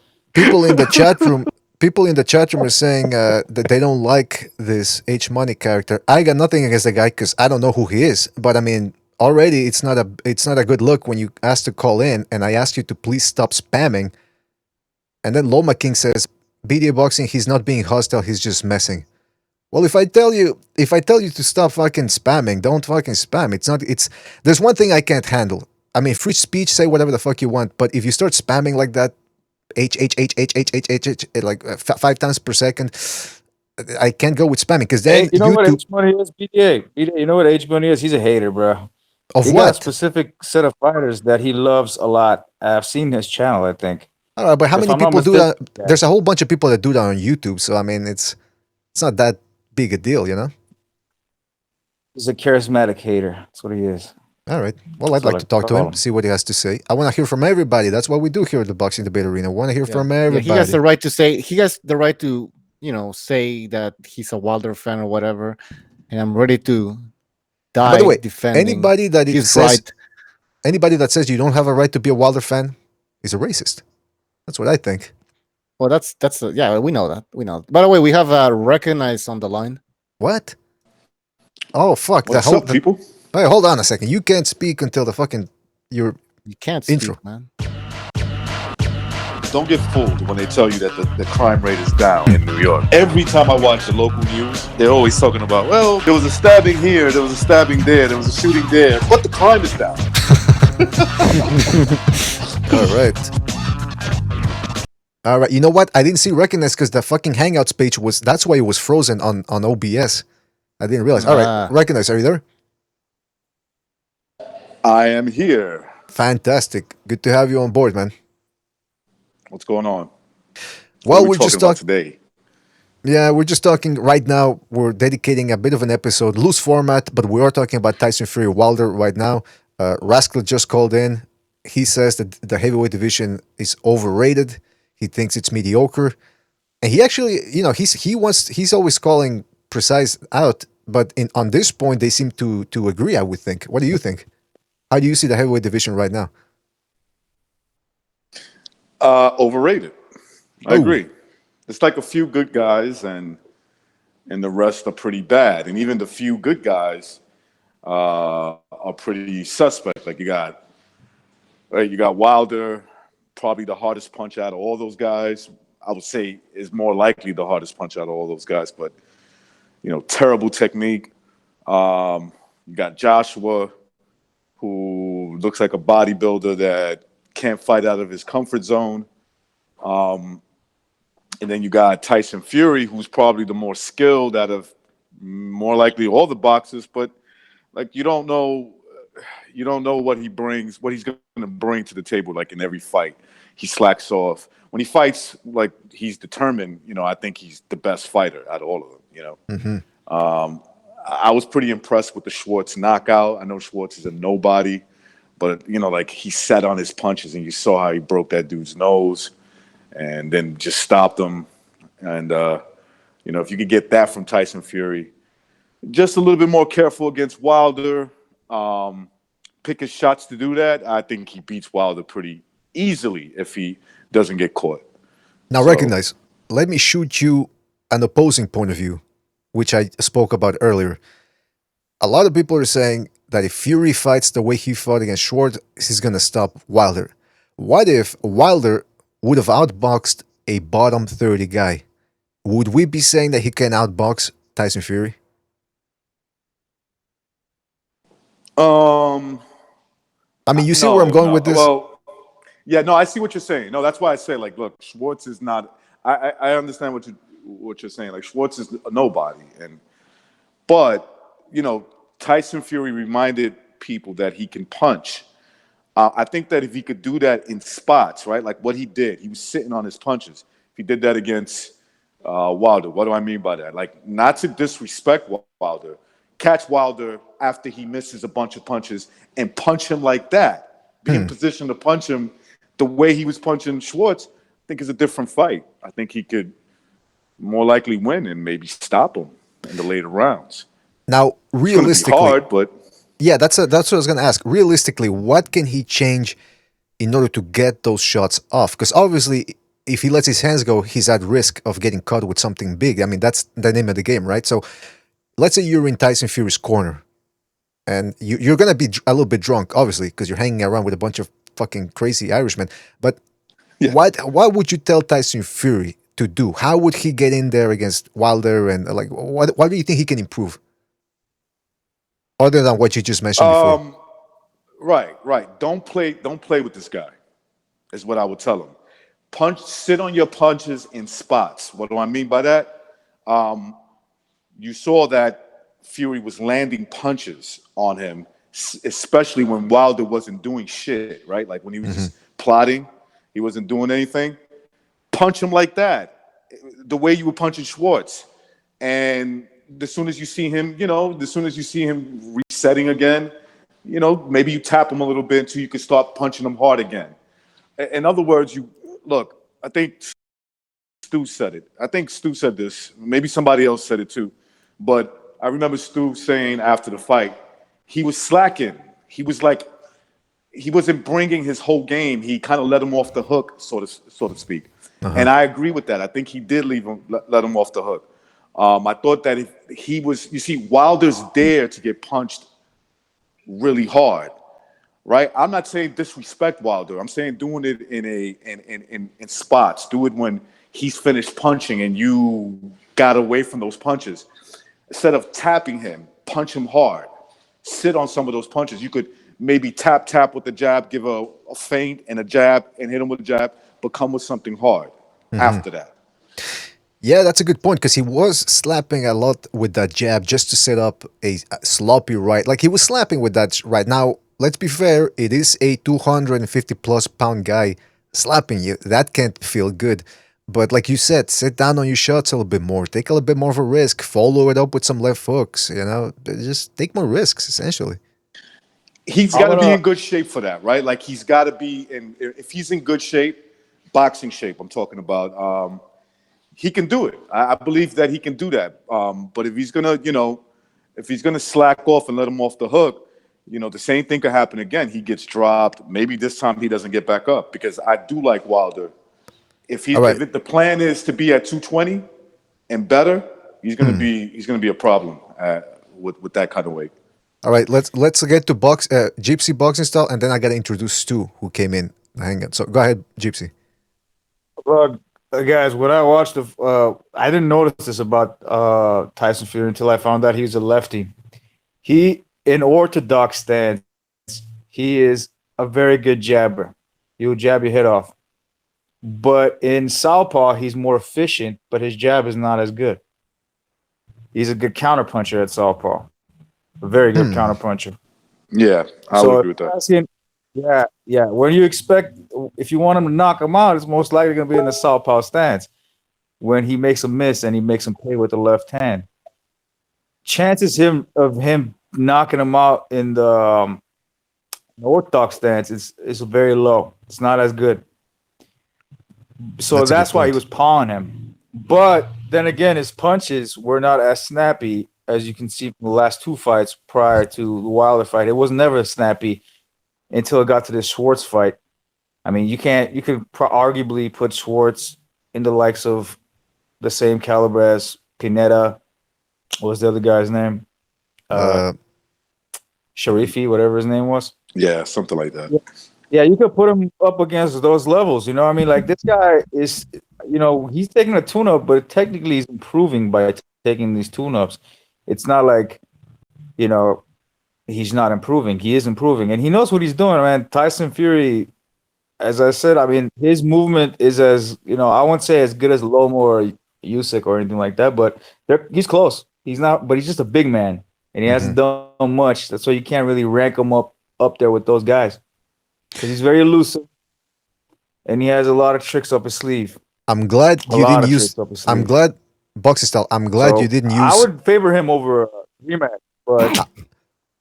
the chat room are saying that they don't like this H Money character. I got nothing against the guy because I don't know who he is, but I mean, already it's not a good look when you ask to call in and I ask you to please stop spamming, and then Loma King says BDA Boxing, he's not being hostile, he's just messing. Well, if I tell you to stop fucking spamming, don't fucking spam. There's one thing I can't handle. I mean, free speech, say whatever the fuck you want, but if you start spamming like that, like 5 times per second, I can't go with spamming because then Hey, you know what YouTube H Money is? BDA. You know what H Money is? He's a hater, bro. of He got a what? specific set of fighters that he loves a lot. I've seen his channel, I think. All right, but how If many I'm not people do mistaken, that? There's a whole bunch of people that do that on YouTube, so I mean, it's not that big a deal, you know. he's a charismatic hater. That's what he is. All right. Well, I'd So like like to talk to call him, him. see what he has to say. I want to hear from everybody. That's what we do here at the Boxing Debate Arena. I want to hear Yeah. from Yeah, he has everybody. the right to say. He has the right to, say that he's a Wilder fan or whatever, and I'm ready to And by the die way, defending his right. anybody that says you don't have a right to be a Wilder fan is a racist. That's what I think. Well, yeah, we know that. We know. By the way, we have recognized on the line. What? Oh fuck! What's up, people? Hey, hold on a second. You can't speak until the fucking your You can't intro. speak, man. Don't get fooled when they tell you that the crime rate is down in New York. Every time I watch the local news, they're always talking about, well, there was a stabbing here, there was a stabbing there was a shooting there, but the crime is down. All right. All right. You know what? I didn't see recognize because the fucking Hangouts page that's why it was frozen on OBS. I didn't realize. All right. Recognize. Are you there? I am here. Fantastic. Good to have you on board, man. What's going on? Well, we're just talking about today. Yeah, we're just talking right now. We're dedicating a bit of an episode, loose format, but we are talking about Tyson Fury Wilder right now. Rascal just called in. He says that the heavyweight division is overrated. He thinks it's mediocre, and he actually, he's always calling Precise out, but on this point, they seem to agree. I would think. What do you think? How do you see the heavyweight division right now? Overrated. I agree. It's like a few good guys, and the rest are pretty bad. And even the few good guys are pretty suspect. Like you got Wilder, probably the hardest punch out of all those guys. I would say is more likely the hardest punch out of all those guys. But terrible technique. You got Joshua, who looks like a bodybuilder that can't fight out of his comfort zone. And then you got Tyson Fury, who's probably the more skilled out of more likely all the boxers, but like you don't know what he brings, what he's going to bring to the table. Like in every fight, he slacks off. When he fights, like he's determined. I think he's the best fighter out of all of them. Mm-hmm. I was pretty impressed with the Schwartz knockout. I know Schwartz is a nobody, but like he sat on his punches, and you saw how he broke that dude's nose, and then just stopped him. And if you could get that from Tyson Fury, just a little bit more careful against Wilder, pick his shots to do that, I think he beats Wilder pretty easily if he doesn't get caught. Now, recognize. Let me shoot you an opposing point of view, which I spoke about earlier. A lot of people are saying that if Fury fights the way he fought against Schwartz, he's going to stop Wilder. What if Wilder would have outboxed a bottom 30 guy? Would we be saying that he can outbox Tyson Fury? I mean, you see where I'm going with this? Well, yeah, no, I see what you're saying. No, that's why I say, like, look, Schwartz is not. I understand what you're saying. Like, Schwartz is a nobody, but Tyson Fury reminded people that he can punch. I think that if he could do that in spots, right, like what he did, he was sitting on his punches. If he did that against Wilder, what do I mean by that? Like, not to disrespect Wilder, catch Wilder after he misses a bunch of punches and punch him like that. Be in position to punch him the way he was punching Schwartz. I think is a different fight. I think he could more likely win and maybe stop him in the later rounds. Now, realistically, it's gonna be hard, but yeah, that's what I was going to ask. Realistically, what can he change in order to get those shots off? Because obviously, if he lets his hands go, he's at risk of getting caught with something big. I mean, that's the name of the game, right? So, let's say you're in Tyson Fury's corner, and you're going to be a little bit drunk, obviously, because you're hanging around with a bunch of fucking crazy Irishmen. But what would you tell Tyson Fury to do? How would he get in there against Wilder? And like, what do you think he can improve? Other than what you just mentioned before. Right. Don't play with this guy, is what I would tell him. Sit on your punches in spots. What do I mean by that? You saw that Fury was landing punches on him, especially when Wilder wasn't doing shit, right? Like when he was just plotting, he wasn't doing anything. Punch him like that, the way you were punching Schwartz. And as soon as you see him, resetting again, maybe you tap him a little bit until you can start punching him hard again. In other words, I think Stu said it. I think Stu said this. Maybe somebody else said it too. But I remember Stu saying after the fight, he was slacking. He was like, he wasn't bringing his whole game. He kind of let him off the hook, so to speak. And I agree with that. I think he did let him off the hook. I thought that if he was, you see, Wilder's there to get punched really hard, right? I'm not saying disrespect Wilder. I'm saying doing it in spots. Do it when he's finished punching and you got away from those punches. Instead of tapping him, punch him hard. Sit on some of those punches. You could maybe tap with the jab, give a feint and a jab, and hit him with a jab, but come with something hard after that. Yeah, that's a good point, because he was slapping a lot with that jab just to set up a sloppy right. Like, he was slapping with that right. Now, let's be fair, it is a 250-plus pound guy slapping you. That can't feel good. But like you said, sit down on your shots a little bit more. Take a little bit more of a risk. Follow it up with some left hooks, Just take more risks, essentially. He's got to be in good shape for that, right? Like, he's got to be in, if he's in good shape, boxing shape I'm talking about, he can do it. I believe that he can do that. But if he's gonna slack off and let him off the hook, the same thing could happen again. He gets dropped. Maybe this time he doesn't get back up, because I do like Wilder. If the plan is to be at 220 and better, he's gonna be a problem with that kind of weight. All right, let's get to Gypsy boxing style, and then I gotta introduce Stu, who came in. Hang on. So go ahead, Gypsy. Well, guys, when I watched I didn't notice this about Tyson Fury until I found out he was a lefty. He, in orthodox stance, he is a very good jabber. He'll jab your head off. But in southpaw, he's more efficient, but his jab is not as good. He's a good counterpuncher at southpaw. A very good counterpuncher. Yeah, I would agree with that. Yeah. When you expect, if you want him to knock him out, it's most likely going to be in the southpaw stance. When he makes a miss and he makes him pay with the left hand, chances of him knocking him out in the orthodox stance is very low. It's not as good. So that's why he was pawing him. But then again, his punches were not as snappy as you can see from the last two fights prior to the Wilder fight. It was never snappy until it got to this Schwartz fight. I mean, you could arguably put Schwartz in the likes of the same caliber as Pineda. What was the other guy's name? Sharifi, whatever his name was. Yeah, something like that. Yeah, you could put him up against those levels. You know what I mean? Like, this guy is, he's taking a tune-up, but technically he's improving by taking these tune-ups. It's not like, he's not improving. He is improving, and he knows what he's doing, man. Tyson Fury, as I said, I mean, his movement is as, I won't say as good as Lomo or Usyk or anything like that, but he's close. He's not, but he's just a big man, and he hasn't done much. That's why you can't really rank him up there with those guys. because he's very elusive, and he has a lot of tricks up his sleeve. I'm glad you didn't use. I'm glad boxing style. I'm glad you didn't use. I would favor him over Rematch, but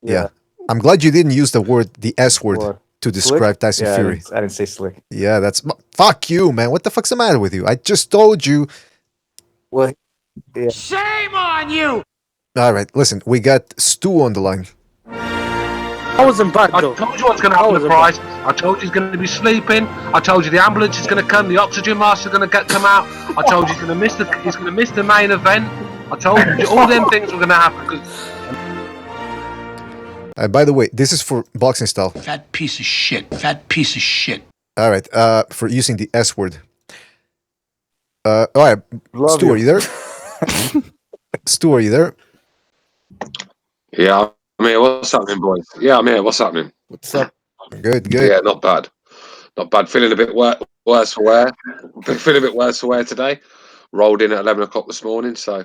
yeah. I'm glad you didn't use the S word to describe Tyson Fury. I didn't say slick. Yeah, fuck you, man. What the fuck's the matter with you? I just told you. Well, yeah. Shame on you! All right, listen. We got Stu on the line. I wasn't bad. I told you what's going to happen to Price. I told you he's going to be sleeping. I told you the ambulance is going to come. The oxygen mask is going to come out. I told you he's going to miss the main event. I told you all them things were going to happen. By the way, this is for boxing style. Fat piece of shit. Fat piece of shit. All right, for using the S word. All right, Stu, are you there? Stu, are you there? Yeah, I'm here. What's happening, boys? Yeah, I'm here. What's happening? What's up? Good, good. Yeah, not bad. Not bad. Feeling a bit worse for wear. Feeling a bit worse for wear today. Rolled in at 11 o'clock this morning, so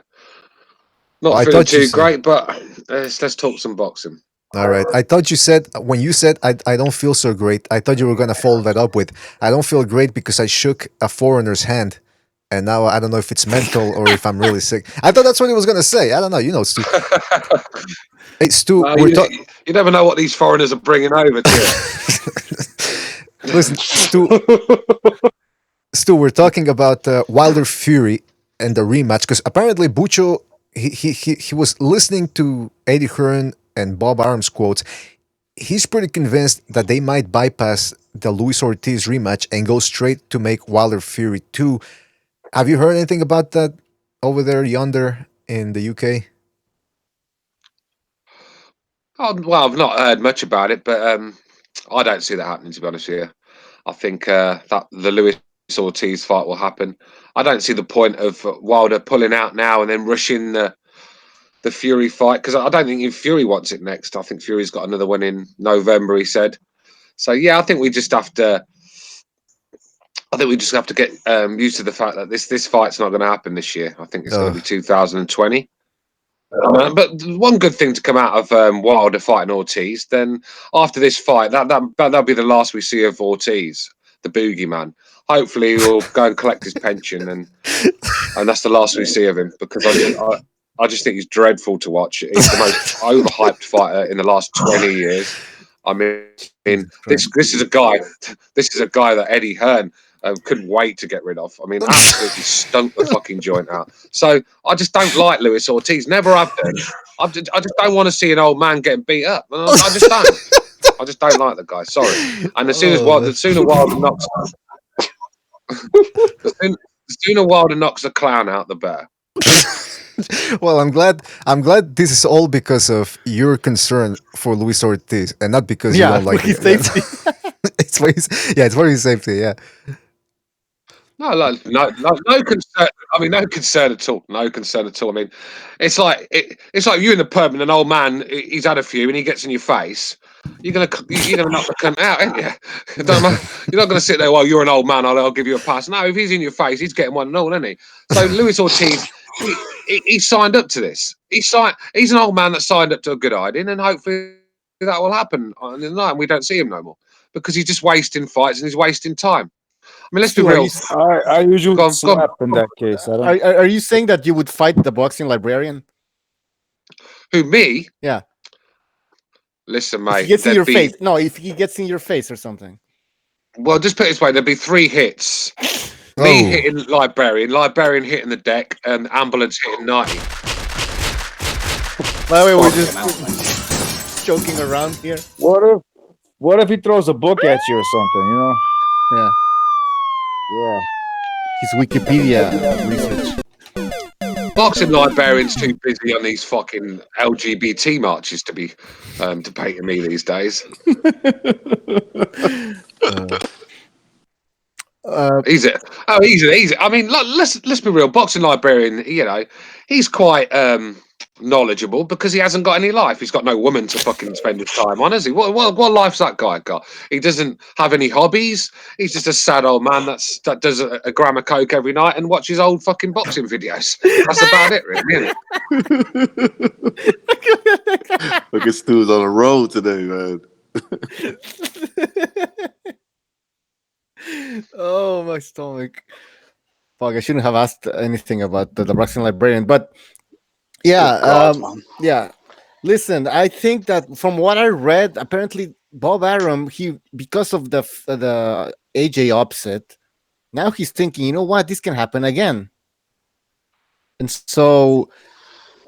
not feeling too great, but let's talk some boxing. All right. I thought you said, when you said, I don't feel so great, I thought you were going to follow that up with, I don't feel great because I shook a foreigner's hand. And now I don't know if it's mental or if I'm really sick. I thought that's what he was going to say. I don't know. You know, Stu. Hey, Stu. You never know what these foreigners are bringing over to you. Listen, Stu, we're talking about Wilder Fury and the rematch because apparently Bucho, he was listening to Eddie Hearn and Bob Arum's quotes. He's pretty convinced that they might bypass the Luis Ortiz rematch and go straight to make Wilder Fury 2. Have you heard anything about that over there, yonder in the UK? Oh, well, I've not heard much about it, but I don't see that happening, to be honest with you. I think that the Luis Ortiz fight will happen. I don't see the point of Wilder pulling out now and then rushing the Fury fight, because I don't think if Fury wants it next. I think Fury's got another one in November, he said. So, yeah, I think we just have to get used to the fact that this fight's not going to happen this year. I think it's going to be 2020. But one good thing to come out of Wilder fighting Ortiz, then after this fight, that'll be the last we see of Ortiz, the boogeyman. Hopefully, he'll go and collect his pension, and that's the last we see of him, because I just think he's dreadful to watch. He's the most overhyped fighter in the last 20 years. I mean, this is a guy that Eddie Hearn couldn't wait to get rid of. I mean, absolutely stunk the fucking joint out. So I just don't like Luis Ortiz. Never have done. I just don't want to see an old man getting beat up. I just don't. I just don't like the guy. Sorry. And the sooner Wilder knocks, the sooner Wilder knocks a clown out, the better. Well, I'm glad this is all because of your concern for Luis Ortiz and not because you don't like his safety. It's for his safety. Yeah. No concern. I mean, no concern at all. No concern at all. I mean, it's like you in the pub and an old man. He's had a few and he gets in your face. You're gonna knock the cunt out, ain't you? You're not gonna sit there while you're an old man. I'll give you a pass. No, if he's in your face, he's getting one and all, isn't he? So Luis Ortiz, he signed up to this. He's an old man that signed up to a good hiding, and hopefully that will happen on the night and we don't see him no more, because he's just wasting fights and he's wasting time. I mean, let's be real. I usually slap in that case. Are you saying that you would fight the boxing librarian? Who, me? Yeah. Listen, mate. If he gets in your face. No, if he gets in your face or something. Well, just put it this way: there'd be 3 hits. Me hitting librarian hitting the deck, and ambulance hitting 90. By the way, we're just joking around here. What if he throws a book at you or something? You know? Yeah. Yeah. His Wikipedia research. Boxing librarian's too busy on these fucking LGBT marches to be debating me these days. Easy. I mean, let's be real. Boxing librarian, he's quite knowledgeable because he hasn't got any life. He's got no woman to fucking spend his time on, has he? What life's that guy got? He doesn't have any hobbies. He's just a sad old man that does a gram of coke every night and watches old fucking boxing videos. That's about it, really, isn't it? Look at Stu's on the road today, man. Oh, my stomach. Fuck, I shouldn't have asked anything about the Brazilian librarian, but yeah, God, man. yeah. Listen, I think that from what I read, apparently Bob Arum, he because of the AJ upset, now he's thinking, you know what, this can happen again, and so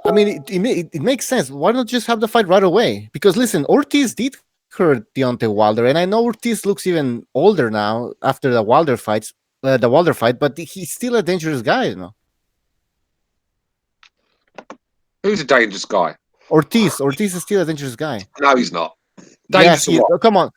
I mean, it makes sense. Why not just have the fight right away? Because listen, Ortiz did hurt Deontay Wilder, and I know Ortiz looks even older now after the Wilder fight, but he's still a dangerous guy, you know. Who's a dangerous guy? Ortiz is still a dangerous guy. No, he's not. Yes, Dangerous to he. what? Oh, come on.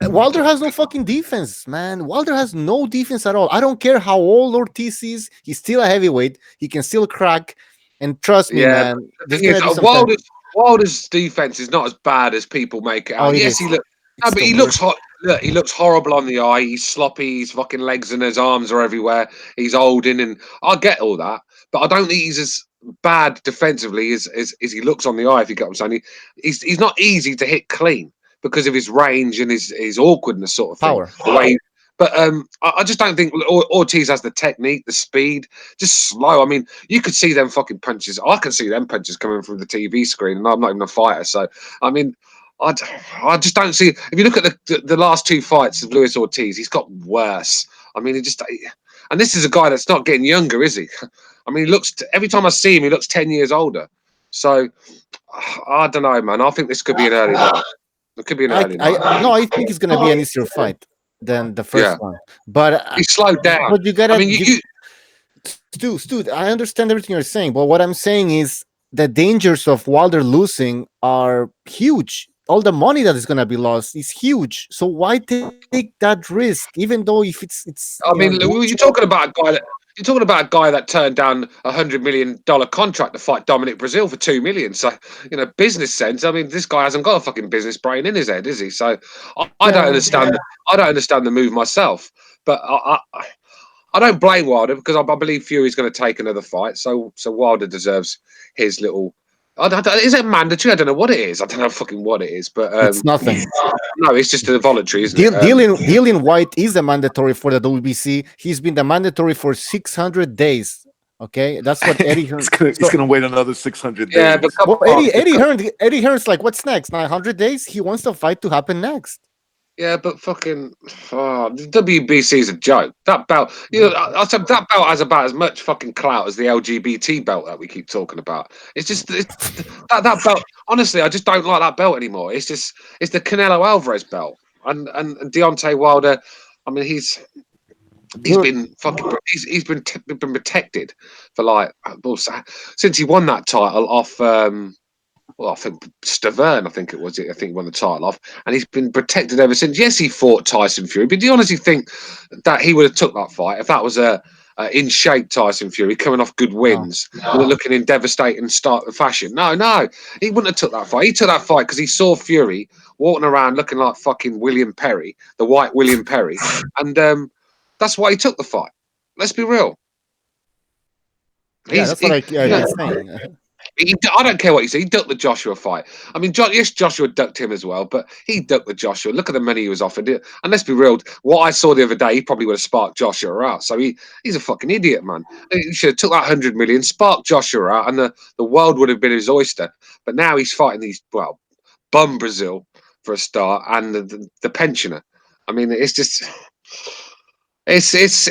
Wilder has no fucking defense, man. Wilder has no defense at all. I don't care how old Ortiz is. He's still a heavyweight. He can still crack. And trust me, Yeah, man. but the There's thing gonna is, be some time. Wilder's defense is not as bad as people make it Oh, out. it Yes, is. he look. No, It's but the he looks worst. hot. Look, he looks horrible on the eye. He's sloppy. His fucking legs and his arms are everywhere. He's holding, and I get all that, but I don't think he's as bad defensively as he looks on the eye. If you get what I'm saying, he's not easy to hit clean because of his range and his awkwardness, sort of thing. Power. The way, but I just don't think Ortiz has the technique, the speed, just slow. I mean, you could see them fucking punches. I can see them punches coming from the TV screen, and I'm not even a fighter, so I mean. I just don't see. If you look at the last two fights of Luis Ortiz, he's got worse. I mean, and this is a guy that's not getting younger, is he? I mean, he looks every time I see him, he looks 10 years older. So I don't know, man. I think this could be an early night. It could be an early night. No, I think it's gonna be an easier fight than the first Yeah, one. But he slowed down. but you I gotta mean, you Stu, I understand everything you're saying, but what I'm saying is the dangers of Wilder losing are huge. All the money that is gonna be lost is huge. So why take that risk, even though if it's I mean, you're talking about a guy that turned down $100 million contract to fight Dominic Brazil for 2 million. So, business sense. I mean, this guy hasn't got a fucking business brain in his head, is he? So, I don't understand. I don't understand the move myself. But I don't blame Wilder because I believe Fury's going to take another fight. So Wilder deserves his little. Is it mandatory? I don't know what it is. I don't know fucking what it is. But it's nothing. no, it's just a voluntary, isn't it? Dylan White is a mandatory for the WBC. He's been the mandatory for 600 days. Okay, that's what Eddie Hearn. He's gonna wait another 600 days. Yeah, but Eddie Hearn's like, what's next? 900 days? He wants the fight to happen next. Yeah, but fucking the WBC is a joke. That belt, I said that belt has about as much fucking clout as the LGBT belt that we keep talking about. It's just that belt. Honestly, I just don't like that belt anymore. It's the Canelo Alvarez belt, and Deontay Wilder. I mean, he's been fucking he's been protected for like since he won that title off. Well, I think Stavern, I think it was. I think he won the title off, and he's been protected ever since. Yes, he fought Tyson Fury, but do you honestly think that he would have took that fight if that was a in shape Tyson Fury coming off good wins, looking in devastating fashion? No, he wouldn't have took that fight. He took that fight because he saw Fury walking around looking like fucking William Perry, the white William Perry, and that's why he took the fight. Let's be real. Yeah, that's what I've been saying. I don't care what you say. He ducked the Joshua fight. I mean, yes, Joshua ducked him as well, but he ducked the Joshua. Look at the money he was offered. And let's be real, what I saw the other day, he probably would have sparked Joshua out. So he's a fucking idiot, man. He should have took that 100 million, sparked Joshua out, and the world would have been his oyster. But now he's fighting these, bum Brazil for a start, and the pensioner. I mean, it's just... It's this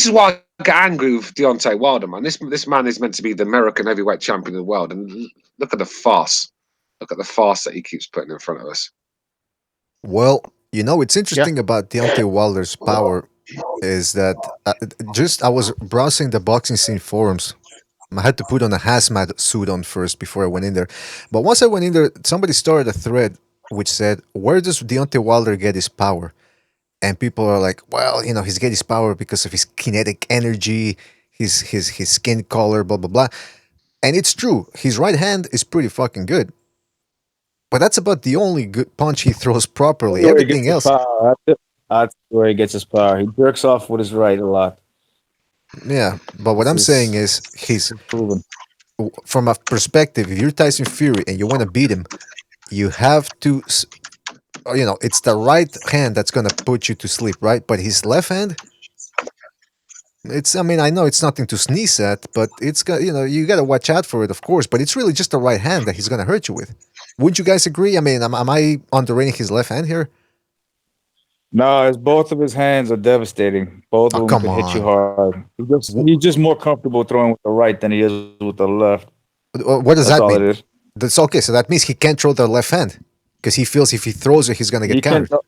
is why I get angry with Deontay Wilder, man. This man is meant to be the American heavyweight champion of the world, and look at the farce. Look at the farce that he keeps putting in front of us. Well, it's interesting about Deontay Wilder's power is that I was browsing the boxing scene forums. I had to put on a hazmat suit on first before I went in there. But once I went in there, somebody started a thread which said, "Where does Deontay Wilder get his power?" And people are like, well, he's getting his power because of his kinetic energy, his skin color, blah, blah, blah. And it's true. His right hand is pretty fucking good. But that's about the only good punch he throws properly. Everything else. That's where he gets his power. He jerks off with his right a lot. Yeah. But what I'm saying is he's proven. From a perspective, if you're Tyson Fury and you want to beat him, you have to, it's the right hand that's gonna put you to sleep, right? But his left hand, I mean, I know it's nothing to sneeze at, but it's got, you got to watch out for it, of course. But it's really just the right hand that he's gonna hurt you with. Wouldn't you guys agree? I mean, am I underrating his left hand here? No, it's both of his hands are devastating. Both Oh, of them come can hit you on. hard. He's just more comfortable throwing with the right than he is with the left. What does That's that all mean? it is. That's okay. So that means he can't throw the left hand because he feels if he throws it, he's gonna get He can. countered.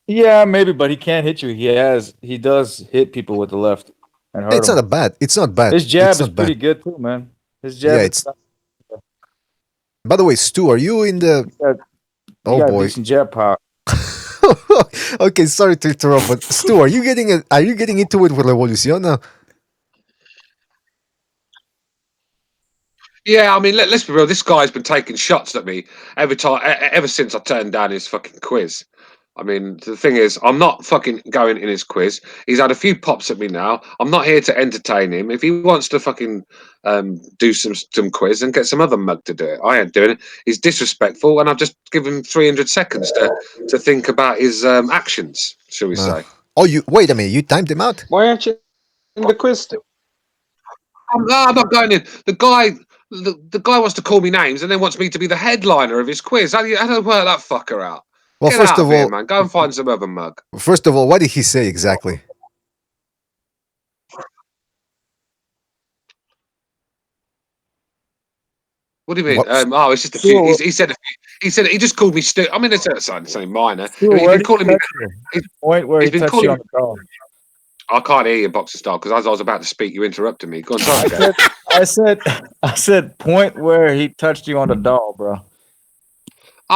Yeah, maybe, but he can't hit you. He does hit people with the left and hurt It's them. not a bad. It's not bad. His jab It's is not pretty bad. good too, man. His Yeah, jab is. it's. By the way, Stu, are you in the? He got boy. decent jab power. Okay, sorry to interrupt, but Stu, are you getting it? Are you getting into it with Revolucion now? Yeah, I mean, let's be real. This guy's been taking shots at me every time, ever since I turned down his fucking quiz. I mean, the thing is, I'm not fucking going in his quiz. He's had a few pops at me now. I'm not here to entertain him. If he wants to fucking do some quiz and get some other mug to do it, I ain't doing it. He's disrespectful, and I've just given him 300 seconds to think about his actions, shall we say? You wait a minute. You timed him out. Why aren't you in the quiz still? I'm not going in. The guy wants to call me names and then wants me to be the headliner of his quiz. How do you work that fucker out? Well, Get first out of of here, all, man. Go and find some other mug. what did he say exactly? What do you mean? What? It's just a few. He said he just called me Stu. I mean, it's something minor. Stu, He's where been did calling he me. touch you? Point where he He's been touched you calling. on the dome. I can't hear you, boxer style, because as I was about to speak, you interrupted me. Go on, start again. I said, point where he touched you on the doll, bro.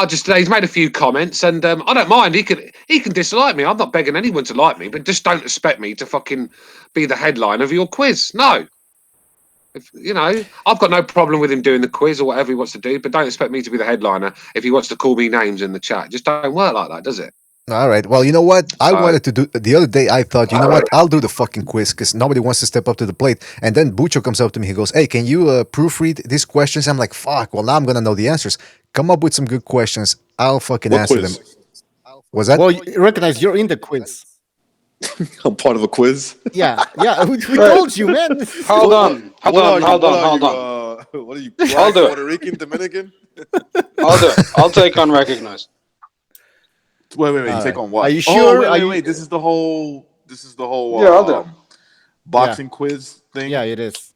He's made a few comments, and I don't mind. He can dislike me. I'm not begging anyone to like me, but just don't expect me to fucking be the headline of your quiz. No. I've got no problem with him doing the quiz or whatever he wants to do, but don't expect me to be the headliner if he wants to call me names in the chat. Just don't work like that, does it? All right. Well, you know what? I wanted to do the other day. I thought, you know what? I'll do the fucking quiz because nobody wants to step up to the plate. And then Bucho comes up to me. He goes, "Hey, can you proofread these questions?" I'm like, "Fuck. Well, now I'm gonna know the answers. Come up with some good questions. I'll fucking What answer quiz? them." Was that? Well, you recognize you're in the quiz. I'm part of a quiz. Yeah, we told you, man. Hold on. What are you? Black, do it. Puerto Rican, Dominican? I'll do it. I'll take on recognize. Wait. You take on what? Are you sure? Wait. This is the whole. Yeah, I'll do it. Boxing quiz thing. Yeah, it is.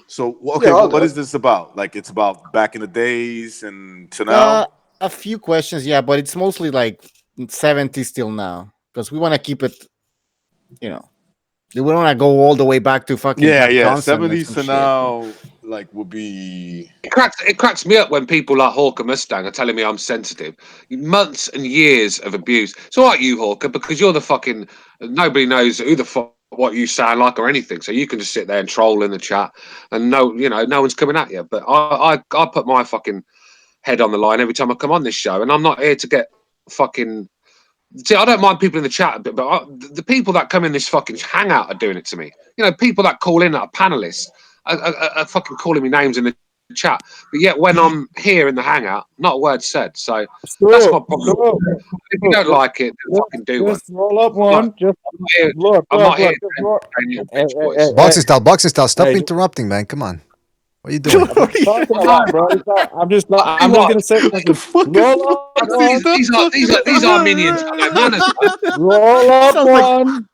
So okay, Yeah, I'll what do is this about? Like, it's about back in the days and to now. A few questions, yeah, but it's mostly like 70s till now because we want to keep it. We don't want to go all the way back to fucking Yeah. Johnson and 70s some to shit. now, like, would be. It cracks me up when people like Hawker Mustang are telling me I'm sensitive. Months and years of abuse. It's all right, you Hawker, because you're the fucking. Nobody knows who the fuck what you sound like or anything, so you can just sit there and troll in the chat, and no one's coming at you. But I put my fucking head on the line every time I come on this show, and I'm not here to get fucking. See, I don't mind people in the chat, but the people that come in this fucking hangout are doing it to me. People that call in that are panelists are fucking calling me names in the chat. But yet, when I'm here in the hangout, not a word said. So that's my problem. If you don't like it, then fucking do one. Just roll up one. I'm not here to entertain your bitch boys. Boxing style. Stop interrupting, man. Come on. What are you doing? I'm just gonna say something. Roll up one. These are minions. Like manners. Roll up one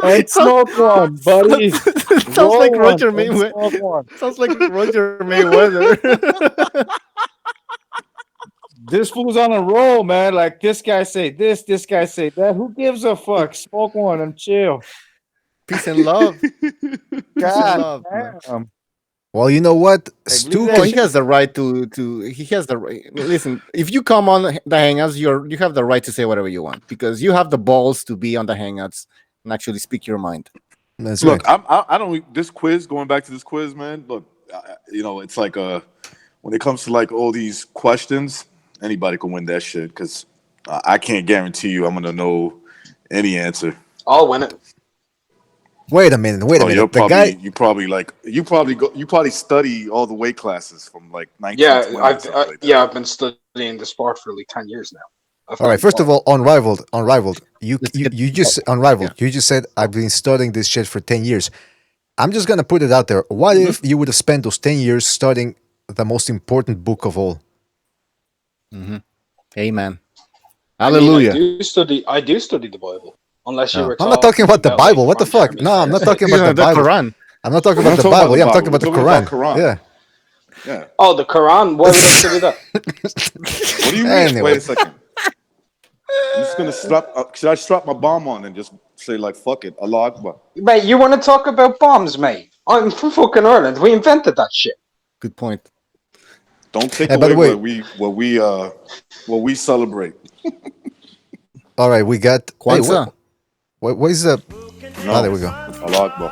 and smoke one, buddy. Sounds like Roger Mayweather. Sounds like Roger Mayweather. This fool's on a roll, man. Like, this guy say this guy say that. Who gives a fuck? Smoke one and chill. Peace and love. God damn. Well, you know what? Stu, he has the right to. He has the right. Listen, if you come on the Hangouts, you have the right to say whatever you want because you have the balls to be on the Hangouts and actually speak your mind. That's Look, right. I don't. This quiz, going back to this quiz, man. Look, it's like when it comes to like all these questions, anybody can win that shit because I can't guarantee you I'm gonna know any answer. I'll win it. Wait a minute. Wait a minute. The guy. You probably study all the weight classes from like 1920 Yeah, or something like that. I've been studying the sport for like 10 years now. All right. First of all, unrivaled. You just unrivaled. Yeah. You just said I've been studying this shit for 10 years. I'm just gonna put it out there. What if you would have spent those 10 years studying the most important book of all? Amen. Hallelujah. I do study the Bible. Unless you were I'm not talking about the Bible. What the fuck? No, I'm not talking about the Bible. Quran. I'm not talking about the Bible. Yeah, I'm talking about the Quran. Yeah. Yeah. Oh, the Quran. Why would I study that? What do you mean? Anyway. Wait a second. I'm just gonna strap. Should I strap my bomb on and just say like "fuck it"? Allah Akbar. Mate, you want to talk about bombs, mate? I'm from fucking Ireland. We invented that shit. Good point. Don't take Hey, by away the way- what we celebrate. All right, we got. Hey, Kwanzaa. what is the? No. There we go. Allah Akbar.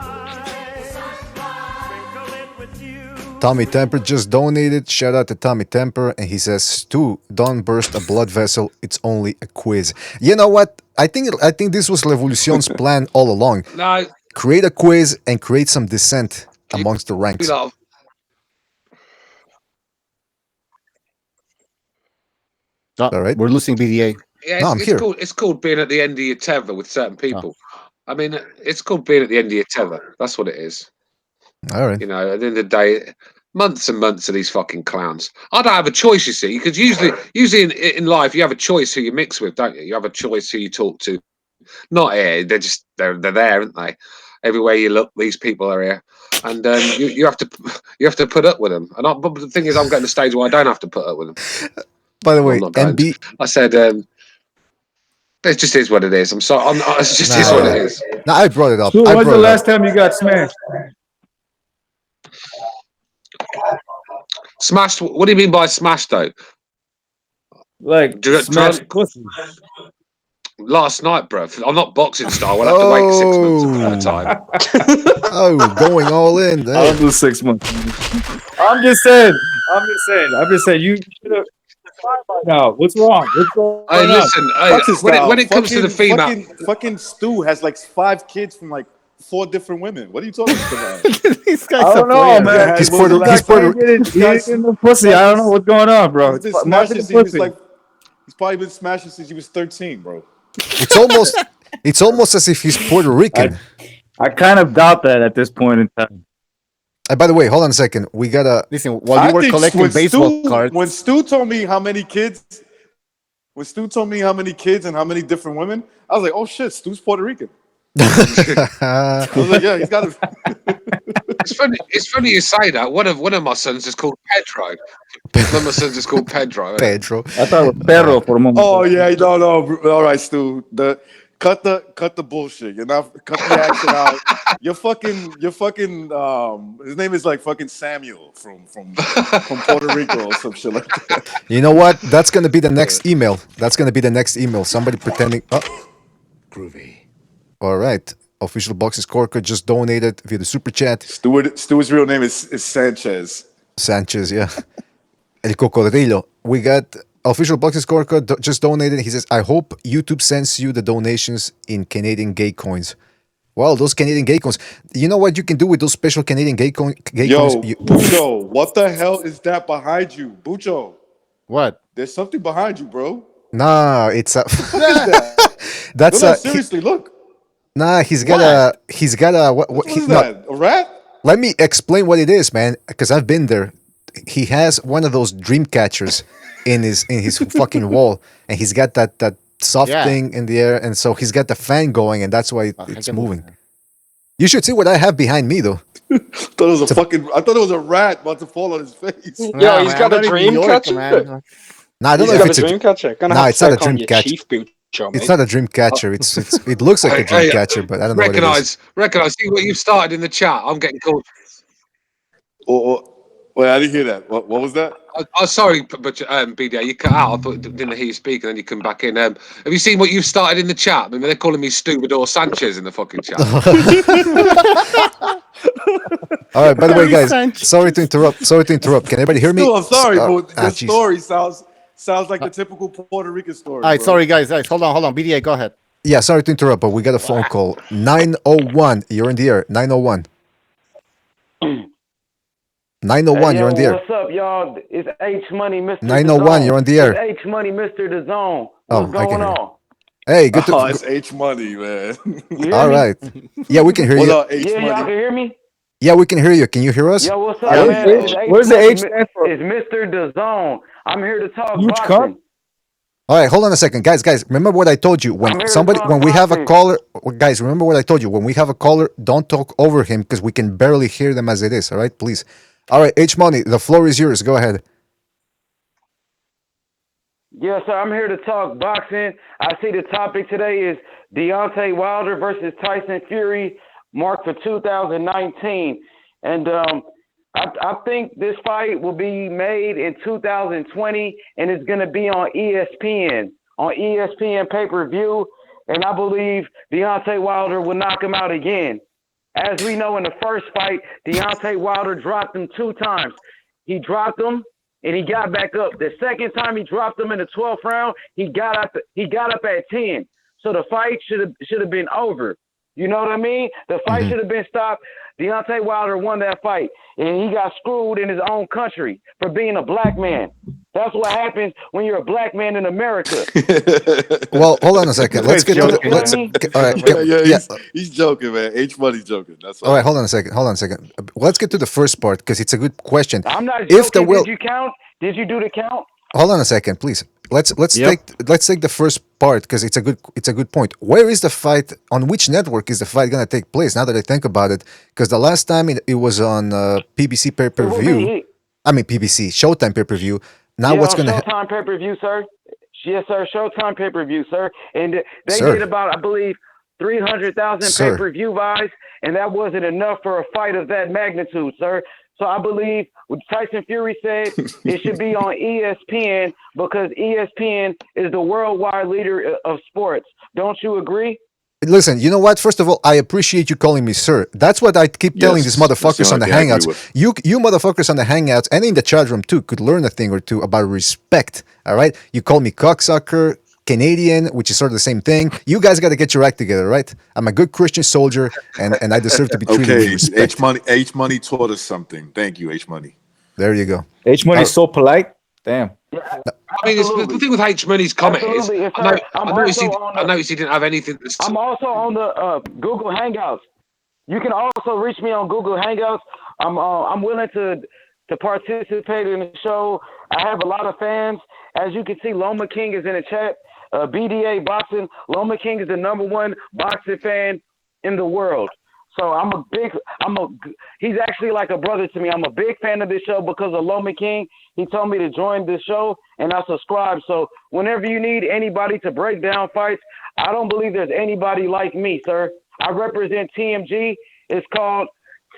Tommy Temper just donated. Shout out to Tommy Temper, and he says, "Stu, don't burst a blood vessel. It's only a quiz." You know what? I think this was Revolution's plan all along. No, Create a quiz and create some dissent amongst the ranks. you know, Oh, right. We're losing BDA. yeah, No, I'm here. It's called being at the end of your tether with certain people. I mean, it's called being at the end of your tether. That's what it is. All right. You know, at the end of the day, months and months of these fucking clowns. I don't have a choice, you see, because usually in life you have a choice who you mix with, don't you? You have a choice who you talk to. Not here. They're there, aren't they? Everywhere you look, these people are here, and you have to put up with them. But the thing is, I'm getting to the stage where I don't have to put up with them. By the way, I'm not going MB. to. I said, it just is what it is. I'm sorry. It just is what it is. No, I brought it up. So I when's brought the it last up. time you got smashed? Smashed. What do you mean by smashed, though? Like smashed pussy. Last night, bro. I'm not boxing style. We'll have to wait 6 months at a time. Oh, going all in. I'll do 6 months. I'm just saying. You should have. Now, what's wrong? Hey, listen. Hey, when it comes to the female, fucking Stu has like 5 kids from like 4 different women. What are you talking about? These guys I don't know, man. He's Puerto in the pussy. I don't know what's going on, bro. He's been smashing since he was like. He's probably been smashing since he was 13, bro. It's almost as if he's Puerto Rican. I kind of doubt that at this point in time. By the way, hold on a second. We gotta listen. While you were collecting baseball cards, when Stu told me how many kids, and how many different women, I was like, "Oh shit, Stu's Puerto Rican." I was like, "Yeah, he's got to." It's funny you say that. One of my sons is called Pedro. One of my sons is called Pedro. Pedro. I thought it was Pedro for a moment. Oh yeah, no. All right, Stu. Cut the bullshit. You're not cut the action out. You're fucking. His name is like fucking Samuel from Puerto Rico or some shit like that. You know what? That's gonna be the next email. Somebody pretending. Oh. Groovy. All right. Official Boxing Scorecard just donated via the super chat. Stu's real name is Sanchez. Sanchez, yeah. El Cocodrilo. We got Official Boxing Scorecard just donated. He says, I hope YouTube sends you the donations in Canadian gay coins. Well, those Canadian gay coins. You know what you can do with those special Canadian gay coins? Bucho, what the hell is that behind you? Bucho. What? There's something behind you, bro. Nah, it's a... What is that? That's no, seriously, look. Nah, he's got a... What is that? A rat? Let me explain what it is, man, because I've been there. He has one of those dream catchers in his fucking wall, and he's got that soft thing in the air, and so he's got the fan going, and that's why it's moving. You should see what I have behind me, though. I thought it was a rat about to fall on his face. Yo, he's got a dream catcher. Nah, I don't know if it's a dream catcher. No, it's not a dream catcher. It's not a dream catcher. It looks like a dream catcher, but I don't know what it is. Recognize. See what you've started in the chat. I'm getting called. Wait, I didn't hear that. What was that? Oh, sorry, but BDA, you cut out. I thought didn't hear you speak, and then you come back in. Have you seen what you've started in the chat? I mean, they're calling me Stubidor Sanchez in the fucking chat. All right. By the way, guys, sorry to interrupt. Can everybody hear me? No, I'm sorry, but the story sounds like the typical Puerto Rican story. All right, sorry, guys. Hold on. BDA, go ahead. Yeah, sorry to interrupt, but we got a phone call. 901, you're in the air. 901. 901, Hey, you're yo, in the air. what's up, y'all? It's H Money, Mr. 901, you're on the air. It's H Money, Mr. DAZN. Oh, What's I can going hear you. on? Hey, good Oh, to. it's H Money, man. You hear All me? right. Yeah, we can hear What you. up, H Yeah, y'all Money? can hear me? Yeah, we can hear you. Can you hear us? Yo, what's up, Yeah, man? It's H where's the Money. H stand for? It's Mr. DAZN. I'm here to talk Huge boxing. cunt? All right, hold on a second, guys. Remember what I told you when I'm here to somebody talk when we have a boxing. caller. Guys, remember what I told you when we have a caller. Don't talk over him because we can barely hear them as it is. All right, please. All right, H Money, the floor is yours. Go ahead. Yes, sir. I'm here to talk boxing. I see the topic today is Deontay Wilder versus Tyson Fury, marked for 2019. And I think this fight will be made in 2020, and it's going to be on ESPN pay-per-view. And I believe Deontay Wilder will knock him out again. As we know, in the first fight, Deontay Wilder dropped him 2 times. He dropped him, and he got back up. The second time he dropped him in the 12th round, he got up at 10. So the fight should have been over. You know what I mean? The fight should have been stopped. Deontay Wilder won that fight, and he got screwed in his own country for being a black man. That's what happens when you're a black man in America. Well, hold on a second. Let's get to the. Let's. All right. He's joking, man. H Money's joking. That's all. All right, hold on a second. Let's get to the first part because it's a good question. I'm not joking. If the will, Did you count? Did you do the count? hold on a second, please. Let's take the first part because it's a good point. Where is the fight? On which network is the fight gonna take place? Now that I think about it, because the last time it was on PBC pay-per-view. I mean PBC Showtime pay-per-view. Now what's gonna happen? Showtime pay-per-view, sir. Yes, sir. Showtime pay-per-view, sir. And they Sir. did about, I believe, 300,000 Sir. pay-per-view buys, and that wasn't enough for a fight of that magnitude, sir. So I believe what Tyson Fury said, it should be on ESPN because ESPN is the worldwide leader of sports. Don't you agree? Listen, you know what? First of all, I appreciate you calling me sir. That's what I keep telling these motherfuckers on the hangouts. You motherfuckers on the hangouts and in the chat room too could learn a thing or two about respect. All right? You call me cocksucker, Canadian, which is sort of the same thing. You guys got to get your act together, right? I'm a good Christian soldier, and I deserve to be treated with respect. H Money taught us something. Thank you, H Money. There you go. H Money's so polite. Damn. I mean, the thing with H Money's comment is, Absolutely. I noticed he didn't have anything to say. I'm also on the Google Hangouts. You can also reach me on Google Hangouts. I'm willing to participate in the show. I have a lot of fans. As you can see, Loma King is in the chat. BDA Boxing. Loma King is the #1 boxing fan in the world. So he's actually like a brother to me. I'm a big fan of this show because of Loma King. He told me to join this show, and I subscribe. So whenever you need anybody to break down fights, I don't believe there's anybody like me, sir. I represent TMG. It's called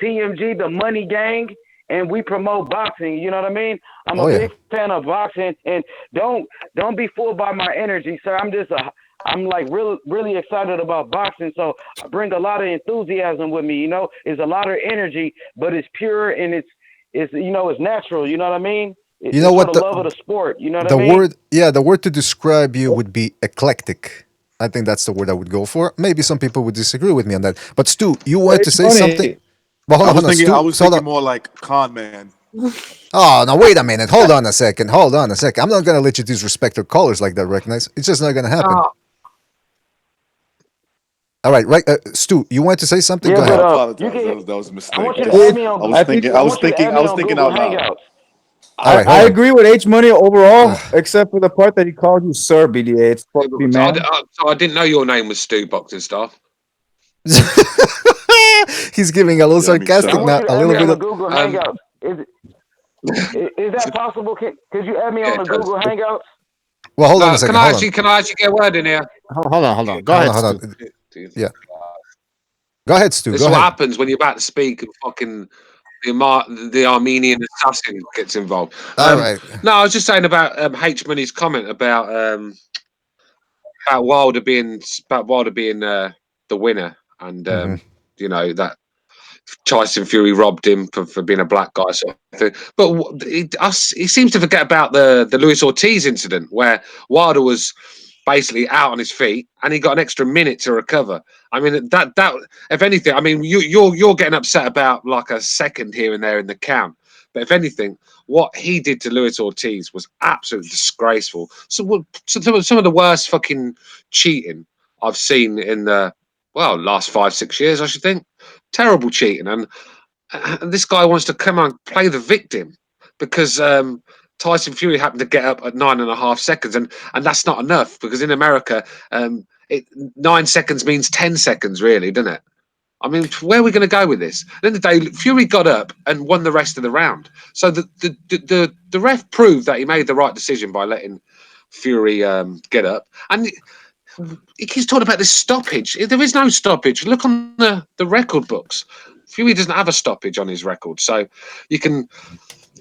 TMG, the Money Gang, and we promote boxing. You know what I mean? I'm a big fan of boxing, and don't be fooled by my energy, sir. I'm like really excited about boxing, so I bring a lot of enthusiasm with me. You know, it's a lot of energy, but it's pure and it's it's natural. You know what I mean? You know what? The love of the sport. You know what I mean? The word to describe you would be eclectic. I think that's the word I would go for. Maybe some people would disagree with me on that. But Stu, you wanted to say something? Well, I was thinking more like con man. Oh, no, wait a minute. Hold on a second. I'm not going to let you disrespect your callers like that, recognize? It's just not going to happen. All right. Stu, you wanted to say something? Go ahead. I apologize. That was a mistake. I want you to add me on. I was thinking out loud. I agree with H Money overall, except for the part that he called you Sir BDA. It's supposed to be man. I didn't know your name was Stu Boxing Stuff. He's giving a little sarcastic now. A little bit of Google Hangouts. Is that possible? Could you add me on the Google Hangouts? Well, hold on a second. Can I actually get a word in here? Hold on. Go ahead. Hold on. Yeah. Go ahead, Stu. This is what happens when you're about to speak and fucking the Armenian assassin gets involved. All right. No, I was just saying about H Money's comment about Wilder being the winner, and that Tyson Fury robbed him for being a black guy. Sort of thing. But he seems to forget about the Luis Ortiz incident where Wilder was basically out on his feet, and he got an extra minute to recover. I mean, that if anything, I mean, you're getting upset about like a second here and there in the count. But if anything, what he did to Luis Ortiz was absolutely disgraceful. So some of the worst fucking cheating I've seen in the last 5-6 years, I should think. Terrible cheating, and this guy wants to come and play the victim because Tyson Fury happened to get up at 9.5 seconds, and that's not enough because in America, 9 seconds means 10 seconds, really, doesn't it? I mean, where are we going to go with this? At the end of the day, Fury got up and won the rest of the round. So the ref proved that he made the right decision by letting Fury get up. And he keeps talking about this stoppage. There is no stoppage. Look on the record books. Fury doesn't have a stoppage on his record. So you can.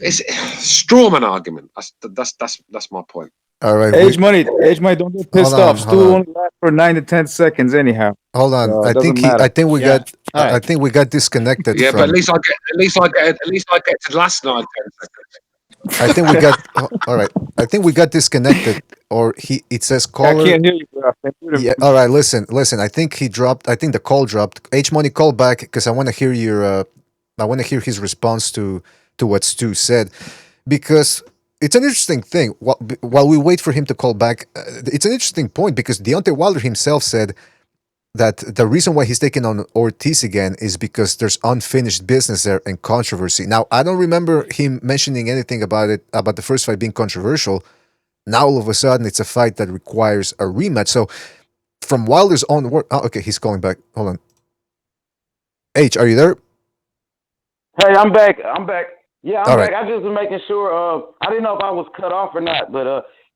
It's a strawman argument. That's my point. All right. Age money, don't get pissed off. Stu only lasts for 9 to 10 seconds anyhow. Hold on. So I think I think we got disconnected. Yeah, from, but at least I get to last 9 10 seconds. I think we got all right. I think we got disconnected, or it says caller. I can't hear you, bro. Yeah. All right. Listen. I think he dropped. I think the call dropped. H Money, call back because I want to hear your. I want to hear his response to what Stu said, because it's an interesting thing. While we wait for him to call back, it's an interesting point because Deontay Wilder himself said that the reason why he's taking on Ortiz again is because there's unfinished business there and controversy. Now, I don't remember him mentioning anything about it, about the first fight being controversial. Now, all of a sudden, it's a fight that requires a rematch. So, from Wilder's own word... Oh, okay, he's calling back. Hold on. H, are you there? Hey, I'm back. Yeah, I'm All back. right. I just was making sure. I didn't know if I was cut off or not, but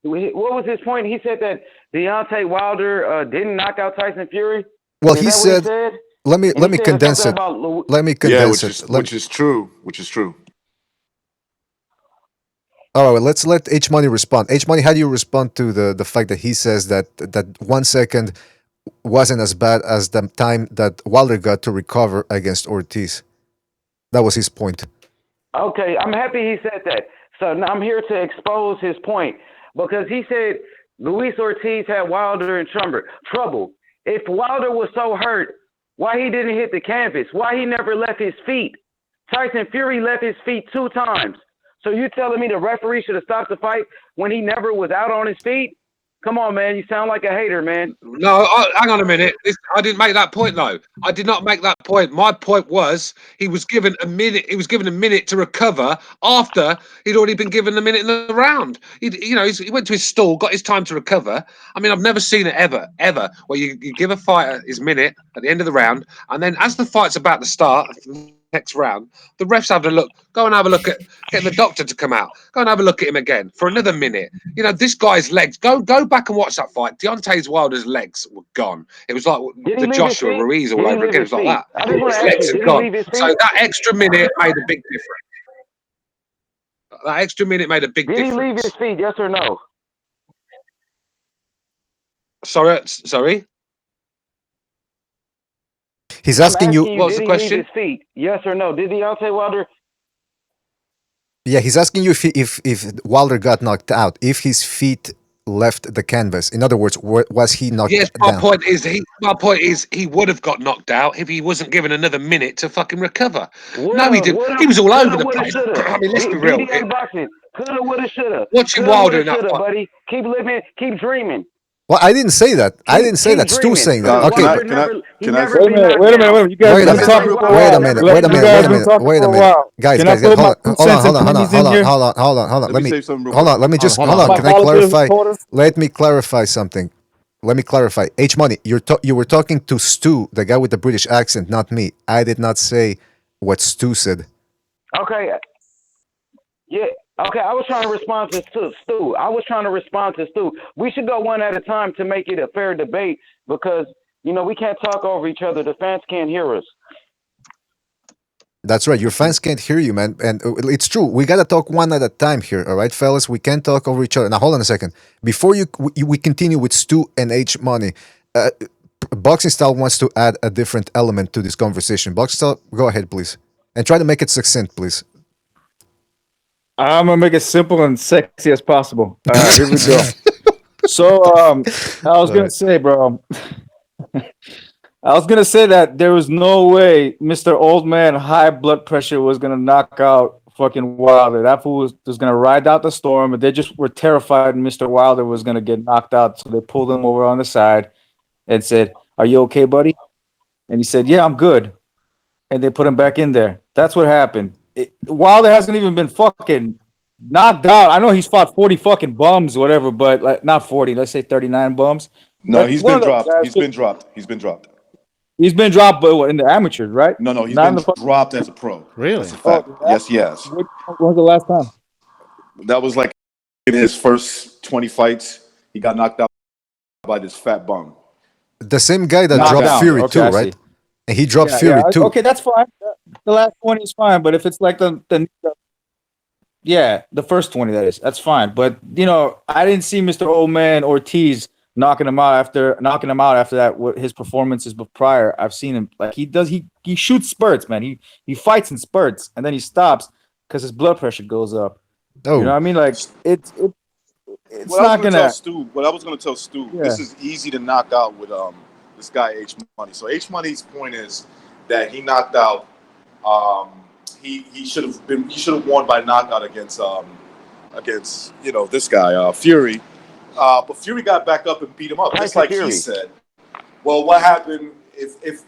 what was his point? He said that Deontay Wilder didn't knock out Tyson Fury. Well, Is he that what said, said? let me said condense something it. about Let me condense it. Which is true. All right, let's let H Money respond. H Money, how do you respond to the fact that he says that 1 second wasn't as bad as the time that Wilder got to recover against Ortiz? That was his point. Okay, I'm happy he said that. So now I'm here to expose his point because he said Luis Ortiz had Wilder in trouble. If Wilder was so hurt, why he didn't hit the canvas? Why he never left his feet? Tyson Fury left his feet 2 times. So you telling me the referee should have stopped the fight when he never was out on his feet? Come on, man. You sound like a hater, man. No, hang on a minute. I didn't make that point, though. I did not make that point. My point was he was given a minute. He was given a minute to recover after he'd already been given a minute in the round. He went to his stall, got his time to recover. I mean, I've never seen it ever, where you give a fighter his minute at the end of the round, and then as the fight's about to start, next round, the refs have a look. Go and have a look at getting the doctor to come out. Go and have a look at him again for another minute. You know, this guy's legs. Go back and watch that fight. Deontay Wilder's legs were gone. It was like the Joshua Ruiz all over again. It was like that. His legs are gone. So that extra minute made a big difference. That extra minute made a big difference. Did he leave his feet? Yes or no? Sorry. He's asking you. What's the question? Did he leave his feet? Yes or no? Did Deontay Wilder? Yeah, he's asking you if Wilder got knocked out, if his feet left the canvas. In other words, was he knocked yes, down? My point is he would have got knocked out if he wasn't given another minute to fucking recover. No, he didn't. He was all over the place. I mean, let's be real. BDA Boxing. Coulda, woulda, shoulda. Watching Wilder in that fight, buddy. Keep living, keep dreaming. Well, I didn't say that. I didn't say that. Stu's saying that. Okay. Wait a minute. You guys been talking for a while. Wait a minute. Guys, hold on. Let me clarify. Let me clarify something. Let me clarify. H Money, you were talking to Stu, the guy with the British accent, not me. I did not say what Stu said. Okay. Yeah. Okay, I was trying to respond to Stu. We should go one at a time to make it a fair debate because, we can't talk over each other. The fans can't hear us. That's right. Your fans can't hear you, man. And it's true. We got to talk one at a time here. All right, fellas? We can't talk over each other. Now, hold on a second. Before we continue with Stu and H Money, Boxing Style wants to add a different element to this conversation. Boxing Style, go ahead, please. And try to make it succinct, please. I'm gonna make it simple and sexy as possible. Here we go. So I was gonna say, bro. I was gonna say that there was no way Mr. Old Man high blood pressure was gonna knock out fucking Wilder. That fool was gonna ride out the storm, and they just were terrified Mr. Wilder was gonna get knocked out. So they pulled him over on the side and said, "Are you okay, buddy?" And he said, "Yeah, I'm good." And they put him back in there. That's what happened. Wilder hasn't even been fucking knocked out. I know he's fought 40 fucking bums, whatever, but like not 40, let's say 39 bums. No, But he's one been of those dropped. guys He's been dropped. He's been dropped. He's been dropped, but what, in the amateurs, right? No, he's Not been in the dropped as a pro. Really? That's a fact. Yes, yes. When was the last time? That was like in his first 20 fights. He got knocked out by this fat bum. The same guy that Knocked dropped down. Fury Okay, too, I right? see. And he dropped Fury too. Okay, that's fine. The last 20 is fine, but if it's like the the first 20, that is, that's fine. But you know, I didn't see Mr. Old Man Ortiz knocking him out after that. What his performances prior, I've seen him like he shoots spurts, man. He fights in spurts and then he stops because his blood pressure goes up. Oh, you know what I mean? Like it's What not gonna. What I was gonna tell Stu, Yeah. this is easy to knock out with this guy H Money. So H Money's point is that he knocked out. He should have won by knockout against this guy Fury. But Fury got back up and beat him up, just like he said. Well, what happened if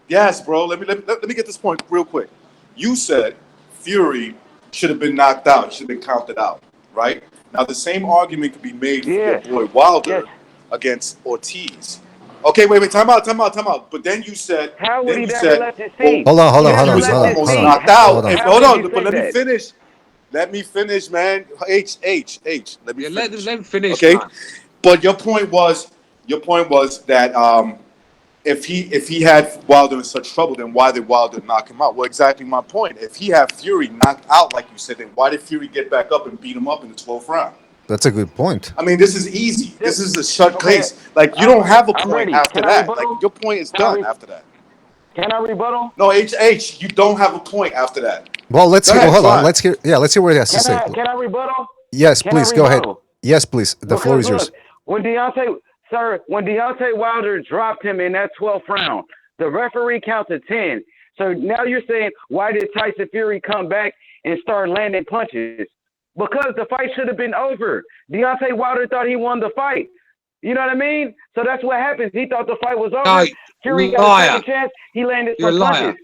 yes, bro? Let me get this point real quick. You said Fury should have been knocked out. Should have been counted out, right? Now the same argument could be made for your boy Wilder against Ortiz. Okay, wait, time out. But then you said, How would he you never said, let you see? Hold on. he was almost knocked out. Hold on, but let me finish. Let me finish, man. H. Let me finish. Let him finish. Okay, Man. but your point was that if he had Wilder in such trouble, then why did Wilder knock him out? Well, exactly my point. If he had Fury knocked out, like you said, then why did Fury get back up and beat him up in the 12th round? That's a good point. I mean, this is easy. This is a shut case. Like, you don't have a point after that. Like, your point is done after that. Can I rebuttal? No, H, you don't have a point after that. Well, let's Go hear. ahead, Hold on. try. Let's hear. Yeah, let's hear what he has to say. Can I rebuttal? Yes, Can please I go ahead. rebuttal? Yes, please. The floor is yours. Look, when Deontay Wilder dropped him in that 12th round, the referee counted 10. So now you're saying, why did Tyson Fury come back and start landing punches? Because the fight should have been over. Deontay Wilder thought he won the fight. You know what I mean? So that's what happens. He thought the fight was over. No, Fury got a second chance. He landed You're a some liar. punches.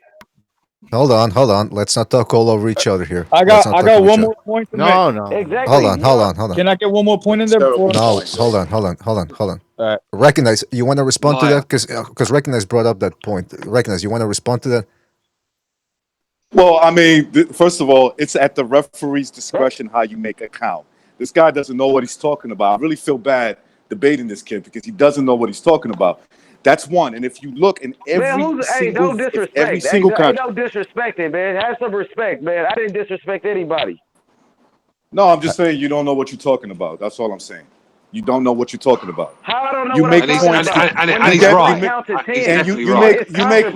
Hold on. Let's not talk all over each other here. I Let's got not talk over one each more point to make. No. Exactly. Hold on. Can I get one more point in there before? No, hold on. All right. Recognize. You want to respond to Liar. that because Recognize brought up that point. Recognize. You want to respond to that? Well, I mean, first of all, it's at the referee's discretion how you make a count. This guy doesn't know what he's talking about. I really feel bad debating this kid because he doesn't know what he's talking about. That's one. And if you look in every single country. Don't disrespect it, man. Have some respect, man. I didn't disrespect anybody. No, I'm just saying you don't know what you're talking about. That's all I'm saying. You don't know what you're talking about. How I don't know You what make I'm talking points, about. and When he's you right. count to 10, and you make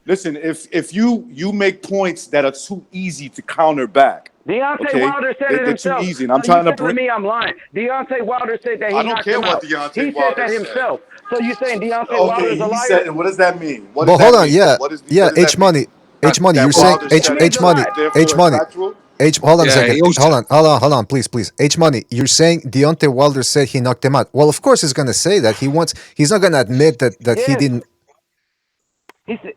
listen. If you make points that are too easy to counter back. Deontay Wilder said it himself. Too easy, and I'm So trying you to telling bring. me I'm lying. Deontay Wilder said that he I don't knocked care him what out. Deontay He Wilder said that said. himself. So you saying Deontay Wilder is a he liar? said, and what does that mean? What Well, does hold that on. mean? Yeah, What does H that money. mean? You're That saying Wilder said H money. therefore H money. it's factual? Hold on a Yeah, second. he also- Hold on, please. H money. You're saying Deontay Wilder said he knocked him out. Well, of course he's gonna say that. He's not gonna admit that he didn't. He said.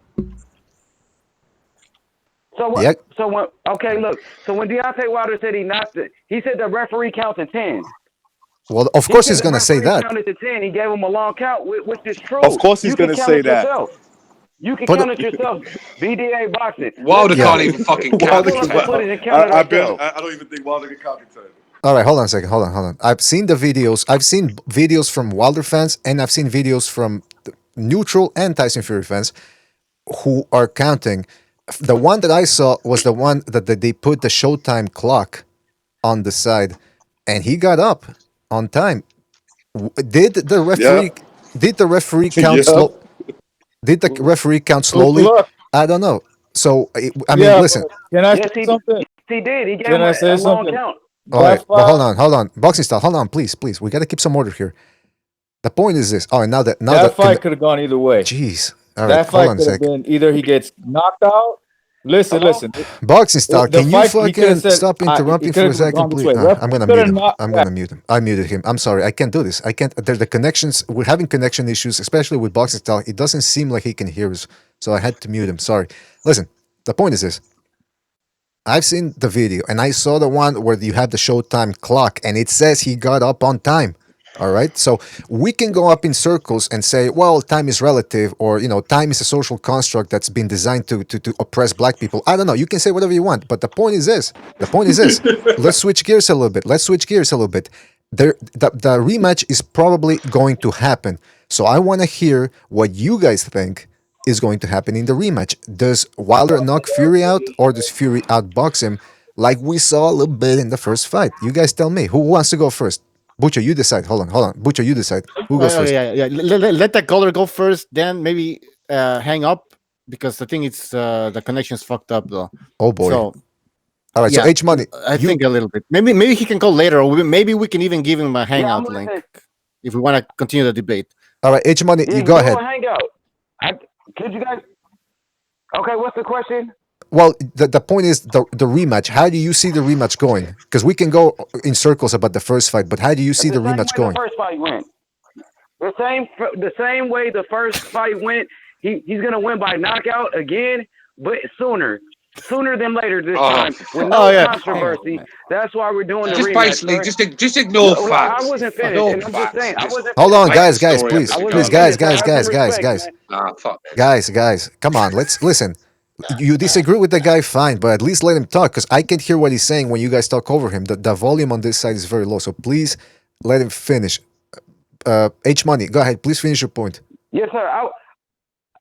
So what? Yeah. So when? Okay, look. So when Deontay Wilder said he knocked it, he said the referee counted 10. Well, of course he's said gonna the say referee that. Counted to 10. He gave him a long count, which is true. Of course he's You can gonna count say it that. yourself. You can But- count it yourself. BDA Boxing. Wilder Yeah. can't even fucking count. Pull up the footage and count it yourself. I don't even think Wilder can count it. All right, hold on a second. Hold on. I've seen the videos. I've seen videos from Wilder fans, and I've seen videos from the neutral and Tyson Fury fans who are counting. The one that I saw was the one that they put the Showtime clock on the side, and he got up on time. Did the referee? Did the referee count Yeah. slow? Did the referee count slowly? Look. I don't know. So I mean, Yeah, listen. but can I Yes, say something? he did. He gave Can him I say a long something? count. All right, but hold on. Boxing style, hold on, please. We got to keep some order here. The point is this. Oh, and now that fight could have gone either way. Jeez. All right, That hold fight on a could have sec. been either he gets knocked out. Listen. Boxing style, The can you fight, he could have fucking said, stop interrupting he for could a have second, gone this please? way. Ref I'm gonna coulda mute him. not- I'm gonna mute him. I muted him. I'm sorry. I can't do this. I can't. The connections. We're having connection issues, especially with boxing style. It doesn't seem like he can hear us, so I had to mute him. Sorry. Listen. The point is this. I've seen the video, and I saw the one where you have the Showtime clock, and it says he got up on time. All right, so we can go up in circles and say, well, time is relative, or time is a social construct that's been designed to oppress black people. I don't know. You can say whatever you want, but the point is this. The point is this. Let's switch gears a little bit. The rematch is probably going to happen. So I want to hear what you guys think is going to happen in the rematch. Does Wilder knock Fury out, or does Fury outbox him like we saw a little bit in the first fight? You guys tell me. Who wants to go first? Butcher, you decide. Hold on. Butcher, you decide. Who goes first? Yeah. Let that caller go first, then maybe hang up because I think it's the connection's fucked up though. Oh boy. So, all right. So H Money. I think a little bit. Maybe he can call later, or maybe we can even give him a hangout link if we want to continue the debate. All right, H Money, you go ahead. Hangout. Could you guys? Okay, what's the question? Well, the point is the rematch. How do you see the rematch going? Because we can go in circles about the first fight, but how do you see the rematch going? The first fight went the same way the first fight went. He's gonna win by knockout again, but sooner than later this time with no controversy. That's why we're doing the rematch. Basically, just ignore facts. I wasn't finished. And I'm just saying. I wasn't. Hold on, guys, please, guys, fuck. Guys, come on, let's listen. You disagree with the guy, fine, but at least let him talk, because I can't hear what he's saying when you guys talk over him. The volume on this side is very low, so please let him finish. H Money, go ahead, please finish your point. Yes, sir.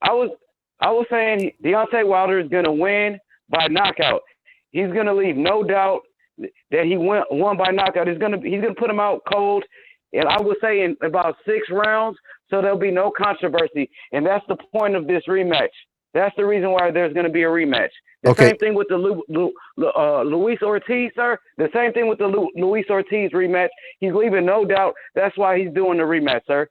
I was saying Deontay Wilder is gonna win by knockout. He's gonna leave no doubt that he won by knockout. He's gonna put him out cold, and I would say in about 6 rounds, so there'll be no controversy. And that's the point of this rematch. That's the reason why there's going to be a rematch. The same thing with the Luis Ortiz, sir. The same thing with the Luis Ortiz rematch. He's leaving no doubt. That's why he's doing the rematch, sir.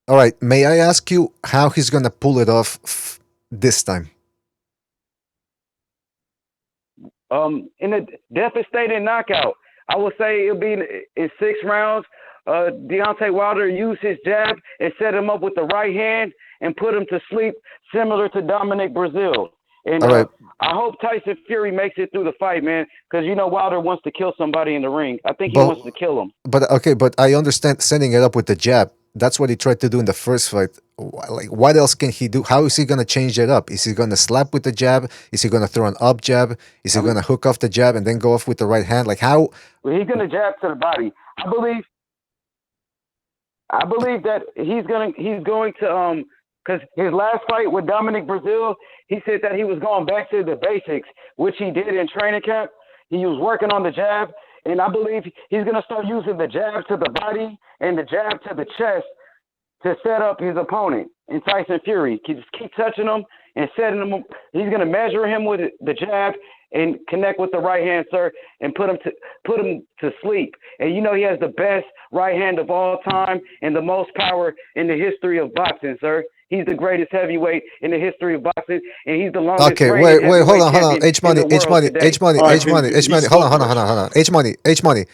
All right. May I ask you how he's going to pull it off this time? In a devastating knockout. I would say it'll be in 6 rounds. Deontay Wilder used his jab and set him up with the right hand and put him to sleep, similar to Dominic Brazil. And I hope Tyson Fury makes it through the fight, man, because Wilder wants to kill somebody in the ring. I think he wants to kill him. But I understand setting it up with the jab. That's what he tried to do in the first fight. Like, what else can he do? How is he going to change it up? Is he going to slap with the jab? Is he going to throw an up jab? Is he going to hook off the jab and then go off with the right hand? Like, how? Well, he's going to jab to the body. I believe that he's going to because his last fight with Dominic Brazil, he said that he was going back to the basics, which he did in training camp. He was working on the jab, and I believe he's going to start using the jab to the body and the jab to the chest to set up his opponent in Tyson Fury. He just keep touching him and setting him up. He's going to measure him with the jab and connect with the right hand, sir, and put him to sleep. And he has the best right hand of all time and the most power in the history of boxing, sir. He's the greatest heavyweight in the history of boxing, and he's the longest. Okay, wait, hold on. H Money. Hold on. H Money.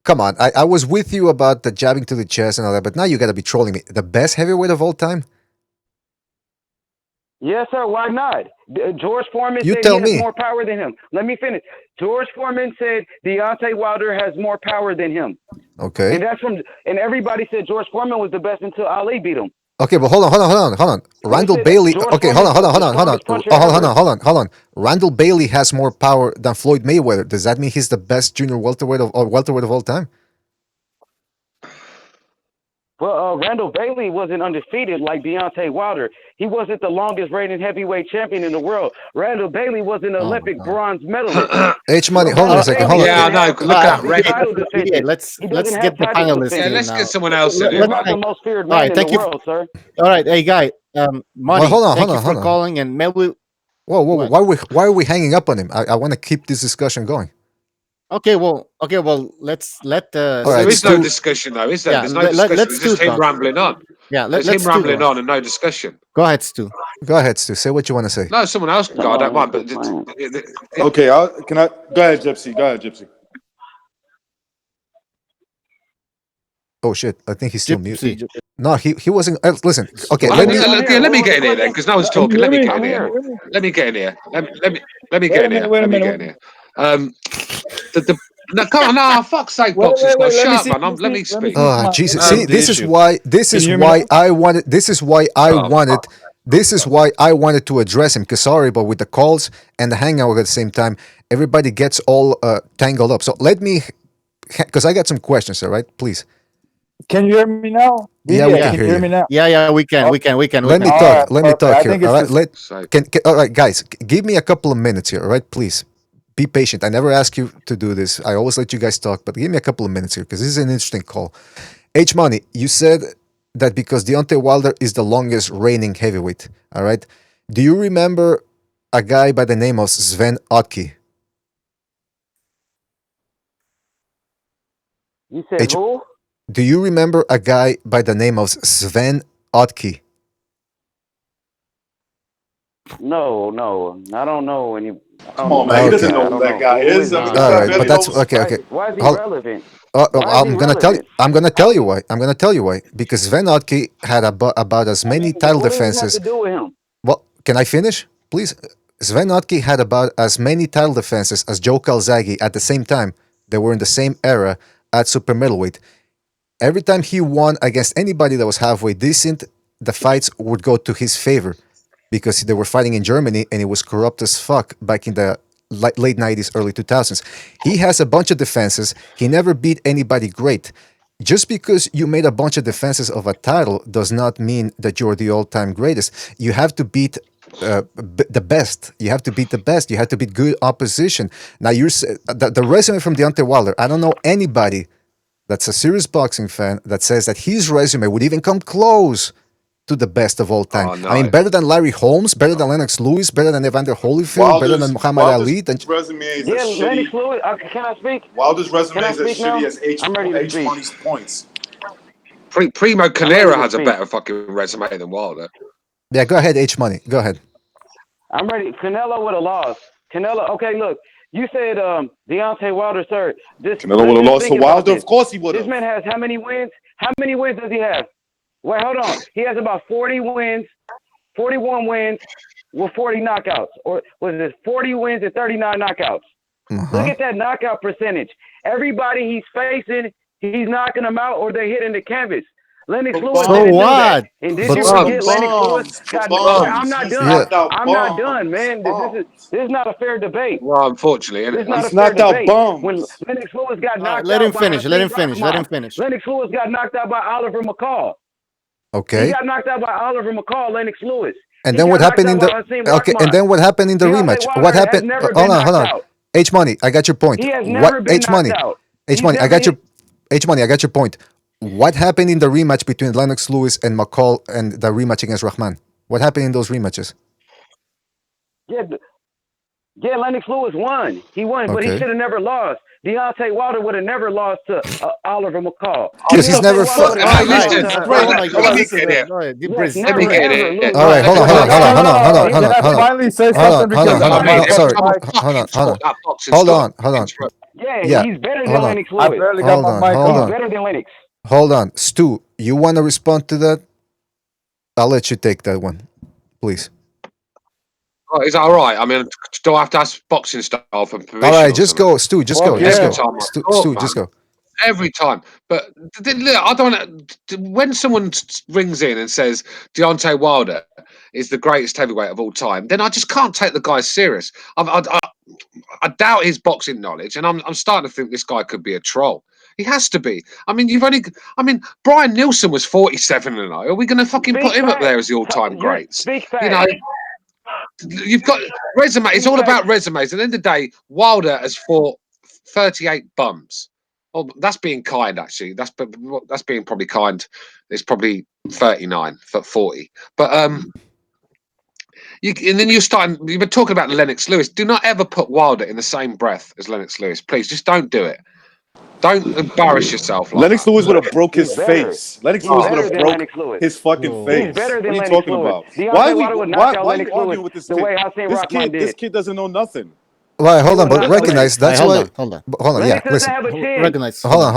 Come on. I was with you about the jabbing to the chest and all that, but now you got to be trolling me. The best heavyweight of all time? Yes, sir. Why not? George Foreman said he has more power than him. Let me finish. George Foreman said Deontay Wilder has more power than him. Okay. And everybody said George Foreman was the best until Ali beat him. Okay, but hold on. Randall Bailey. Okay, hold on. Randall Bailey has more power than Floyd Mayweather. Does that mean he's the best junior welterweight of all time? Well, Randall Bailey wasn't undefeated like Deontay Wilder. He wasn't the longest reigning heavyweight champion in the world. Randall Bailey was an Olympic bronze medalist. H Money, hold on a second. Hold on. Yeah, no, look at that. Let's get the finalists. Yeah, let's get someone else in. He's not the most feared man in the world, sir. All right, hey guy, Money. Hold on. For calling and maybe. Whoa! Why are we hanging up on him? I want to keep this discussion going. Okay, well, let's let There is no discussion, though, is there? There's no discussion. Let It's Stu just him talk. rambling on. Yeah, There's let him Stu rambling go. on and no discussion. Go ahead, Stu. Go ahead, Stu. Say what you want to say. No, someone else can go. I don't mind. But Okay, can I go ahead, Gypsy? Go ahead, Gypsy. Oh shit! I think he's still Gypsy. muted. No, he wasn't. Listen, okay. let me get in here then, because no one's talking. Let me get in here. Let me get in here. Let me get in here. Let me get in here. No, come on, no, fuck's sake, boxing Scott. Shut up, man. Let me speak. Oh Jesus! See, this is why I wanted. This is why I wanted. This is why I wanted to address him. Cause sorry, but with the calls and the hangout at the same time, everybody gets all tangled up. So let me, because I got some questions. All right, please. Can you hear me now? Yeah, we can hear you. Me now? Yeah, we can. Let me talk. Let me talk here. All right, all right, guys, give me a couple of minutes here. All right, please. Be patient. I never ask you to do this. I always let you guys talk, but give me a couple of minutes here because this is an interesting call. H Money, you said that because Deontay Wilder is the longest reigning heavyweight. All right. Do you remember a guy by the name of Sven Otke? You said who? Do you remember a guy by the name of Sven Otke? No, I don't know any. Come on, man. He doesn't know who that guy is. All right, but that's okay. Why is he relevant? I'm gonna tell you. I'm gonna tell you why. I'm gonna tell you why. Because Sven Otke had about as many title defenses. What does it have to do with him? Well, can I finish, please? Sven Otke had about as many title defenses as Joe Calzaghe at the same time. They were in the same era at super middleweight. Every time he won against anybody that was halfway decent, the fights would go to his favor because they were fighting in Germany and it was corrupt as fuck back in the late 90s, early 2000s. He has a bunch of defenses. He never beat anybody great. Just because you made a bunch of defenses of a title does not mean that you're the all-time greatest. You have to beat the best. You have to beat the best. You have to beat good opposition. Now, the resume from Deontay Wilder, I don't know anybody that's a serious boxing fan that says that his resume would even come close to the best of all time. Oh, no. I mean, better than Larry Holmes, better than Lennox Lewis, better than Evander Holyfield, better than Muhammad Ali. Resume is Lennox Lewis. Can I speak? Wilder's resume is as shitty as I'm ready to H speak. Money's points. Primo Canera has a better fucking resume than Wilder. Yeah, go ahead, H Money. Go ahead. I'm ready. Canelo would have lost. Canelo. Okay, look. You said Deontay Wilder, sir. Canelo would have lost to Wilder. Of course he would have. This man has how many wins? How many wins does he have? Wait, hold on. He has about 40 wins, 41 wins with 40 knockouts. Or was it 40 wins and 39 knockouts? Look at that knockout percentage. Everybody he's facing, he's knocking them out or they're hitting the canvas. Lennox Lewis didn't do that. And did you forget Lennox Lewis? I'm not done. I'm not done, man. This is not a fair debate. Well, unfortunately, this is not he's a fair knocked out debate. bums. When Lennox Lewis got knocked let out him finish. Let him finish. Let him finish. Lennox Lewis got knocked out by Oliver McCall. Okay. He got knocked out by Oliver McCall, Lennox Lewis. And then what happened in the And then what happened in the rematch? What happened? Hold on. H Money, I got your point. He has never been knocked out. H Money, I got your point. What happened in the rematch between Lennox Lewis and McCall and the rematch against Rahman? What happened in those rematches? Yeah, Lennox Lewis won. He won, but he should have never lost. Deontay Wilder would have never lost to Oliver McCall. Because he's never fought. Let me get it. All right, hold on. Finally say something because Sorry, hold on. Yeah, he's better than Lennox Lewis. I barely got my mic on. He's better than Lennox. Hold on. Stu, you want to respond to that? I'll let you take that one, please. Oh, is that all right? I mean, do I have to ask boxing style for permission? All right, just go, Stu. Just go. Stu, just go. Every time. But look, I don't. When someone rings in and says Deontay Wilder is the greatest heavyweight of all time, then I just can't take the guy serious. I doubt his boxing knowledge, and I'm starting to think this guy could be a troll. He has to be. I mean, Brian Nielsen was 47-0. Are we going to fucking put him up there as the all-time greats? You know, you've got resume. It's all about resumes. At the end of the day, Wilder has fought 38 bums. Oh, that's being kind, actually. That's being probably kind. It's probably 39 for 40. But And then you've been talking about Lennox Lewis. Do not ever put Wilder in the same breath as Lennox Lewis. Please, just don't do it. Don't embarrass yourself like Lennox that. Lewis would have broke his He's better. face. Lennox He's Lewis would better have than broke Lennox Lewis. his fucking face. He's better What than are you Lennox talking Lewis. about? Deontay Wilder would knock out Why Lennox you arguing Lewis with this the kid? way Hasim This Rahman kid, this did. kid doesn't know nothing. Right, hold He on, would but knock out recognize Lennox. that's hold why. on, hold on. Hold on, Lennox yeah, doesn't listen. have a chance. Recognize. Hold on.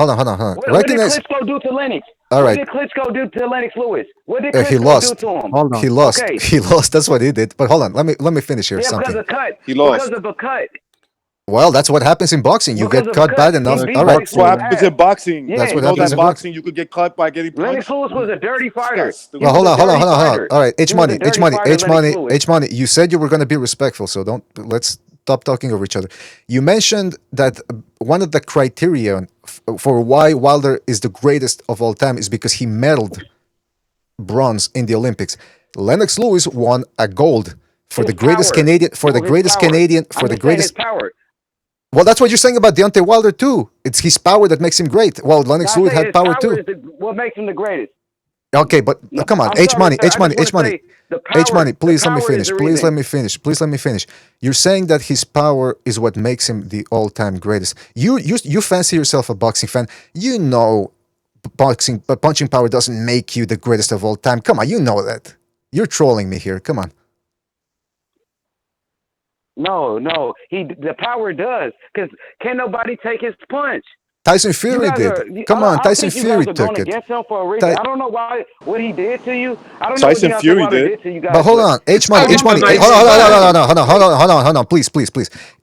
What Recognize. did Klitschko do to Lennox? All What right. did Klitschko do to Lennox Lewis? What did He Klitschko do lost. to him? Hold on. He lost. Okay. He lost. That's what he did. But hold on, let me finish here. Yeah, Something. because of cut. He lost. Because of a cut. Well, that's what happens in boxing. You Because get of a cut cut. bad enough. He beat All right. Lennox That's what Lewis' happens ass. in boxing. Yeah. That's what You know happens that in boxing, you could get cut by getting Lennox punched. Lewis was a dirty fighter. Disgusting. Well, hold on. Hold on. All right, H He was a money, dirty fighter, Lennox Lewis. You said you were going to be respectful, so let's stop talking over each other. You mentioned that one of the criteria for why Wilder is the greatest of all time is because he medaled bronze in the Olympics. Lennox Lewis won a gold for His the greatest power. Canadian, for the His greatest power. Canadian, for I'm the just saying greatest. his power. Well, that's what you're saying about Deontay Wilder too. It's his power that makes him great. Well, Lennox No, I Lewis say had his power too. is what makes him the greatest. Okay, but come on, I'm H sorry, money, sir. H I money, just H wanna money, say the H power- money. Please the let me power is finish. the Please let reason. me finish. Please let me finish. You're saying that his power is what makes him the all-time greatest. You fancy yourself a boxing fan. You know, punching power doesn't make you the greatest of all time. Come on, you know that. You're trolling me here. Come on. No, the power does, because can nobody take his punch? Tyson You Fury guys did. Come on, I Tyson think you Fury guys are took going it. against him for a reason. I don't know what he did to you. I don't know Tyson what Deontay Fury Wilder did. did to you guys. But hold on, H money, H money. Hold on, please.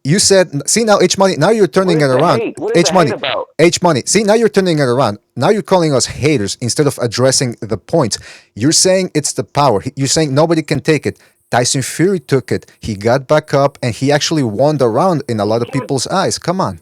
You said, see now, H money. Now you're turning it around. What is H the money, hate about? H money. See now you're turning it around. Now you're calling us haters instead of addressing the point. You're saying it's the power. You're saying nobody can take it. Tyson Fury took it. He got back up and he actually won the round in a lot of people's eyes. Come on.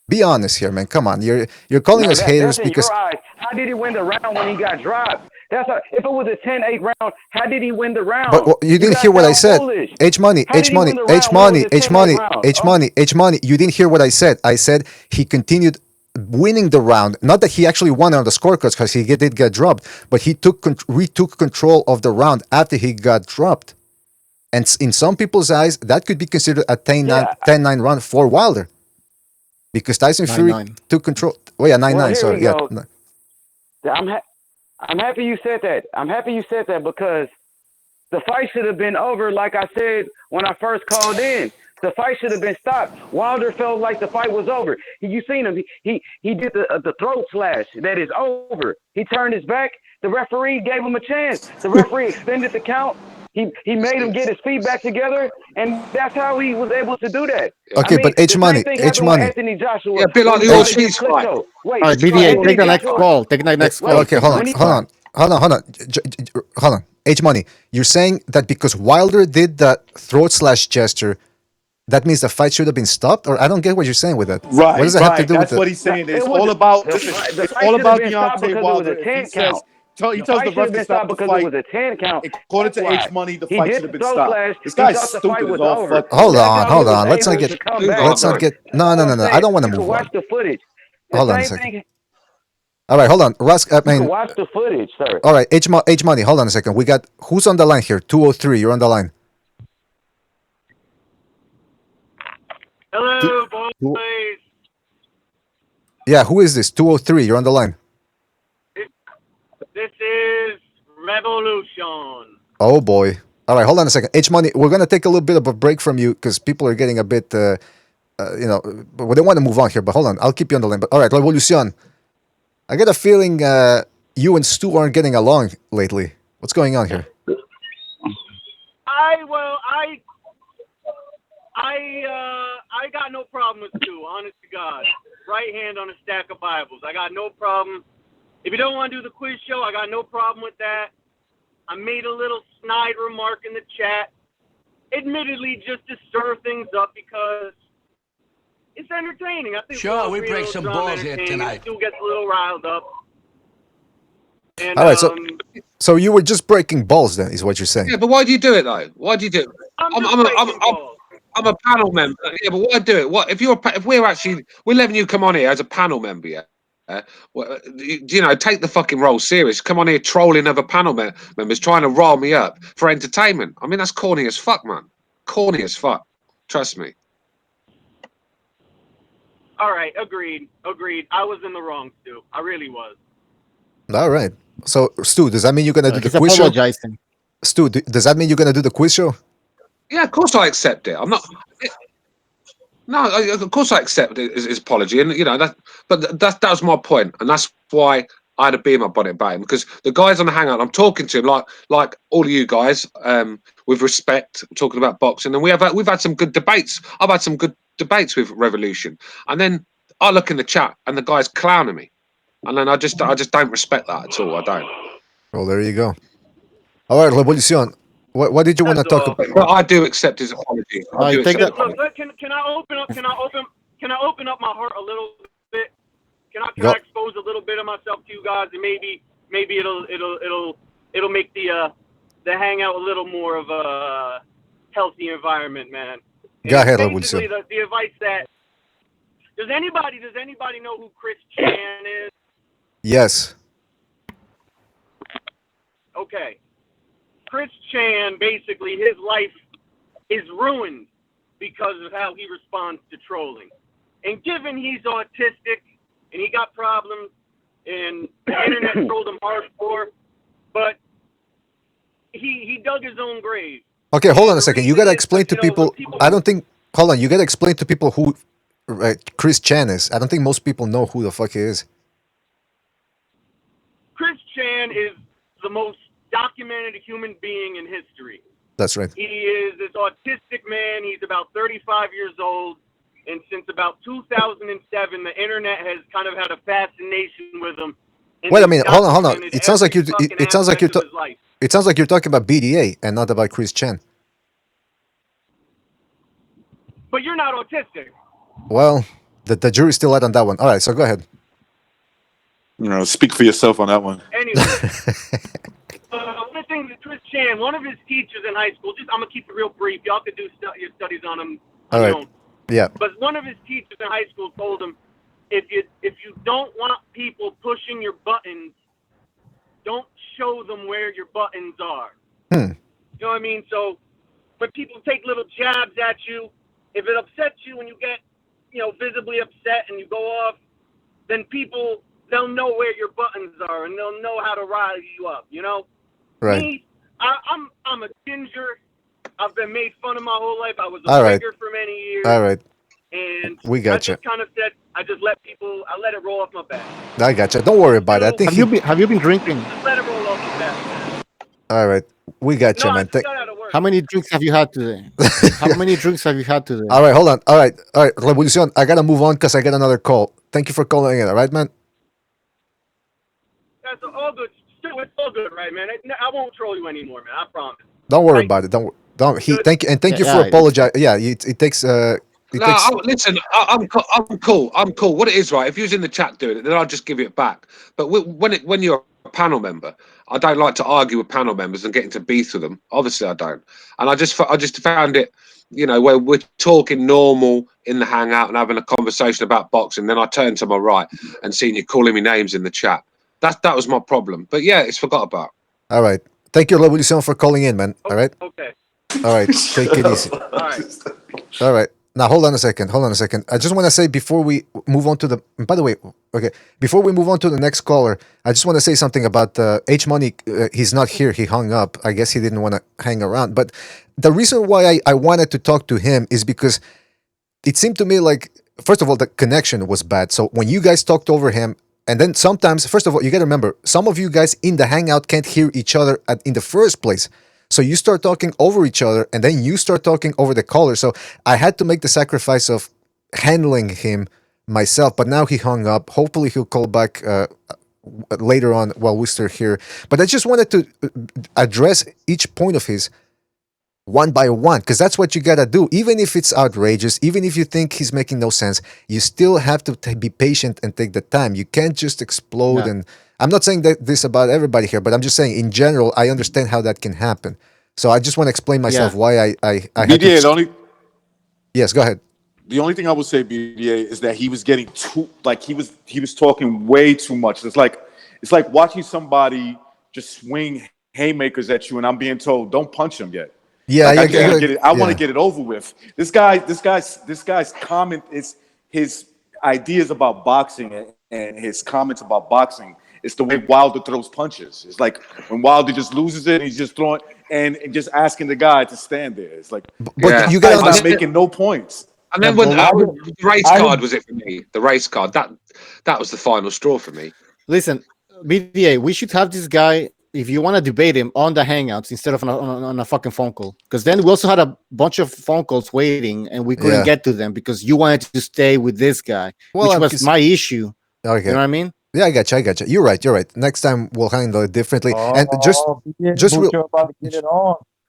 Be honest here, man. Come on. You're calling us haters that's in because your eyes. How did he win the round when he got dropped? If it was a 10-8 round, how did he win the round? But you didn't hear what I said. H money, H money, H money, H money, H money, H money. You didn't hear what I said. I said he continued winning the round. Not that he actually won on the scorecards because he did get dropped, but he retook control of the round after he got dropped. And in some people's eyes, that could be considered a 10-9 run for Wilder. Because Tyson Fury took control. Oh yeah, 9-9. Sorry, yeah. I'm happy you said that. I'm happy you said that because the fight should have been over, like I said when I first called in. The fight should have been stopped. Wilder felt like the fight was over. You seen him. He did the throat slash. That is over. He turned his back. The referee gave him a chance. The referee extended the count. He made him get his feet back together, and that's how he was able to do that. Okay, but H money, H money. Anthony Joshua. Yeah, a bit like the Ortiz fight. Wait, All right, BDA, take the next call. Take the next call. Okay, hold on. H money. You're saying that because Wilder did that throat slash gesture, that means the fight should have been stopped? Or I don't get what you're saying with that. Right, What does it have to do That's with what that? he's saying. It's all about Deontay Wilder. He tells the ref to stop the fight. According to H money, the fight should have been stopped. This guy's stupid as all fuck. Hold on. Let's not get. No. I don't want to move on. Watch the footage. Hold on a second. All right, hold on. Rusk, You can watch the footage, sir. All right, H money. Hold on a second. We got who's on the line here? 203. You're on the line. Hello, boys. Yeah, who is this? 203. You're on the line. This is Revolution. Oh boy. All right, hold on a second. H money. We're gonna take a little bit of a break from you because people are getting a bit, but they want to move on here. But hold on, I'll keep you on the line. But all right, Revolution. I get a feeling you and Stu aren't getting along lately. What's going on here? I got no problem with Stu, honest to God. Right hand on a stack of Bibles. I got no problem. If you don't want to do the quiz show, I got no problem with that. I made a little snide remark in the chat, admittedly just to stir things up because it's entertaining. I think sure, we break some balls here tonight. Stu gets a little riled up. And, all right, so you were just breaking balls then, is what you're saying? Yeah, but why do you do it though? Why do you do it? I'm a panel member. Yeah, but why do it? What if we're letting you come on here as a panel member? Yeah. Take the fucking role serious. Come on here trolling other panel members, trying to rile me up for entertainment. I mean, that's corny as fuck, man. Corny as fuck. Trust me. All right, agreed. I was in the wrong, Stu. I really was. All right. So, Stu, does that mean you're gonna do the He's quiz show? apologizing. Stu, does that mean you're gonna do the quiz show? Yeah, of course I accept it. I'm not. No, of course I accept his apology, and that was my point, and that's why I had a bee in my bonnet about him, because the guys on the hangout, I'm talking to him like all of you guys, with respect, talking about boxing, and we've had some good debates. I've had some good debates with Revolution, and then I look in the chat and the guy's clowning me, and then I just don't respect that at all. I don't. Well, there you go. All right, Revolucion. What did you want to talk about? But I do accept his apology. I do accept Look, can I open up my heart a little bit? Can I expose a little bit of myself to you guys, and maybe it'll make the hangout a little more of a healthy environment, man. Go ahead, basically the advice that does anybody know who Chris Chan is? Yes. Okay. Chris Chan, basically, his life is ruined because of how he responds to trolling. And given he's autistic and he got problems and the internet trolled him hardcore, but he dug his own grave. Okay, hold on a second. You gotta explain to people. I don't think. Hold on. You gotta explain to people who Chris Chan is. I don't think most people know who the fuck he is. Chris Chan is the most documented human being in history. That's right. He is this autistic man. He's about 35 years old. And since about 2007, the internet has kind of had a fascination with him. Wait a minute. Hold on. It sounds like you're talking about BDA and not about Chris Chan. But you're not autistic. Well, the jury's still out on that one. All right, so go ahead. Speak for yourself on that one. Anyway. One thing that Chris Chan, one of his teachers in high school, I'm going to keep it real brief. Y'all could do your studies on him. All right. Yeah. But one of his teachers in high school told him, if you don't want people pushing your buttons, don't show them where your buttons are. You know what I mean? So when people take little jabs at you, if it upsets you when you get, visibly upset and you go off, then they'll know where your buttons are and they'll know how to rile you up, Right. Me, I'm a ginger. I've been made fun of my whole life. I was a figure for many years. All right. And we got you. I just kind of said, I let it roll off my back. I got you. Don't worry about it. I think have you been drinking? Just let it roll off my back. All right. We got you, man. How many drinks have you had today? How many drinks have you had today? All right, hold on. All right. Revolucion, I got to move on because I got another call. Thank you for calling in, all right, man? That's all good. It's all good, right, man? I won't troll you anymore, man. I promise. Don't worry about it. Don't. Thank you for apologizing. Yeah, it takes. Listen, I'm cool. I'm cool. What it is, right? If you was in the chat doing it, then I'll just give it back. But when you're a panel member, I don't like to argue with panel members and get into beef with them. Obviously, I don't. And I just found it, where we're talking normal in the hangout and having a conversation about boxing. Then I turn to my right and seeing you calling me names in the chat. That was my problem. But yeah, it's forgot about. All right. Thank you, Revolution, for calling in, man. All right. Okay. All right. Take it easy. All right. All right. Now, hold on a second. I just want to say before we move on to the... By the way, okay, before we move on to the next caller, I just want to say something about H-Money. He's not here. He hung up. I guess he didn't want to hang around. But the reason why I wanted to talk to him is because it seemed to me like, first of all, the connection was bad. So when you guys talked over him, and then sometimes, first of all, you got to remember, some of you guys in the hangout can't hear each other in the first place. So you start talking over each other, and then you start talking over the caller. So I had to make the sacrifice of handling him myself, but now he hung up. Hopefully he'll call back later on while we're still here. But I just wanted to address each point of his one by one, because that's what you got to do. Even if it's outrageous, even if you think he's making no sense, you still have to be patient and take the time. You can't just explode. And I'm not saying that this about everybody here, but I'm just saying in general, I understand how that can happen. So I just want to explain myself why I had BDA, to... Yes, go ahead. The only thing I would say, BDA, is that he was getting too he was talking way too much. It's like watching somebody just swing haymakers at you, and I'm being told don't punch him yet. Yeah, like, I want to get it over with. This guy's comment is his ideas about boxing and his comments about boxing. It's the way Wilder throws punches. It's like when Wilder just loses it, he's just throwing and just asking the guy to stand there. It's like, but you guys not making no points. And then when the race card was it for me, the race card that was the final straw for me. Listen, BDA, we should have this guy, if you want to debate him, on the Hangouts instead of on a fucking phone call. Because then we also had a bunch of phone calls waiting, and we couldn't get to them because you wanted to stay with this guy, which was my issue. Okay. You know what I mean? Yeah, I got you. You're right. Next time we'll handle it differently. And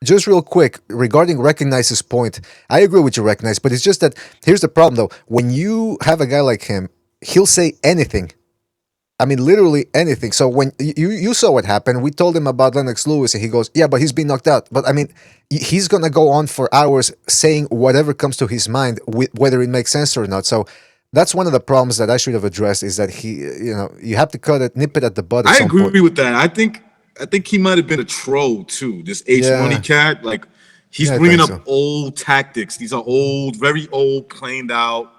just real quick, regarding Recognizes point, I agree with you, Recognize, but it's just that here's the problem though. When you have a guy like him, he'll say anything. I mean, literally anything. So when you saw what happened, we told him about Lennox Lewis, and he goes, "Yeah, but he's been knocked out." But I mean, he's gonna go on for hours saying whatever comes to his mind, whether it makes sense or not. So that's one of the problems that I should have addressed. Is that you have to nip it at the bud. I agree with that. I think he might have been a troll too. This Money cat, like he's bringing up old tactics. These are old, very old, planed out.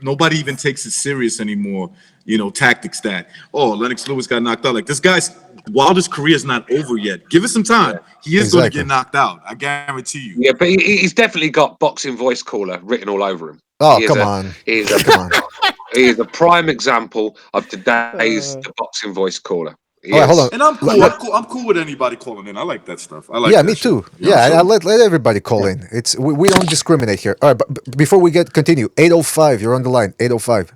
Nobody even takes it serious anymore. Tactics that Lennox Lewis got knocked out. Like this guy's Wilder's career is not over yet. Give it some time. He is going to get knocked out. I guarantee you. Yeah, but he's definitely got boxing voice caller written all over him. Oh, come on. He is a prime example of today's boxing voice caller. All right, hold on. And I'm cool. I'm cool with anybody calling in. I like that stuff. I like. Yeah, that me shit. too. I let everybody call in. It's we don't discriminate here. All right, but before we continue, 805, you're on the line. 805.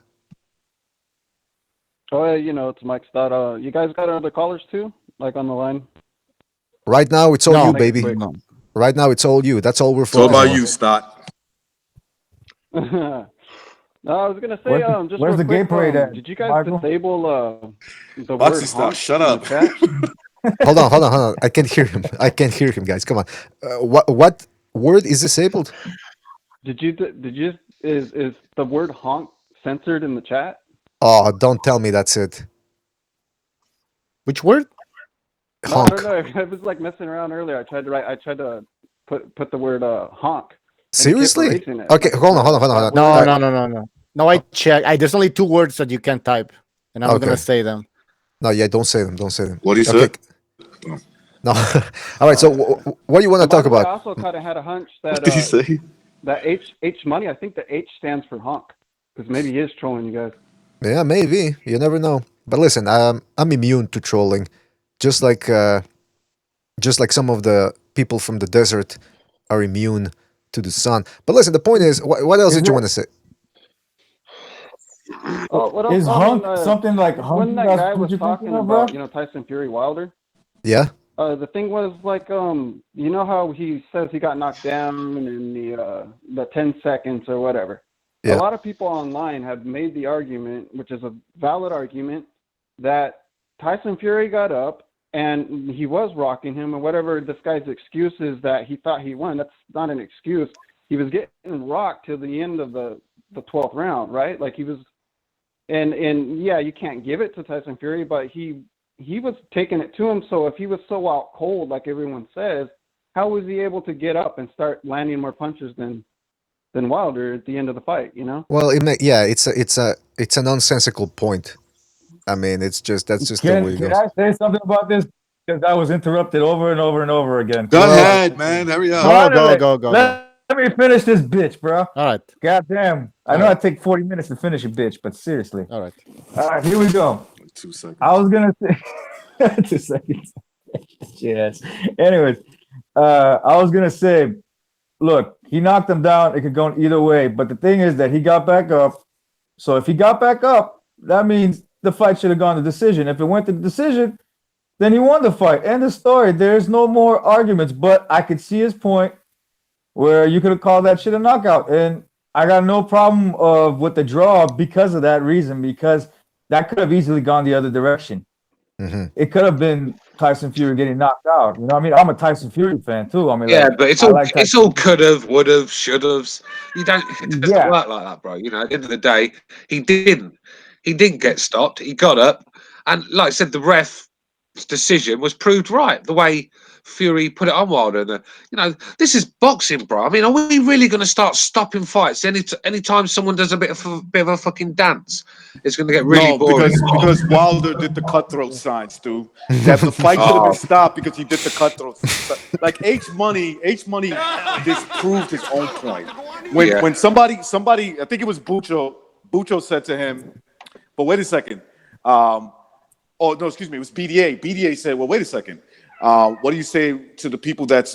Oh, yeah, it's Mike Stott. You guys got other callers too, like on the line? Right now, it's all you, baby. No. Right now, it's all you. That's all we're focusing on. It's all about you, Stott. No, I was gonna say, just where's the quick, gay parade at? did you guys Michael? disable the Boxing word Stott, honk shut in the up. chat? Hold on. I can't hear him, guys. Come on. What word is disabled? Is the word honk censored in the chat? Oh, don't tell me that's it. Which word? Honk. No, I don't know. I was like messing around earlier. I tried to put the word honk. Seriously? Okay, hold on. No, I checked. There's only 2 words that you can type, and I'm not gonna say them. No, yeah, don't say them. What do you say? No. All right. So, what do you want to talk about? I also kind of had a hunch that. What did you say? That H money. I think the H stands for honk, because maybe he is trolling you guys. Yeah, maybe. You never know. But listen, I'm immune to trolling, just like some of the people from the desert are immune to the sun. But listen, the point is, what else did you want to say? Is hunk something like hunk? When that guy was talking about, Tyson Fury Wilder. Yeah. The thing was like, how he says he got knocked down in the 10 seconds or whatever. Yeah. A lot of people online have made the argument, which is a valid argument, that Tyson Fury got up and he was rocking him, and whatever this guy's excuse is that he thought he won, that's not an excuse. He was getting rocked till the end of the 12th round, right? Like he was, and yeah, you can't give it to Tyson Fury, but he was taking it to him. So if he was so out cold, like everyone says, how was he able to get up and start landing more punches than Wilder at the end of the fight? Well, it's a nonsensical point. I mean, that's just the way it goes. Can I say something about this? Because I was interrupted over and over and over again. Go ahead, man. Hurry up. Go. Let me finish this bitch, bro. All right. Goddamn. I know I take 40 minutes to finish a bitch, but seriously. All right, here we go. 2 seconds. I was gonna say 2 seconds. Yes. Anyways, I was gonna say, look, he knocked him down. It could go either way, but the thing is that he got back up. So if he got back up, that means the fight should have gone to decision. If it went to decision, then he won the fight. End of story. There's no more arguments. But I could see his point where you could have called that shit a knockout, and I got no problem with the draw because of that reason. Because that could have easily gone the other direction. Mm-hmm. It could have been Tyson Fury getting knocked out. You know, what I mean, I'm a Tyson Fury fan too. I mean, Yeah, like, but it's I all like it's Tyson. all could have, would have, should have. You don't. It doesn't Yeah. work like that, bro. You know, at the end of the day, he didn't. He didn't get stopped. He got up, and like I said, the ref's decision was proved right. The way Fury put it on Wilder, you know, this is boxing, bro. I mean, are we really going to start stopping fights anytime someone does a bit of a fucking dance? It's going to get really No, boring. because Wilder did the cutthroat signs, Stu. That the fight should have been stopped because he did the cutthroat. Like H Money disproved his own point. When somebody, I think it was Bucho said to him, but wait a second. Oh no, excuse me, it was BDA. BDA said, well, wait a second. What do you say to the people that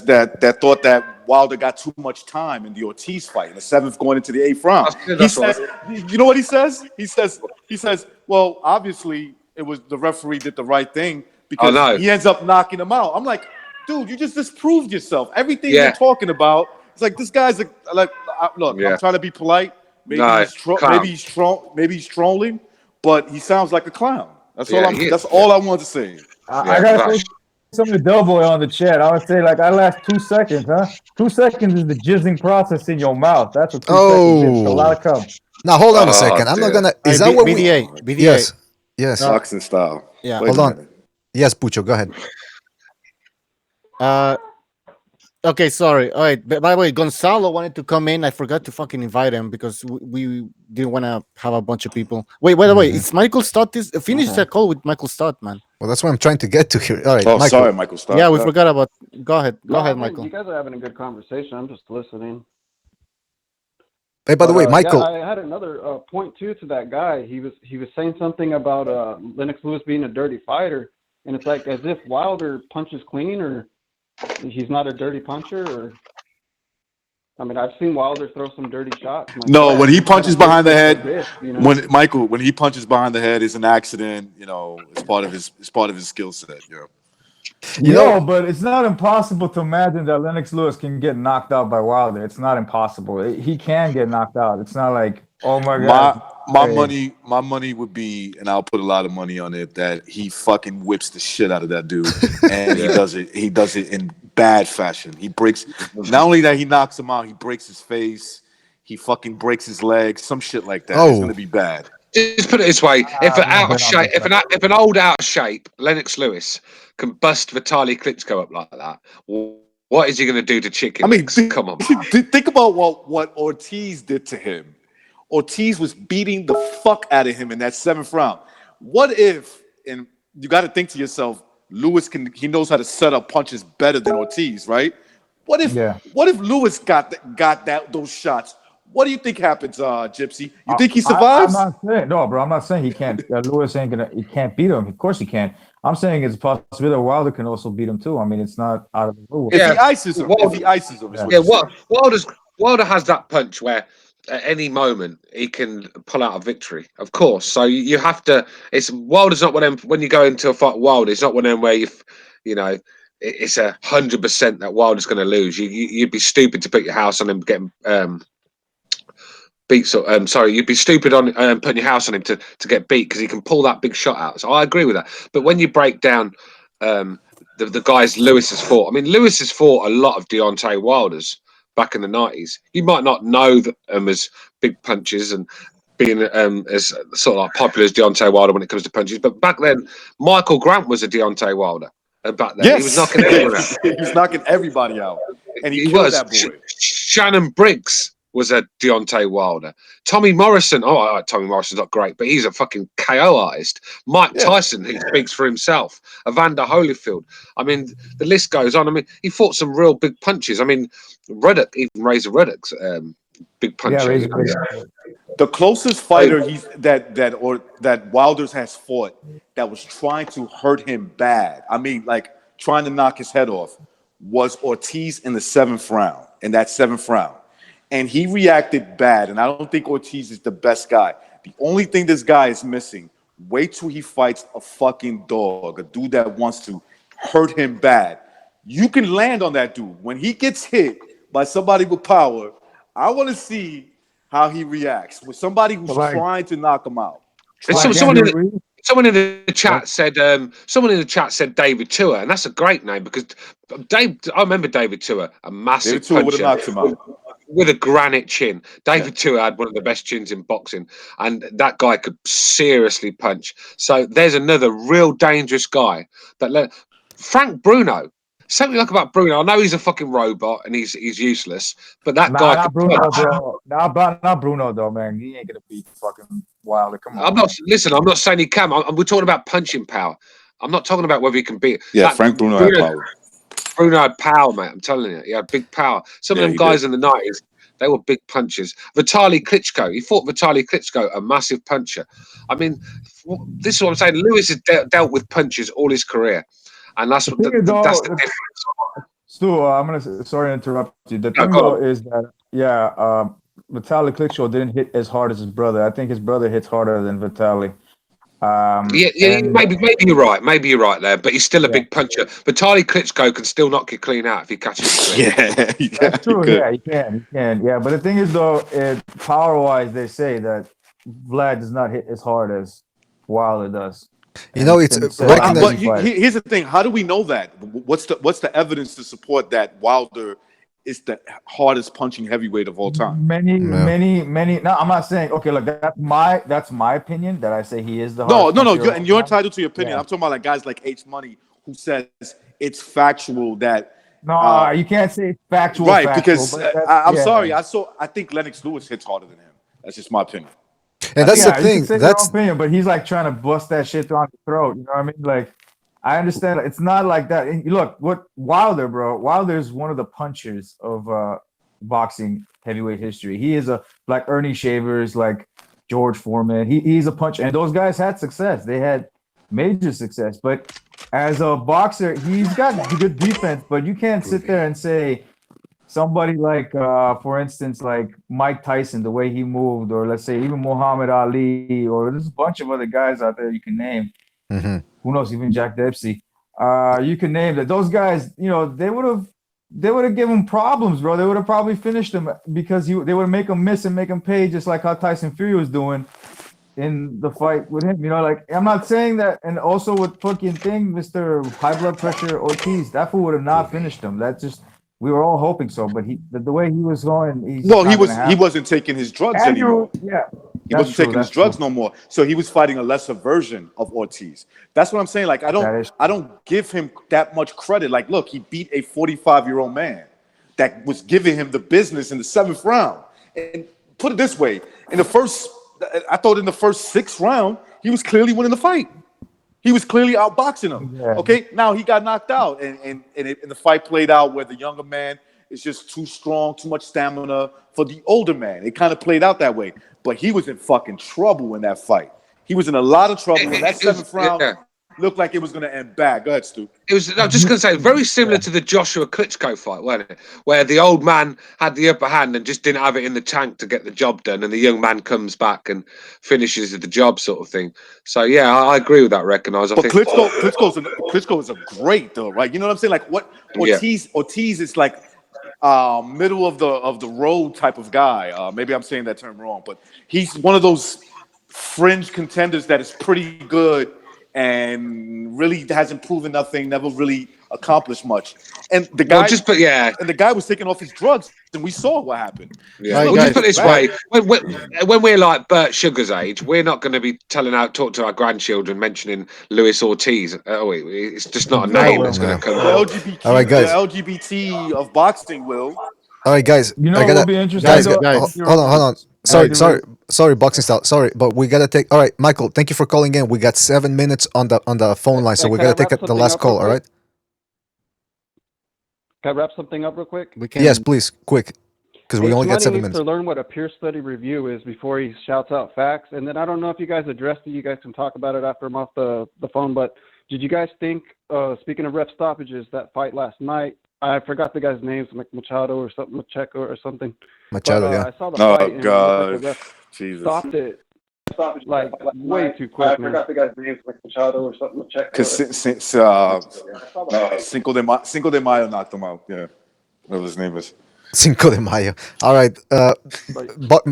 thought that Wilder got too much time in the Ortiz fight in the 7th going into the 8th round? He says, you know what he says? He says, well, obviously it was the referee did the right thing because he ends up knocking him out. I'm like, dude, you just disproved yourself. Everything you're talking about, it's like this guy's look. I'm trying to be polite. Maybe he's trolling, but he sounds like a clown. That's all I wanted to say. I gotta say something to Doughboy on the chat. I would say, like, I last 2 seconds, huh? 2 seconds is the jizzing process in your mouth. That's a 2 second bitch. A lot of cum. Now hold on a second. I'm not gonna. Is that what BDA? we? Yes. Boxing style. Yeah. Hold on. Yes, Pucho, go ahead. Okay, sorry. All right. But by the way, Gonzalo wanted to come in. I forgot to fucking invite him because we didn't want to have a bunch of people. Wait, by the way, it's Michael Stott. Finish the call with Michael Stott, man. Well, that's what I'm trying to get to here. All right. Oh, Michael. sorry, Michael Stott. Yeah, we forgot about. Go ahead. Go ahead, I mean, Michael. You guys are having a good conversation. I'm just listening. Hey, by the way, Michael. Yeah, I had another point too to that guy. He was saying something about Lennox Lewis being a dirty fighter, and it's like as if Wilder punches clean, or he's not a dirty puncher, or. I mean, I've seen Wilder throw some dirty shots. No, when he punches behind the head, wrist, you know? when he punches behind the head, is an accident. You know, it's part of his skill set. You know, but it's not impossible to imagine that Lennox Lewis can get knocked out by Wilder. It's not impossible. He can get knocked out. It's not like, oh my god. My money would be, and I'll put a lot of money on it, that he fucking whips the shit out of that dude, and he does it in bad fashion. He breaks. Not only that, he knocks him out. He breaks his face. He fucking breaks his legs. Some shit like that. It's gonna be bad. Just put it this way: if an old out of shape Lennox Lewis can bust Vitaly Klitschko up like that, what is he going to do to chicken? I mean, come on. Think about what Ortiz did to him. Ortiz was beating the fuck out of him in that 7th round. What if, and you got to think to yourself, Lewis he knows how to set up punches better than Ortiz, right? What if Lewis got those shots? What do you think happens, Gypsy? You think he survives? I'm not saying bro. I'm not saying he can't. Lewis he can't beat him. Of course he can. I'm saying it's a possibility that Wilder can also beat him too. I mean, it's not out of the rule. If he ices him, Wilder has that punch where at any moment he can pull out a victory. Of course, so you have to. Wilder's not one of them. When you go into a fight, Wilder, it's not one of them where you know. It's 100% that Wilder's going to lose. You'd be stupid to put your house on him getting beat. So you'd be stupid on putting your house on him to get beat because he can pull that big shot out. So I agree with that. But when you break down the guys Lewis has fought, I mean, Lewis has fought a lot of Deontay Wilders back in the 90s. You might not know them as big punches and being as sort of like popular as Deontay Wilder when it comes to punches, but back then Michael Grant was a Deontay Wilder. Back then, he was knocking everyone out. He was knocking everybody out, and he killed that boy. Shannon Briggs was a Deontay Wilder. Tommy Morrison. Oh, Tommy Morrison's not great, but he's a fucking KO artist. Mike Tyson, who speaks for himself. Evander Holyfield. I mean, the list goes on. I mean, he fought some real big punches. I mean, Ruddock, even Razor Ruddock's big punch. The closest fighter that Wilder's has fought that was trying to hurt him bad, I mean, like trying to knock his head off, was Ortiz in the 7th round, in that 7th round. And he reacted bad, and I don't think Ortiz is the best guy. The only thing this guy is missing, wait till he fights a fucking dog, a dude that wants to hurt him bad. You can land on that dude. When he gets hit by somebody with power, I want to see how he reacts with somebody who's trying to knock him out. Someone Someone in the chat said David Tua, and that's a great name because I remember David Tua, a massive David Tua would have puncher knocked him out. with a granite chin. David Tua had one of the best chins in boxing, and that guy could seriously punch. So there's another real dangerous guy Frank Bruno. Something like about Bruno. I know he's a fucking robot and he's useless, but that guy Not could Bruno, punch. bro. Not Bruno though, man. He ain't gonna beat fucking Wilder. Come on. I'm not saying he can. We're talking about punching power. I'm not talking about whether he can beat. Yeah, Frank Bruno had power. Bruno had power, mate. I'm telling you, he had big power. Some of them guys in the 90s, they were big punchers. Vitaly Klitschko, he fought Vitaly Klitschko, a massive puncher. I mean, this is what I'm saying. Lewis has dealt with punches all his career, and that's what that's the difference. Stu, sorry to interrupt you. The thing though is that Vitaly Klitschko didn't hit as hard as his brother. I think his brother hits harder than Vitaly. Maybe you're right. Maybe you're right there, but he's still a big puncher. Vitaly Klitschko can still knock you clean out if he catches you clean. That's true. Yeah, he can. Yeah, but the thing is, though, power-wise, they say that Vlad does not hit as hard as Wilder does. You know, it's but here's the thing: how do we know that? What's the evidence to support that Wilder is the hardest punching heavyweight of all time? Many. No, I'm not saying. Okay, look, that's my opinion. That I say he is the hardest. No. You're entitled to your opinion. Yeah. I'm talking about like guys like H Money who says it's factual that. No, you can't say it's factual. Right, factual, because I'm sorry. I think Lennox Lewis hits harder than him. That's just my opinion. And that's the thing. That's your opinion, but he's like trying to bust that shit down the throat. You know what I mean? Like, I understand it's not like that. And look, what Wilder, bro. Wilder is one of the punchers of boxing heavyweight history. He is like Ernie Shavers, like George Foreman. He's a puncher, and those guys had success. They had major success. But as a boxer, he's got good defense. But you can't sit there and say somebody like, for instance, like Mike Tyson, the way he moved, or let's say even Muhammad Ali, or there's a bunch of other guys out there you can name. Mm-hmm. Who knows? Even Jack Dempsey. You can name that. Those guys, you know, they would have given problems, bro. They would have probably finished him because they would make him miss and make him pay, just like how Tyson Fury was doing in the fight with him. You know, like I'm not saying that, and also with fucking Mr. High Blood Pressure Ortiz, that fool would have not finished him. That just. We were all hoping so, but the way he was going, he wasn't taking his drugs anymore. He wasn't taking his drugs no more. So he was fighting a lesser version of Ortiz. That's what I'm saying. Like I don't give him that much credit. Like, look, he beat a 45-year-old man that was giving him the business in the 7th round. And put it this way, I thought in the first 6th round, he was clearly winning the fight. He was clearly outboxing him. Yeah. Okay, now he got knocked out, and the fight played out where the younger man is just too strong, too much stamina for the older man. It kind of played out that way, but he was in fucking trouble in that fight. He was in a lot of trouble in that 7th round. Looked like it was going to end bad. Go ahead, Stu. I was just going to say, very similar to the Joshua Klitschko fight, wasn't it? Where the old man had the upper hand and just didn't have it in the tank to get the job done, and the young man comes back and finishes the job, sort of thing. So yeah, I agree with that. Recognize. But Klitschko is a great though, right? You know what I'm saying? Like what Ortiz is like middle of the road type of guy. Maybe I'm saying that term wrong, but he's one of those fringe contenders that is pretty good. And really hasn't proven nothing, never really accomplished much. And the guy and the guy was taking off his drugs, and we saw what happened. Yeah. We'll just put it this way: when we're like Bert Sugar's age, we're not going to be talk to our grandchildren mentioning Luis Ortiz. It's just not a name that's going to come. All right, guys. The LGBT of boxing will. All right, guys. You know what will be interesting? Guys, hold on. Sorry, boxing style. Sorry, but we gotta take. All right, Michael. Thank you for calling in. We got 7 minutes on the phone line, so we gotta take the last call. All right. Can I wrap something up real quick? Yes, please, quick, because we only got 7 minutes. To learn what a peer study review is before he shouts out facts, and then I don't know if you guys addressed it. You guys can talk about it after I'm off the phone. But did you guys think? Speaking of ref stoppages, that fight last night. I forgot the guy's names, like Machado or something, Macheco or something. Machado, yeah. I saw the fight. Oh God, like Jesus! Stopped it like way too quick. I forgot the guy's names, like Machado or something, Macheco. Because Cinco de Mayo knocked him out. Yeah, whatever his name is. Cinco de Mayo. All right,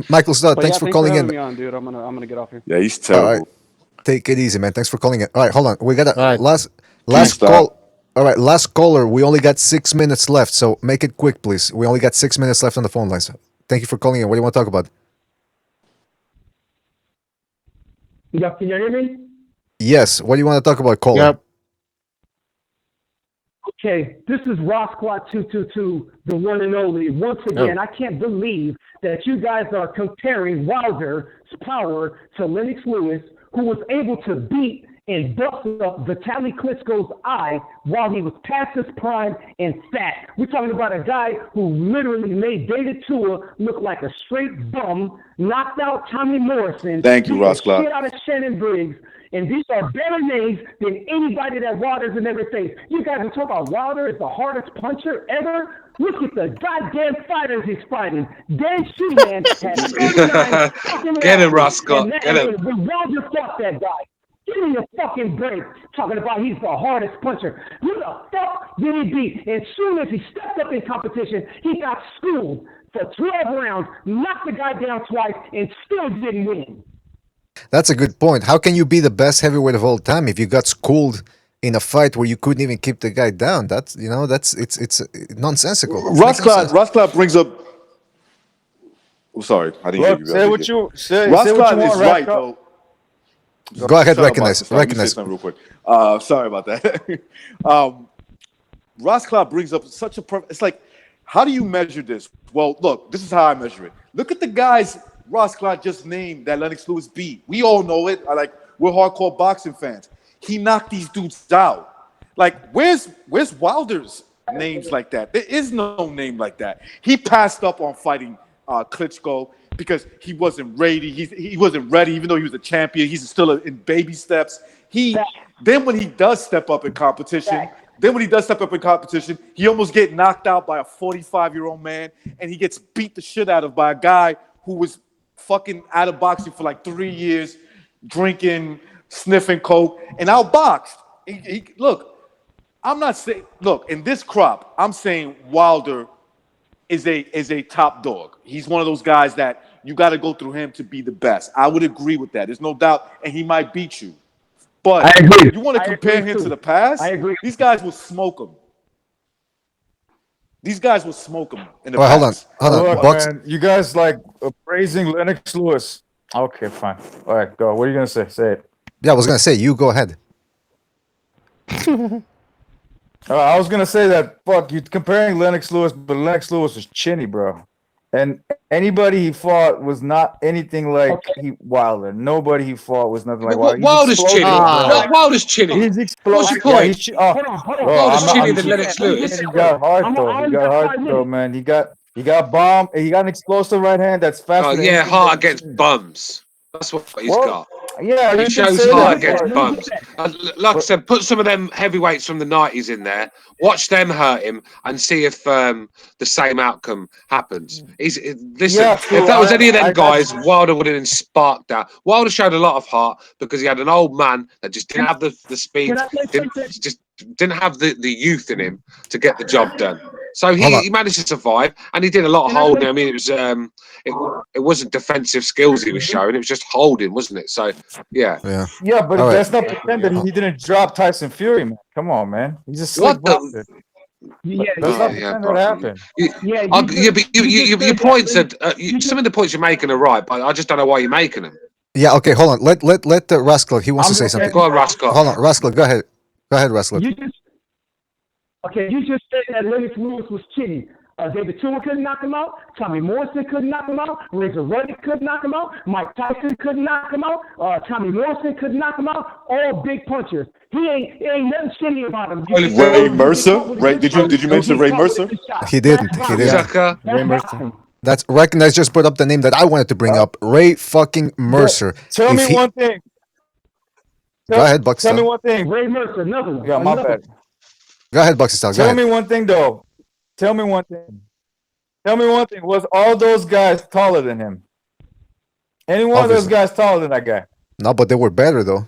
Michael Stott, thanks for calling in. Me on, dude. I'm gonna get off here. Yeah, he's terrible. All right. Take it easy, man. Thanks for calling it. All right, hold on. We got a last Peace, call. All right, last caller. We only got 6 minutes left, so make it quick, please. We only got 6 minutes left on the phone lines. Thank you for calling in. What do you want to talk about? Yeah, can you hear me? Yes. What do you want to talk about, caller? Yep. Okay, this is Rosquat 222, the one and only. Once again, I can't believe that you guys are comparing Wilder's power to Lennox Lewis, who was able to beat and bust up Vitaly Klitschko's eye while he was past his prime and fat. We're talking about a guy who literally made David Tua look like a straight bum, knocked out Tommy Morrison, Thank you, beat the Rosclaw. shit out of Shannon Briggs, and these are better names than anybody that Wilder's has ever faced. You guys are talking about Wilder is the hardest puncher ever? Look at the goddamn fighters he's fighting. Dan Sheehan had 39 fucking Get him, losses, Roscott. and Get him. Wilder fought that guy. Give me a fucking break. Talking about he's the hardest puncher. Who the fuck did he beat? And soon as he stepped up in competition, he got schooled for 12 rounds, knocked the guy down twice, and still didn't win. That's a good point. How can you be the best heavyweight of all time if you got schooled in a fight where you couldn't even keep the guy down? That's it's nonsensical. Rosclaw brings up. Oh, sorry, I didn't hear you. Say what you say. Rosclaw is right, though. Go ahead, Sorry recognize. Let me say something real quick. Sorry about that. Rosclaw brings up such a perfect. It's like, how do you measure this? Well, look, this is how I measure it. Look at the guys Rosclaw just named that Lennox Lewis beat. We all know it. We're hardcore boxing fans. He knocked these dudes out. Like, where's Wilder's names like that? There is no name like that. He passed up on fighting Klitschko because he wasn't ready. He wasn't ready, even though he was a champion. He's still in baby steps. Then when he does step up in competition, he almost get knocked out by a 45-year-old man, and he gets beat the shit out of by a guy who was fucking out of boxing for like 3 years, drinking, sniffing coke, and outboxed. Look, I'm not saying. Look, in this crop, I'm saying Wilder is a top dog. He's one of those guys that you got to go through him to be the best. I would agree with that. There's no doubt, and he might beat you. But I agree. You want to compare him to the past? I agree. These guys will smoke him. In the Hold on, past. Look, Box. man, you guys like praising Lennox Lewis. Okay, fine. All right, go. What are you gonna say? Say it. Yeah, I was gonna say you go ahead. I was gonna say that. Fuck, you comparing Lennox Lewis, but Lennox Lewis was chinny, bro. And anybody he fought was not anything like Wilder. Nobody he fought was nothing like Wilder. Wilder's chinny. Wilder's chinny. He's explosive. What's your point? Hold on. Wilder's chinny than Lennox Lewis. He got heart though. Man. He got bomb. He got an explosive right hand that's faster. Oh yeah, heart against bums. That's what he's got. Yeah, he shows heart against bums. Like I said, put some of them heavyweights from the 90s in there. Watch them hurt him and see if the same outcome happens. Listen, if that was any of them guys, Wilder would have been sparked out. Wilder showed a lot of heart because he had an old man that just didn't have the speed, didn't have the youth in him to get the job done. So he managed to survive, and he did a lot of holding. I mean, it wasn't defensive skills he was showing; it was just holding, wasn't it? So yeah, but that's not pretend that he didn't drop Tyson Fury, man. Come on, man, he's a slick boxer. Let's not pretend that happened. Your points some of the points you're making are right, but I just don't know why you're making them. Yeah, okay, hold on. Let Rascal. He wants to say something. Go on, Rascal. Hold on, Rascal. Go ahead, Rascal. You just said that Lennox Lewis was cheating. David Tua couldn't knock him out. Tommy Morrison couldn't knock him out. Razor Ruddock couldn't knock him out. Mike Tyson couldn't knock him out. Tommy Morrison couldn't knock him out. All big punchers. He ain't nothing shitty about him. Ray Mercer? Right? Did you mention Ray Mercer? He didn't. Ray Mercer. That's Recognize just brought up the name that I wanted to bring up. Ray fucking Mercer. Tell me one thing. Go ahead, Buckstar. Tell me one thing. Ray Mercer, another one. Yeah, my bad. Go ahead, Buckstar. Tell me one thing, though. Tell me one thing. Was all those guys taller than him? Any one of those guys taller than that guy? No, but they were better, though.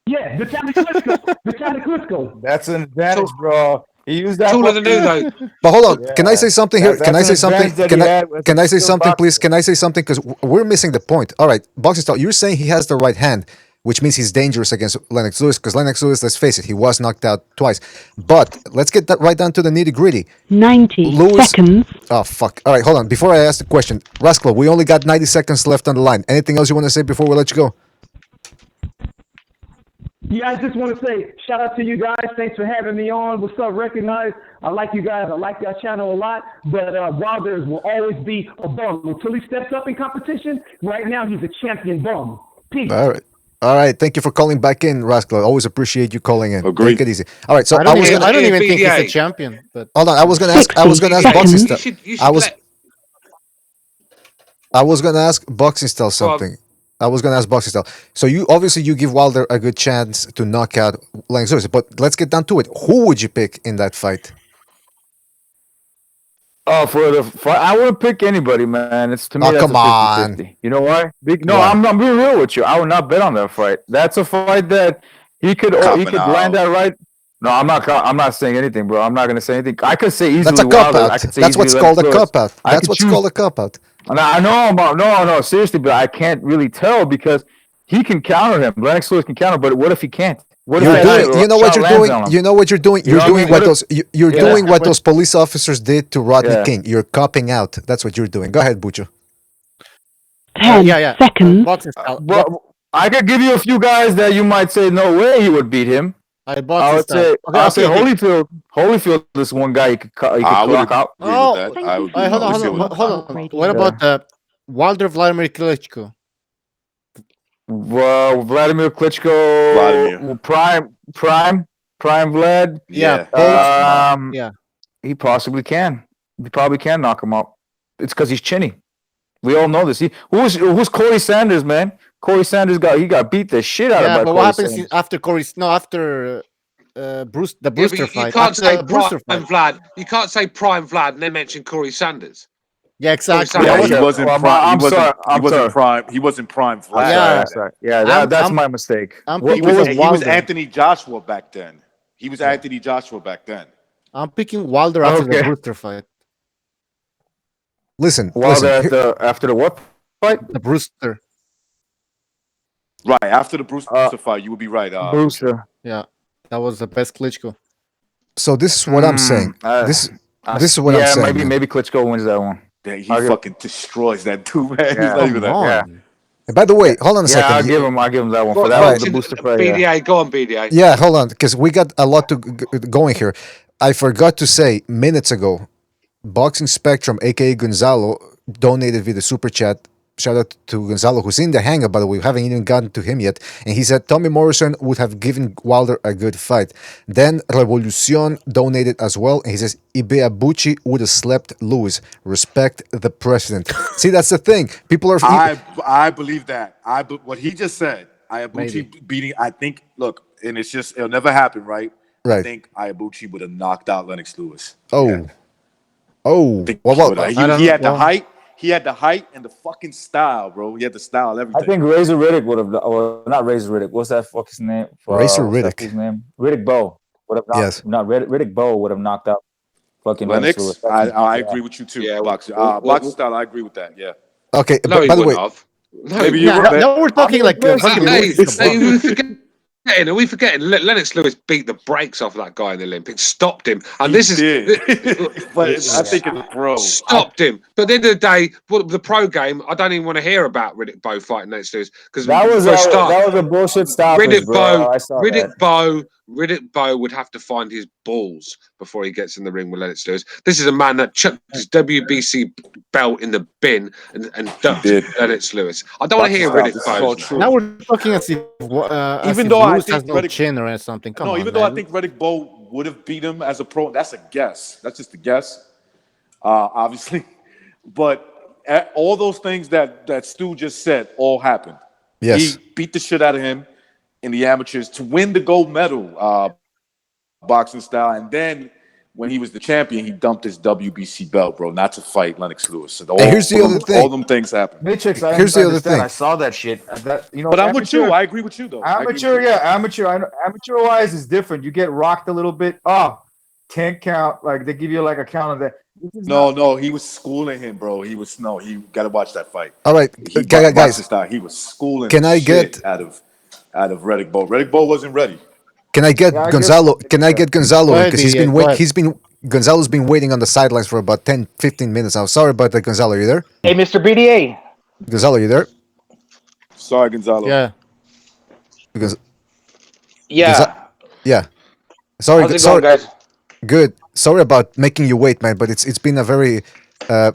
Yeah, Vitaly Klitschko. That's an advantage, bro. He used that. Taller than who, though? But hold on. Can I say something here? Can I say something? Can I say something, please? Can I say something? Because we're missing the point. All right, Boxing Style, you're saying he has the right hand. which means he's dangerous against Lennox Lewis, because Lennox Lewis, let's face it, he was knocked out twice. But let's get that right down to the nitty gritty. 90 seconds. Oh, fuck. All right, hold on. Before I ask the question, Rascal, we only got 90 seconds left on the line. Anything else you want to say before we let you go? Yeah, I just want to say shout out to you guys. Thanks for having me on. What's up, Recognize? I like you guys. I like your channel a lot. But Wilder will always be a bum until he steps up in competition. Right now, he's a champion bum. Peace. All right. All right. Thank you for calling back in, Rascal. Always appreciate you calling in. Agreed. Take it easy. All right. So I don't was even, gonna, I don't even think he's a BDA. champion. But hold on. I was gonna ask. I was gonna ask 60 Boxing seconds. Style. You should I was. let- I was gonna ask Boxing Style something. I was gonna ask Boxing Style. So you obviously you give Wilder a good chance to knock out Lennox Lewis, but let's get down to it. Who would you pick in that fight? Oh, for the fight, I wouldn't pick anybody, man. It's to me Oh, that's come a on. 50-50. You know why? No, Why? I'm being real with you. I would not bet on that fight. That's a fight that he could Copping land out. that right. No, I'm not saying anything, bro. I'm not gonna say anything. I could say easily That's a cop Wilder. I out. could say That's easily what's Lennox called a Lewis. cop out. I That's could what's choose. called a cop out. And I know about no, seriously, but I can't really tell because he can counter him. Lennox Lewis can counter, but what if he can't? What if You're that doing, you know what shot you're lands doing. on him? You know what you're doing. You You're know what I doing mean? what What those. You're Yeah. doing what those police officers did to Rodney Yeah. King. You're copping out. That's what you're doing. Go ahead, Bucho. 10 seconds. Boxing style. Well, I could give you a few guys that you might say no way he would beat him. I I would say Holyfield. Holyfield is one guy you could I would knock out. agree with that. I would agree with hold on. What about Wilder Vladimir Klitschko? Well, Vladimir Klitschko, prime Vlad. Yeah, yeah. He possibly can. He probably can knock him out. It's because he's chinny. We all know this. Who's Corey Sanders, man? Corey Sanders got beat the shit out of. Yeah, but Corey what happens Sanders. after Bruce? The Brewster You fight. can't After say the Brewster prime fight. Vlad. You can't say prime Vlad and then mention Corey Sanders. Yeah, exactly. Yeah, he wasn't prime. He wasn't sorry. prime. He wasn't prime. Yeah. Vlad. Yeah, that's my mistake. He was Anthony Joshua back then. He was Anthony Joshua back then. I'm picking Wilder after the Brewster fight. Listen, Wilder after the what fight? The Brewster. Right after the Brewster fight, you would be right. Brewster. Yeah, that was the best Klitschko. So this is what I'm saying. This is what I'm saying. Yeah, maybe Klitschko wins that one. Yeah, he fucking destroys that dude, man. He's Yeah. not even that. Yeah. And by the way, hold on a second. I'll give him that one for that. Was the Booster fight. BDA, go on, BDA. Yeah, hold on, because we got a lot to going here. I forgot to say minutes ago, Boxing Spectrum, aka Gonzalo, donated via the super chat. Shout out to Gonzalo, who's in the hangout, by the way. We haven't even gotten to him yet. And he said Tommy Morrison would have given Wilder a good fight. Then Revolucion donated as well. And he says Ibeabuchi would have slept Lewis. Respect the president. See, that's the thing. People are. I believe that. What he just said. Ibeabuchi beating. I think. Look, and it'll never happen, right? Right. I think Ibeabuchi would have knocked out Lennox Lewis. Oh. Yeah. Oh. He had the height. He had the height and the fucking style, bro. He had the style, everything. I think Razor Riddick would have, or not Razor Riddick. What's that fucking name? Razor Riddick. His name? Riddick Bowe would have knocked. Yes. Not Riddick Bowe would have knocked out fucking Lennox. Lewis. I agree with you too. Yeah, boxing style. I agree with that. Yeah. Okay. No, by the way, maybe now we're talking like Are we forgetting? Lennox Lewis beat the brakes off that guy in the Olympics, stopped him, and this is. But I think it's pro. Stopped him, but at the end of the day, the pro game. I don't even want to hear about Riddick Bowe fighting Lennox Lewis because that was a bullshit stoppage, Riddick Bowe would have to find his balls before he gets in the ring with Lennox Lewis. This is a man that chucked his WBC belt in the bin and ducked Lennox Lewis. I don't want to hear Riddick Bowe. Now we're talking as if even though I Lewis think has no chin or something. Come on, even though I think Riddick Bowe would have beat him as a pro, that's a guess. That's just a guess, obviously. But all those things that Stu just said all happened. Yes. He beat the shit out of him in the amateurs to win the gold medal, boxing style, and then when he was the champion, he dumped his WBC belt, bro, not to fight Lennox Lewis. So here's the other thing. All them things happened. Matrix, here's the other thing. I saw that shit. But I'm with you. I agree with you, though. Amateur-wise is different. You get rocked a little bit. Oh, can't count. Like they give you like a count of that. No, he was schooling him, bro. You got to watch that fight. All right, guys. He was schooling Can I shit get out of out of Riddick Bowe. Riddick Bowe wasn't ready. Can I get Gonzalo? Can I get Gonzalo? Go ahead, Because BDA, he's been Gonzalo's been waiting on the sidelines for about 10, 15 minutes now. Sorry about that, Gonzalo. You there? Hey, Mr. BDA. Gonzalo, you there? Sorry, Gonzalo. Yeah. Because Yeah. yeah. Sorry, How's it sorry. going, guys? Good. Sorry about making you wait, man. But it's been a very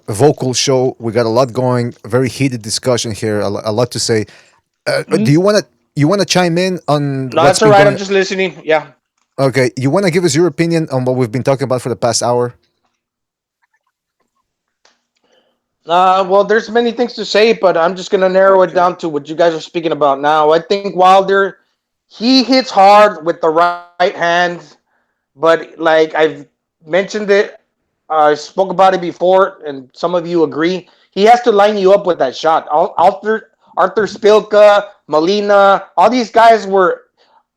vocal show. We got a lot going. Very heated discussion here. A lot to say. Do you want to chime in on? No, what's that's all been right. going? I'm just listening. Yeah. Okay. You want to give us your opinion on what we've been talking about for the past hour? Well, there's many things to say, but I'm just gonna narrow it down to what you guys are speaking about now. I think Wilder, he hits hard with the right hand, but like I've mentioned it, I spoke about it before, and some of you agree. He has to line you up with that shot. Arthur Spilka, Molina, all these guys were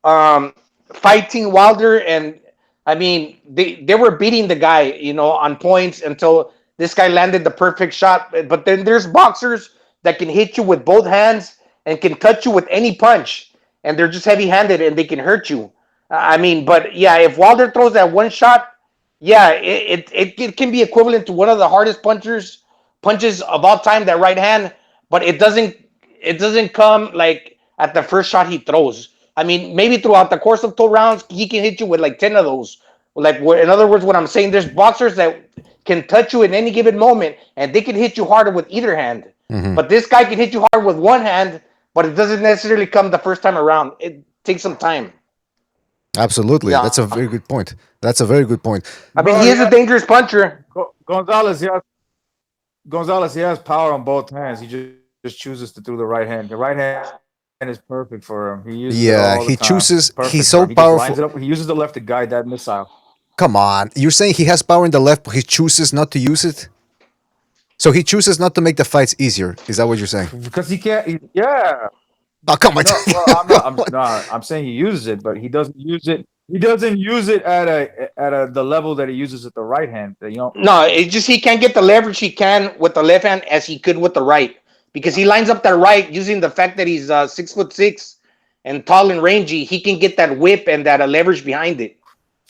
um, fighting Wilder, and I mean they were beating the guy, on points until this guy landed the perfect shot. But then there's boxers that can hit you with both hands and can touch you with any punch, and they're just heavy-handed and they can hurt you. I mean, but yeah, if Wilder throws that one shot, yeah, it can be equivalent to one of the hardest punches of all time, that right hand, but it doesn't come like at the first shot he throws. I mean, maybe throughout the course of 2 rounds, he can hit you with like 10 of those. Like, in other words, what I'm saying, there's boxers that can touch you in any given moment, and they can hit you harder with either hand. Mm-hmm. But this guy can hit you hard with one hand, but it doesn't necessarily come the first time around. It takes some time. Absolutely. Yeah. That's a very good point. That's a very good point. I mean, he is a dangerous puncher. Gonzalez, he has power on both hands. He just chooses to do the right hand. The right hand is perfect for him. He uses it all the he time. chooses. Perfect He's for so him. He just lines powerful. it up. He uses the left to guide that missile. Come on, you're saying he has power in the left, but he chooses not to use it. So he chooses not to make the fights easier. Is that what you're saying? Because he can't. Yeah. Oh, come on. No, well, I'm saying he uses it, but he doesn't use it. He doesn't use it at the level that he uses at the right hand. No, it's just he can't get the leverage he can with the left hand as he could with the right, because he lines up that right using the fact that he's 6'6" and tall and rangy. He can get that whip and that leverage behind it.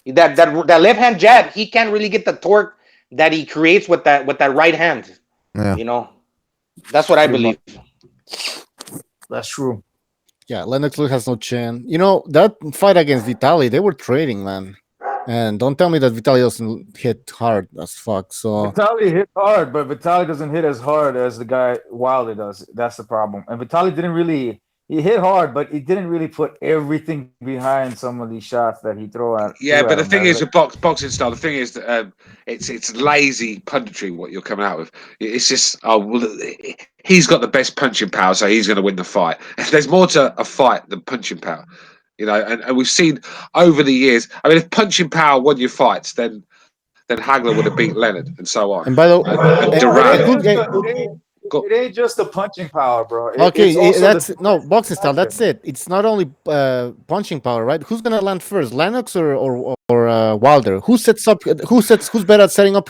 That left hand jab, he can't really get the torque that he creates with that right hand. Yeah. That's what I believe. That's true. Yeah, Lennox Lewis has no chin. That fight against Vitaly, they were trading, man. And don't tell me that Vitaly doesn't hit hard as fuck. So Vitaly hit hard, but Vitaly doesn't hit as hard as the guy Wilder does. That's the problem. And Vitaly didn't really. He hit hard, but he didn't really put everything behind some of these shots that he threw at. Yeah, but the thing is with boxing style, the thing is that it's lazy punditry what you're coming out with. It's just he's got the best punching power, so he's going to win the fight. There's more to a fight than punching power, and we've seen over the years. I mean, if punching power won your fights, then Hagler would have beat Leonard and so on. And by the way, it ain't just the punching power, bro. That's boxing style. That's it. It's not only punching power, right? Who's gonna land first, Lennox or Wilder? Who's better at setting up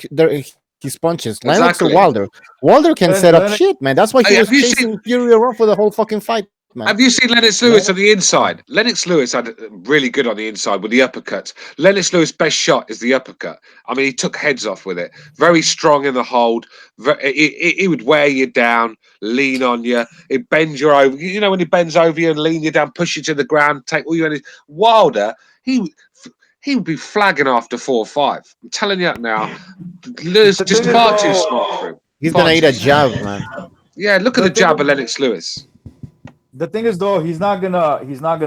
his punches, Lennox or Wilder? Wilder can set up shit, man. That's why he was chasing Fury around for the whole fucking fight. Man. Have you seen Lennox Lewis on the inside? Lennox Lewis had really good on the inside with the uppercuts. Lennox Lewis' best shot is the uppercut. I mean, he took heads off with it. Very strong in the hold. He would wear you down, lean on you. He'd bend you over. When he bends over you and lean you down, push you to the ground, take all your energy. Wilder, he would be flagging after 4 or 5. I'm telling you now, Lewis just far too smart for him. He's going to eat a jab, man. Yeah, look at the jab of Lennox Lewis. The thing is, though, he's not gonna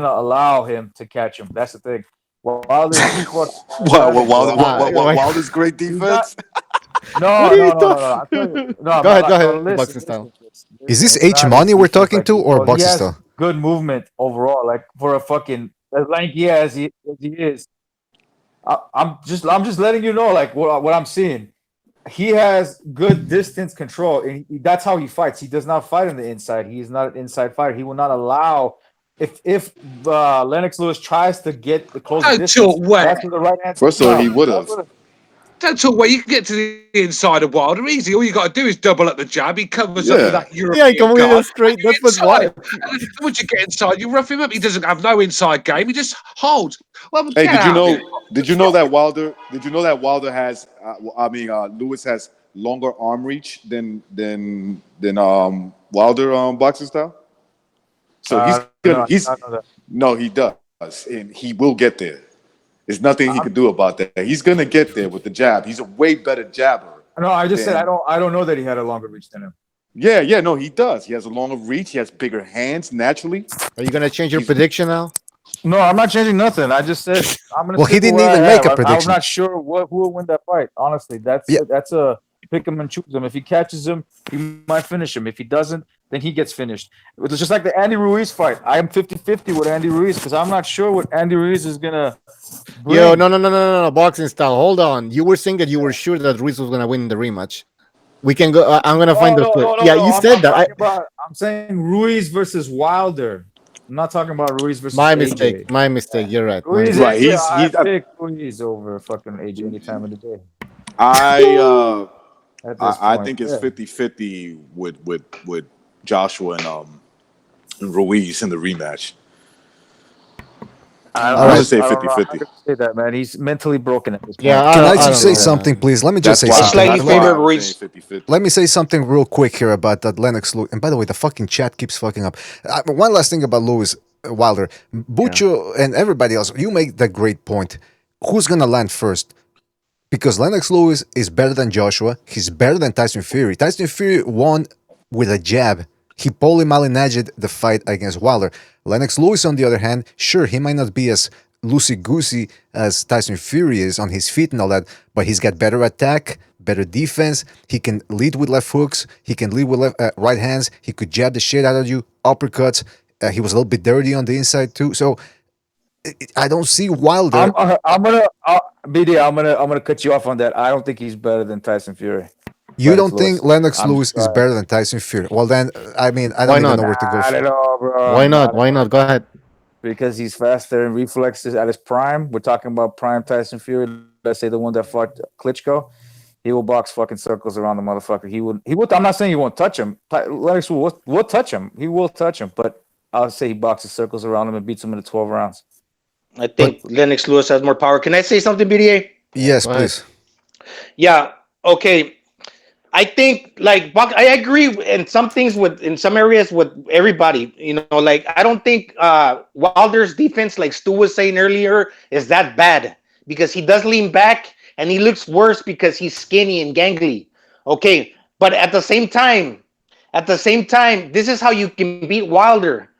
allow him to catch him. That's the thing. Wilder's Wilder's great defense. No. Go ahead. Boxing style. Is this H Money we're talking to, or boxing style? Good movement overall, like for a fucking as lanky as he is. I'm just letting you know, like what I'm seeing. He has good distance control, and that's how he fights. He does not fight on the inside. He is not an inside fighter. He will not allow if Lennox Lewis tries to get the close distance. That's the right hand. First of all, he would have. Don't talk where you can get to the inside of Wilder easy. All you got to do is double up the jab. He covers up with that European Yeah, come guard. in straight. That's what Inside him. why. And then once you get inside, you rough him up. He doesn't have no inside game. He just holds. Well, Hey, get out of here. did you know that Wilder? Did you know that Wilder has? Lewis has longer arm reach than Wilder boxing style. So he does, and he will get there. There's nothing he can do about that. He's gonna get there with the jab. He's a way better jabber. No, I just said I don't know that he had a longer reach than him. Yeah, no, he does. He has a longer reach. He has bigger hands naturally. Are you gonna change your prediction now? No, I'm not changing nothing. I just said I'm gonna. Well, he didn't even make a prediction. I'm not sure who will win that fight. Honestly, that's a pick him and choose him. If he catches him, he might finish him. If he doesn't, then he gets finished. It's just like the Andy Ruiz fight. I am 50-50 with Andy Ruiz because I'm not sure what Andy Ruiz is gonna bring. Yo, no, boxing style. Hold on. You were saying that you were sure that Ruiz was gonna win the rematch. We can go. I'm gonna find the clip. You said that. I'm saying Ruiz versus Wilder. I'm not talking about Ruiz versus My AJ. mistake. My mistake. You're right. Ruiz, right. I pick Ruiz over fucking AJ any time of the day. I point, think it's 50-50 with Joshua and Ruiz in the rematch. I would say 50-50. I could say that, man. He's mentally broken at this point. Can I just say something, please? Let me just say something. Let me say something real quick here about that Lennox Lewis. And by the way, the fucking chat keeps fucking up. One last thing about Lewis Wilder. Bucho and everybody else, you make that great point. Who's going to land first? Because Lennox Lewis is better than Joshua. He's better than Tyson Fury. Tyson Fury won with a jab. He Paulie Malignaggi'd the fight against Wilder. Lennox Lewis, on the other hand, sure, he might not be as loosey-goosey as Tyson Fury is on his feet and all that, but he's got better attack, better defense. He can lead with left hooks. He can lead with right hands. He could jab the shit out of you, uppercuts. He was a little bit dirty on the inside too. So I don't see Wilder. I'm gonna cut you off on that. I don't think he's better than Tyson Fury. You don't think Lennox Lewis is better than Tyson Fury? Well, then, I mean, I don't even know where to go. Not at all, bro. Why not? Why not? Go ahead. Because he's faster and reflexes at his prime. We're talking about prime Tyson Fury. Let's say the one that fought Klitschko. He will box fucking circles around the motherfucker. He will. I'm not saying he won't touch him. Lennox will touch him. He will touch him. But I'll say he boxes circles around him and beats him in the 12 rounds. I think Lennox Lewis has more power. Can I say something, BDA? Yes, please. Yeah. Okay. I think I agree in some things in some areas with everybody. You know, like I don't think Wilder's defense, like Stu was saying earlier, is that bad because he does lean back and he looks worse because he's skinny and gangly. Okay, but at the same time, this is how you can beat Wilder.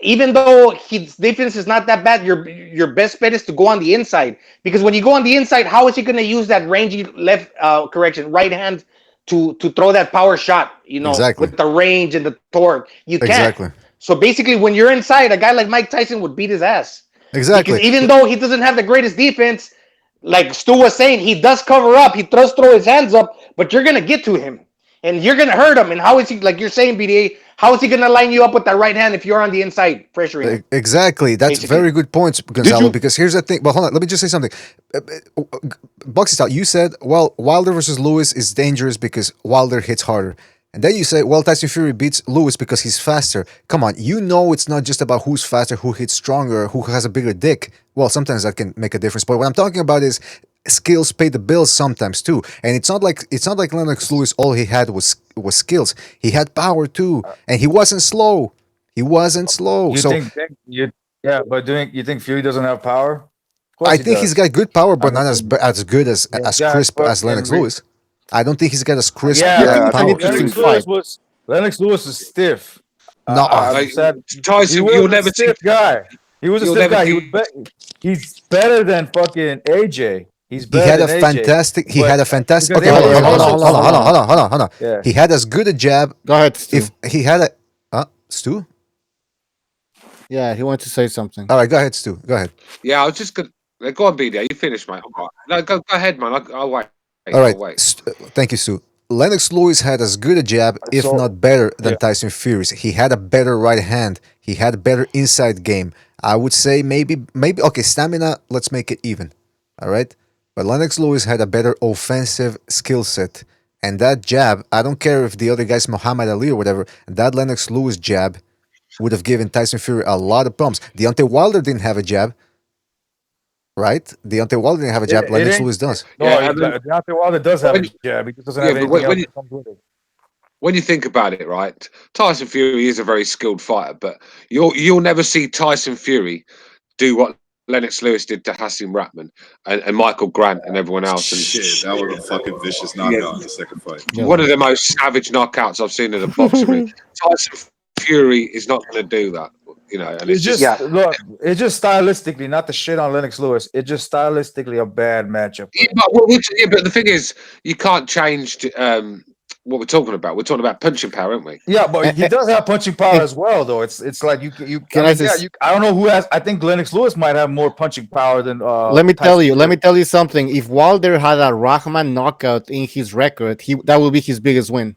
Even though his defense is not that bad, your best bet is to go on the inside because when you go on the inside, how is he going to use that rangy right hand to throw that power shot, you know, with the range and the torque? You can't. Exactly. So basically, when you're inside, a guy like Mike Tyson would beat his ass. Exactly. Because even though he doesn't have the greatest defense, like Stu was saying, he does cover up. He does throw his hands up, but you're going to get to him. And you're going to hurt him. And how is he, like you're saying, BDA, how is he going to line you up with that right hand if you're on the inside pressuring him? Exactly. That's very good points, Gonzalo, because here's the thing. Well, hold on. Let me just say something. Boxing style, you said, well, Wilder versus Lewis is dangerous because Wilder hits harder. And then you say, well, Tyson Fury beats Lewis because he's faster. Come on, you know it's not just about who's faster, who hits stronger, who has a bigger dick. Well, sometimes that can make a difference. But what I'm talking about is skills pay the bills sometimes too. And it's not like Lennox Lewis, all he had was skills. He had power too. And he wasn't slow. You think Fury doesn't have power? I think he's got good power, but not as good as crisp as Lennox Lewis. I don't think he's got as crisp power. Lennox Lewis is stiff. No, Tyson, you'll never see guy. He was a stiff guy. He's better than fucking AJ. He's better. He had a fantastic. Okay, hold on. Yeah. He had as good a jab. Go ahead, Stu. If he had Stu. Yeah, he wanted to say something. All right, go ahead, Stu. Go ahead. Yeah, I was just gonna go on, BDA. You finish, mate. No, go ahead, man. I'll wait. All right. Thank you, Stu. Lennox Lewis had as good a jab, if not better, than Tyson Fury's. He had a better right hand. He had a better inside game. I would say maybe. Okay, stamina. Let's make it even. All right. But Lennox Lewis had a better offensive skill set. And that jab, I don't care if the other guy's Muhammad Ali or whatever, that Lennox Lewis jab would have given Tyson Fury a lot of problems. Deontay Wilder didn't have a jab, right? Deontay Wilder didn't have a jab. Lennox Lewis does. No, Deontay Wilder does have a jab. He just doesn't have anything else that comes with it. When you think about it, right, Tyson Fury is a very skilled fighter, but you'll never see Tyson Fury do what Lennox Lewis did to Hassim Rahman and Michael Grant and everyone else. And Shit, that was a fucking vicious knockout in the second fight. One of the most savage knockouts I've seen in a boxing ring. Tyson Fury is not going to do that, you know. And It's just look. It's just stylistically, not the shit on Lennox Lewis. It's just stylistically a bad matchup. But the thing is, you can't change what we're talking about. We're talking about punching power, aren't we? Yeah, but he does have punching power as well, though. It's like you. I don't know who has. I think Lennox Lewis might have more punching power than. Let me tell you something. If Wilder had a Rahman knockout in his record, that would be his biggest win.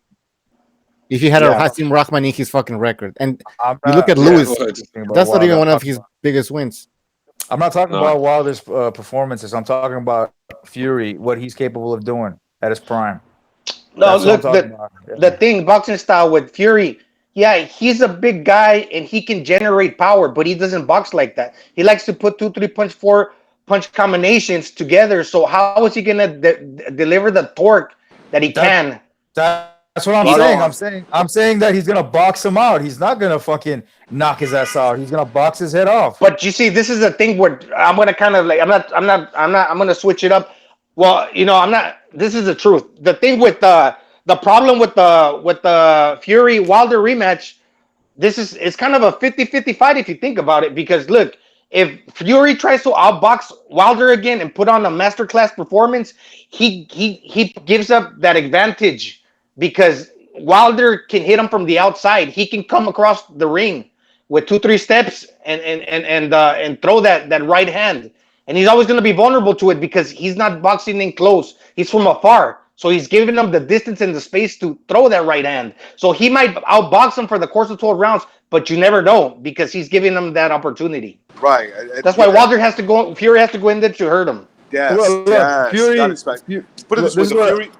If he had a Hassim Rahman in his fucking record, and you look at Lewis, that's not even one of his biggest wins. I'm not talking about Wilder's performances. I'm talking about Fury, what he's capable of doing at his prime. No, look, the thing, boxing style with Fury, he's a big guy and he can generate power, but he doesn't box like that. He likes to put 2, 3 punch, 4 punch combinations together. So how is he gonna deliver the torque that he can? That's what I'm saying. I'm saying that he's gonna box him out. He's not gonna fucking knock his ass out. He's gonna box his head off. But you see, this is the thing where I'm gonna kind of like I'm gonna switch it up. Well, I'm not. This is the truth. The thing with the problem with the Fury Wilder rematch, it's kind of a 50-50 fight if you think about it. Because look, if Fury tries to outbox Wilder again and put on a masterclass performance, he gives up that advantage because Wilder can hit him from the outside. He can come across the ring with 2-3 steps and throw that right hand. And he's always going to be vulnerable to it because he's not boxing in close. He's from afar. So he's giving them the distance and the space to throw that right hand. So he might outbox him for the course of 12 rounds, but you never know because he's giving them that opportunity. Right. That's why Fury has to go in there to hurt him. Yes, Fury. Put it this way, Fury.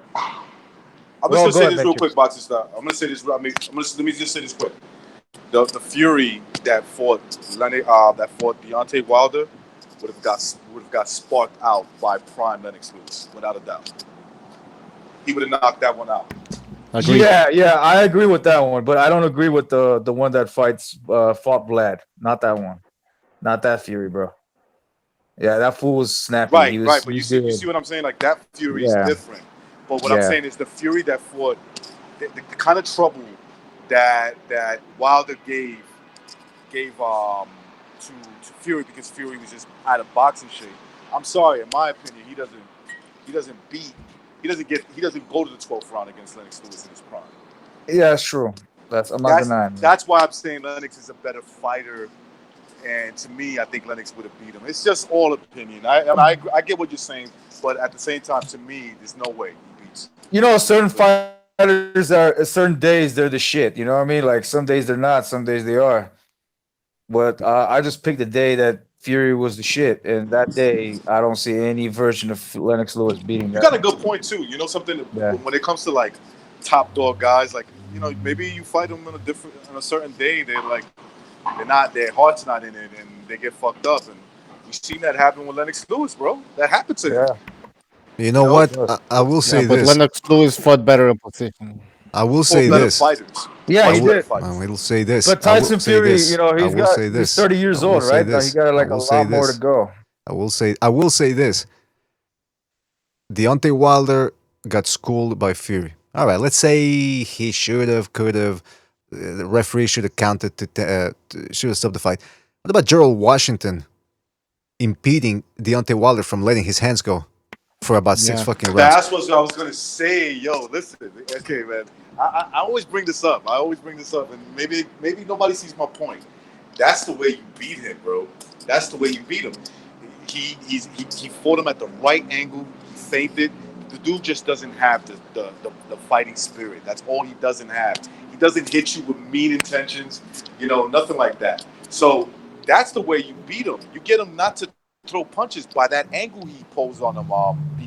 I'm just going to say this real quick, boxing style. I'm going to say this. Let me just say this quick. The Fury that fought Deontay Wilder would have got sparked out by prime Lennox Lewis, without a doubt. He would have knocked that one out. Agreed. Yeah, I agree with that one, but I don't agree with the one that fought Vlad. Not that one. Not that Fury, bro. Yeah, that fool was snappy. Right. But you see what I'm saying? Like, that Fury is different. But what I'm saying is the Fury that fought, the kind of trouble that Wilder gave to Fury, because Fury was just out of boxing shape. I'm sorry, in my opinion, he doesn't go to the 12th round against Lennox Lewis in his prime. Yeah, that's true. I'm not denying. That's why I'm saying Lennox is a better fighter, and to me, I think Lennox would have beat him. It's just all opinion. I get what you're saying, but at the same time, to me, there's no way he beats. Certain fighters certain days they're the shit. You know what I mean? Like, some days they're not, some days they are. But I just picked the day that Fury was the shit, and that day I don't see any version of Lennox Lewis beating that. You got a good point too. You know something? When it comes to like top dog guys, like, maybe you fight them on a certain day, their heart's not in it, and they get fucked up. And we've seen that happen with Lennox Lewis, bro. That happened to him. You know what? I will say but this. Lennox Lewis fought better in position. I will say this. Fighters. Yeah, he did. I will say this. But Tyson Fury, he's 30 years old, right? Now he got like a lot more to go. I will say this. Deontay Wilder got schooled by Fury. All right, let's say he could have. The referee should have counted should have stopped the fight. What about Gerald Washington impeding Deontay Wilder from letting his hands go for about 6 fucking rounds? That's what I was gonna say. Yo, listen. Okay, man. I always bring this up. And maybe nobody sees my point. That's the way you beat him, bro. That's the way you beat him. He fought him at the right angle. He feinted. The dude just doesn't have the fighting spirit. That's all he doesn't have. He doesn't hit you with mean intentions, nothing like that. So that's the way you beat him. You get him not to throw punches by that angle he posed on him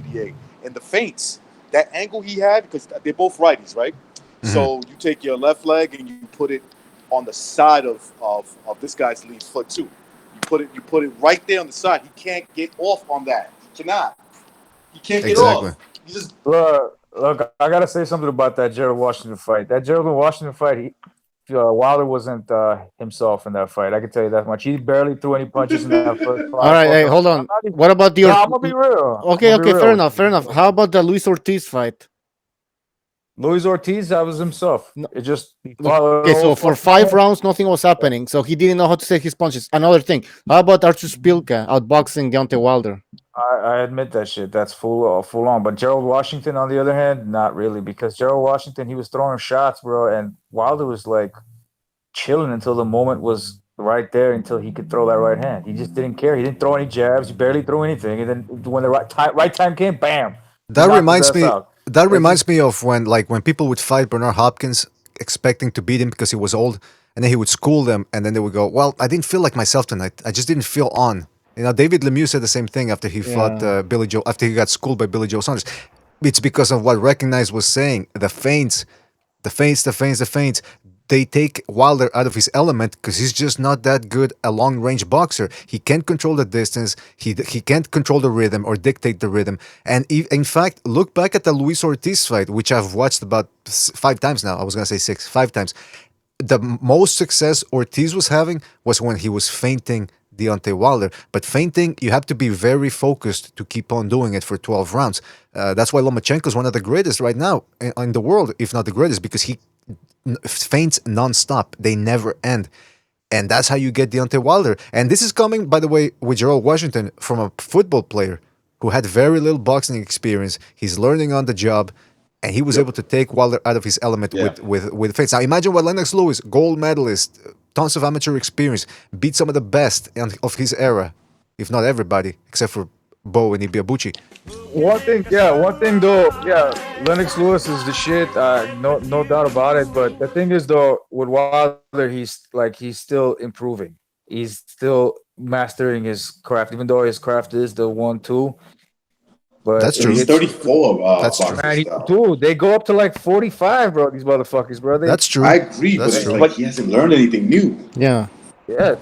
BDA. And the feints, that angle he had, because they're both righties, right? Mm-hmm. So you take your left leg and you put it on the side of this guy's lead foot too. You put it right there on the side. He can't get off on that. He cannot. He can't get Exactly. off. He just Look, I gotta say something about that Gerald Washington fight. That Gerald Washington fight, Wilder wasn't himself in that fight. I can tell you that much. He barely threw any punches in that first fight. All right, hey, hold on. What about the? No, I'm gonna be real. Okay, fair enough. How about the Luis Ortiz fight? Luis Ortiz, that was himself. It just Okay, so for 5 rounds, nothing was happening. So he didn't know how to take his punches. Another thing. How about Artur Spilka outboxing Deontay Wilder? I admit that shit. That's full on. But Gerald Washington, on the other hand, not really, because Gerald Washington, he was throwing shots, bro, and Wilder was like chilling until the moment was right there, until he could throw that right hand. He just didn't care. He didn't throw any jabs. He barely threw anything. And then when the right time came, bam. That reminds me. That reminds me of when people would fight Bernard Hopkins, expecting to beat him because he was old, and then he would school them, and then they would go, "Well, I didn't feel like myself tonight. I just didn't feel on." You know, David Lemieux said the same thing after he fought Billy Joe, after he got schooled by Billy Joe Saunders. It's because of what Recognize was saying. The feints. They take Wilder out of his element because he's just not that good a long-range boxer. He can't control the distance. He can't control the rhythm or dictate the rhythm. And in fact, look back at the Luis Ortiz fight, which I've watched about 5 times now. I was going to say 6, 5 times. The most success Ortiz was having was when he was feinting Deontay Wilder. But feinting, you have to be very focused to keep on doing it for 12 rounds. That's why Lomachenko is one of the greatest right now in the world, if not the greatest, because he feints non-stop. They never end. And that's how you get Deontay Wilder. And this is coming, by the way, with Gerald Washington from a football player who had very little boxing experience. He's learning on the job, and he was able to take Wilder out of his element with feints. Now imagine what Lennox Lewis, gold medalist, tons of amateur experience, beat some of the best of his era, if not everybody, except for Bo and Ibiabuchi. One thing though, Lennox Lewis is the shit. No doubt about it. But the thing is though, with Wilder, he's still improving. He's still mastering his craft, even though his craft is the 1-2. But that's true. He's 34. That's true. Man, dude, they go up to like 45, bro. These motherfuckers, bro. That's true. I agree, but it's like he hasn't learned anything new. Yeah.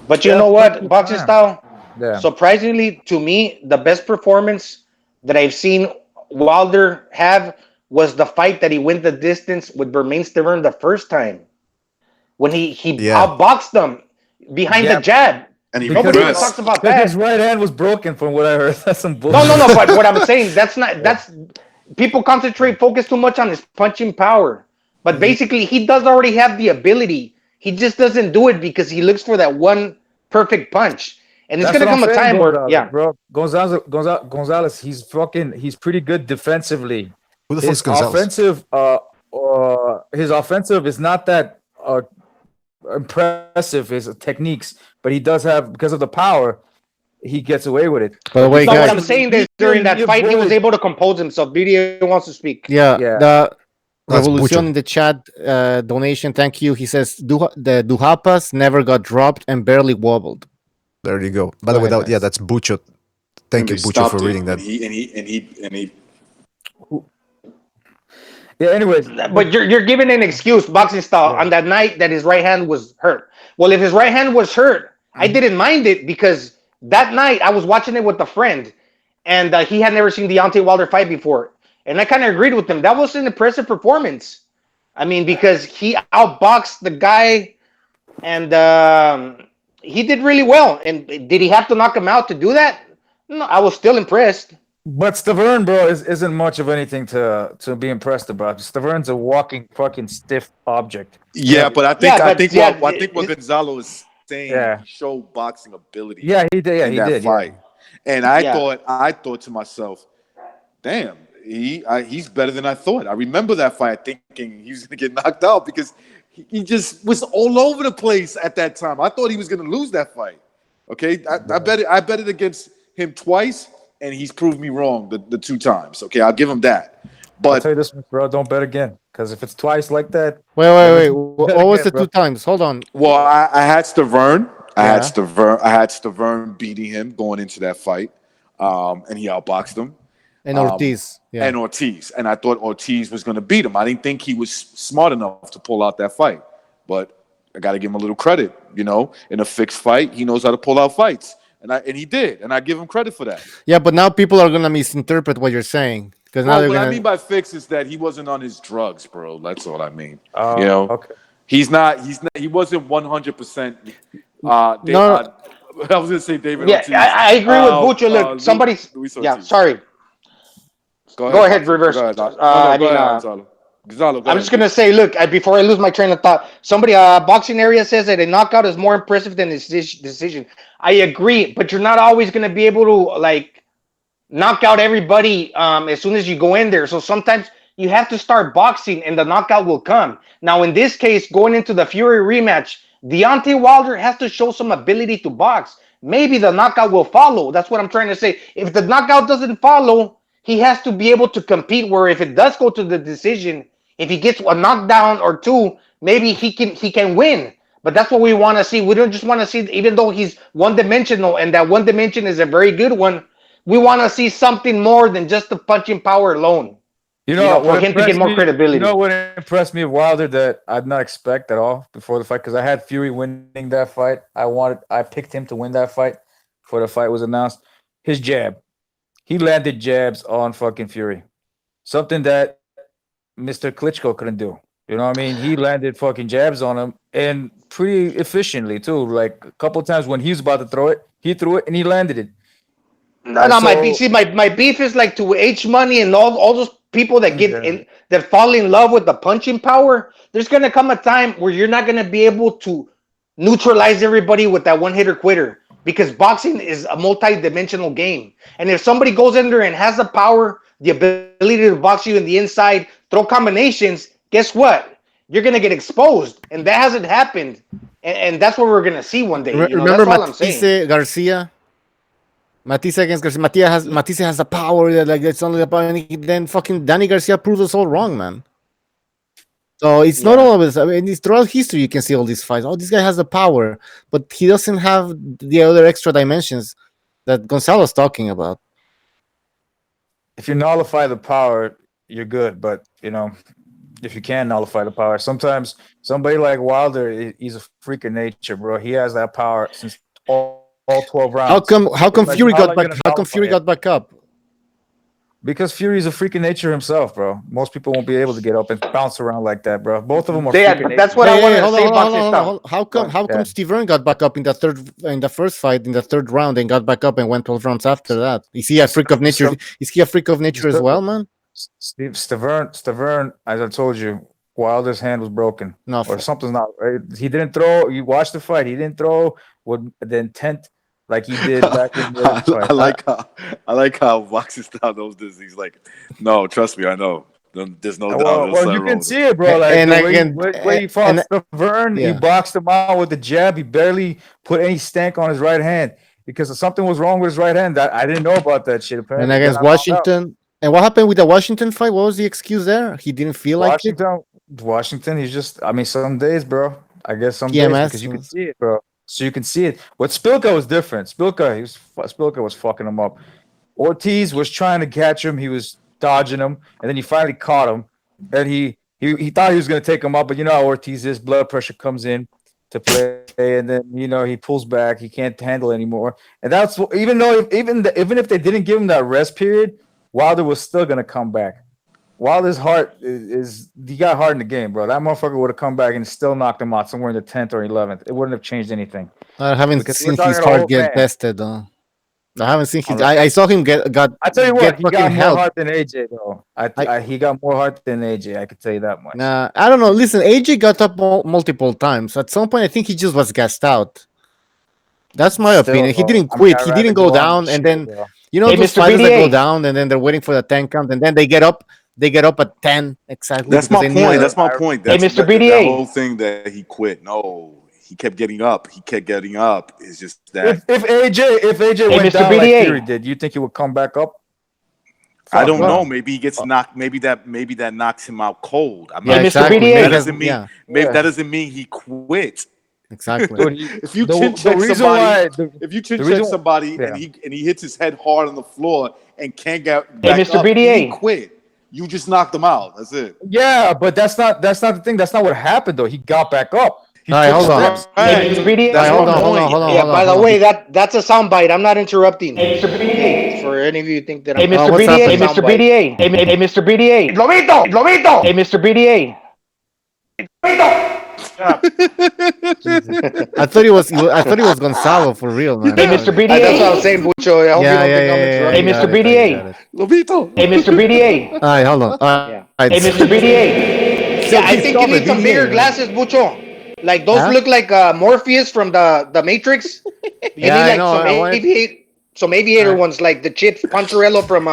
But you know what, boxing style? Yeah. Surprisingly, to me, the best performance that I've seen Wilder have was the fight that he went the distance with Bermain Stavern the first time, when he outboxed them behind the jab. And nobody even talks about that. His right hand was broken, from what I heard. That's some bullshit. No. But what I'm saying, that's people focus too much on his punching power. But basically, he does already have the ability. He just doesn't do it because he looks for that one perfect punch. And it's gonna come a time where, bro, Gonzalez, he's pretty good defensively. Who the fuck's Gonzalez? His offensive is not that impressive, his techniques, but he does have, because of the power, he gets away with it. By the way, guys, what I'm saying is during that fight, he was able to compose himself. BDA wants to speak. The Revolution in the chat donation, thank you. He says the Duhapas never got dropped and barely wobbled. There you go. By the way, that's Bucho. Thank you, Bucho, for reading that. And he. Yeah. Anyways, but you're giving an excuse, boxing style, on that night that his right hand was hurt. Well, if his right hand was hurt, I didn't mind it because that night I was watching it with a friend, and he had never seen Deontay Wilder fight before, and I kind of agreed with him. That was an impressive performance. I mean, because he outboxed the guy, and he did really well. And did he have to knock him out to do that? No, I was still impressed. But Stavern, bro, isn't much of anything to be impressed about. Stavern's a walking fucking stiff object. Yeah, but I think what Gonzalo is saying, he showed boxing ability. Yeah, he did. Yeah, he did. Fight. Yeah. And I thought to myself, damn, he's better than I thought. I remember that fight thinking he was gonna get knocked out because he just was all over the place at that time. I thought he was gonna lose that fight. Okay, I bet it against him twice. And he's proved me wrong the 2 times. Okay, I'll give him that. But I'll tell you this, bro, don't bet again. Because if it's twice like that... Wait. What was the 2 times? Hold on. Well, I had Stavern. I had Stavern beating him going into that fight. And he outboxed him. And Ortiz. Yeah. And Ortiz. And I thought Ortiz was going to beat him. I didn't think he was smart enough to pull out that fight. But I got to give him a little credit. In a fixed fight, he knows how to pull out fights. And he did. And I give him credit for that. Yeah, but now people are going to misinterpret what you're saying. Because now What I mean by fix is that he wasn't on his drugs, bro. That's all I mean. Okay. He wasn't 100%. I was going to say David Ortiz. I agree with Bucho. Look, somebody's. Sorry. Go ahead, reverse. Go ahead, Gonzalo, I'm just gonna say, look, before I lose my train of thought, somebody, boxing area says that a knockout is more impressive than a decision. I agree, but you're not always gonna be able to knock out everybody as soon as you go in there. So sometimes you have to start boxing, and the knockout will come. Now, in this case, going into the Fury rematch, Deontay Wilder has to show some ability to box. Maybe the knockout will follow. That's what I'm trying to say. If the knockout doesn't follow, he has to be able to compete. Where if it does go to the decision, if he gets a knockdown or two, maybe he can win. But that's what we want to see. We don't just want to see, even though he's one-dimensional, and that one dimension is a very good one, we want to see something more than just the punching power alone. For him to get more credibility. You know what impressed me of Wilder that I did not expect at all before the fight? Because I had Fury winning that fight. I picked him to win that fight before the fight was announced. His jab. He landed jabs on fucking Fury. Something that Mr. Klitschko couldn't do. You know what I mean? He landed fucking jabs on him, and pretty efficiently too. Like a couple of times when he was about to throw it, he threw it and he landed it. My beef is to H Money and all those people that that fall in love with the punching power. There's gonna come a time where you're not gonna be able to neutralize everybody with that one hitter quitter, because boxing is a multi-dimensional game. And if somebody goes in there and has the power, the ability to box you in the inside, throw combinations, guess what? You're gonna get exposed, and that hasn't happened. And that's what we're gonna see one day. Remember that's all I'm saying. Matisse Garcia? Matisse against Garcia. Matisse has the power. It's only the power. And then fucking Danny Garcia proved us all wrong, man. So it's not always. I mean, it's throughout history you can see all these fights. Oh, this guy has the power, but he doesn't have the other extra dimensions that Gonzalo's talking about. If you nullify the power, you're good. But if you can nullify the power, sometimes somebody like Wilder, he's a freak of nature, bro. He has that power since all 12 rounds. How come Fury got back? How come Fury got back up? Because Fury's a freak of nature himself, bro. Most people won't be able to get up and bounce around like that, bro. Both of them are. That's what I wanted to say about this stuff. How come Steve Earn got back up in the first fight in the third round and got back up and went 12 rounds after that? Is he a freak of nature? Is he a freak of nature as well, man? Steve Earn, as I told you, Wilder's hand was broken. Or something's not right. He didn't throw. You watched the fight. He didn't throw with the intent like he did back in the fight. I like how boxing style knows this. He's like, no, trust me, I know. There's no doubt. Well, you can see it, bro. Like when he fought Steve, he boxed him out with the jab. He barely put any stank on his right hand because something was wrong with his right hand. That I didn't know about that shit. Apparently, and against Washington. And what happened with the Washington fight? What was the excuse there? He didn't feel like it. Washington. He's just. I mean, some days, bro. I guess some days because you can see it, bro. So you can see it. But Spilka was different. Spilka was fucking him up. Ortiz was trying to catch him. He was dodging him, and then he finally caught him. And he thought he was going to take him up, but you know how Ortiz is. Blood pressure comes in to play, and then he pulls back. He can't handle it anymore. And that's even if they didn't give him that rest period, Wilder was still going to come back. Wilder's heart he got heart in the game, bro. That motherfucker would have come back and still knocked him out somewhere in the 10th or 11th. It wouldn't have changed anything. I haven't seen his heart get tested, though. I haven't seen his. I saw him get. I tell you what, he got more heart than AJ, though. He got more heart than AJ. I could tell you that much. Nah, I don't know. Listen, AJ got up multiple times. At some point, I think he just was gassed out. That's my opinion. He didn't quit. He didn't go down, and then those fighters that go down, and then they're waiting for the 10 count, and then they get up. They get up at 10 exactly. That's my point. That's my point. Hey, Mr. BDA. That whole thing that he quit. No, he kept getting up. It's just that. If AJ went down like Fury did, you think he would come back up? I don't know. Maybe he gets knocked. Maybe that knocks him out cold. Mr. BDA. That doesn't mean. Maybe that doesn't mean he quit. Exactly. Dude, If you the chin check reason somebody, why if you chin the check reason somebody yeah. and he hits his head hard on the floor and can't get Hey, back Mr. up, he BDA. quit. You just knocked him out. That's it. Yeah, but that's not the thing. That's not what happened though. He got back up. He All right, took hold on. steps. Hey, Mr. BDA. That's Hold my on, hold on, point. hold on, Yeah, hold by on, the hold on. way, that's a soundbite. I'm not interrupting. Hey, Mr. BDA. For any of you who think that Hey, I'm Mr. what's BDA. Hey, happening? Mr. BDA. Hey, Mr. BDA. Lobito! Lobito! Hey, Mr. BDA. Jesus. I thought it was Gonzalo for real, man. Hey, Mr. BDA. That's what I'm saying, Bucho. I hope you don't think I'm interrupting. Hey, Mr. BDA. Lobito. Hey, Mr. BDA. All right, hold on. All right. Yeah. Hey, Mr. BDA. So Yeah, I please think you stop it, need some BDA, bigger man. glasses, Bucho. Like those Huh? look like Morpheus from the Matrix. You Yeah, need I like know. some I wanted. aviator All ones, like the Chit Poncherello from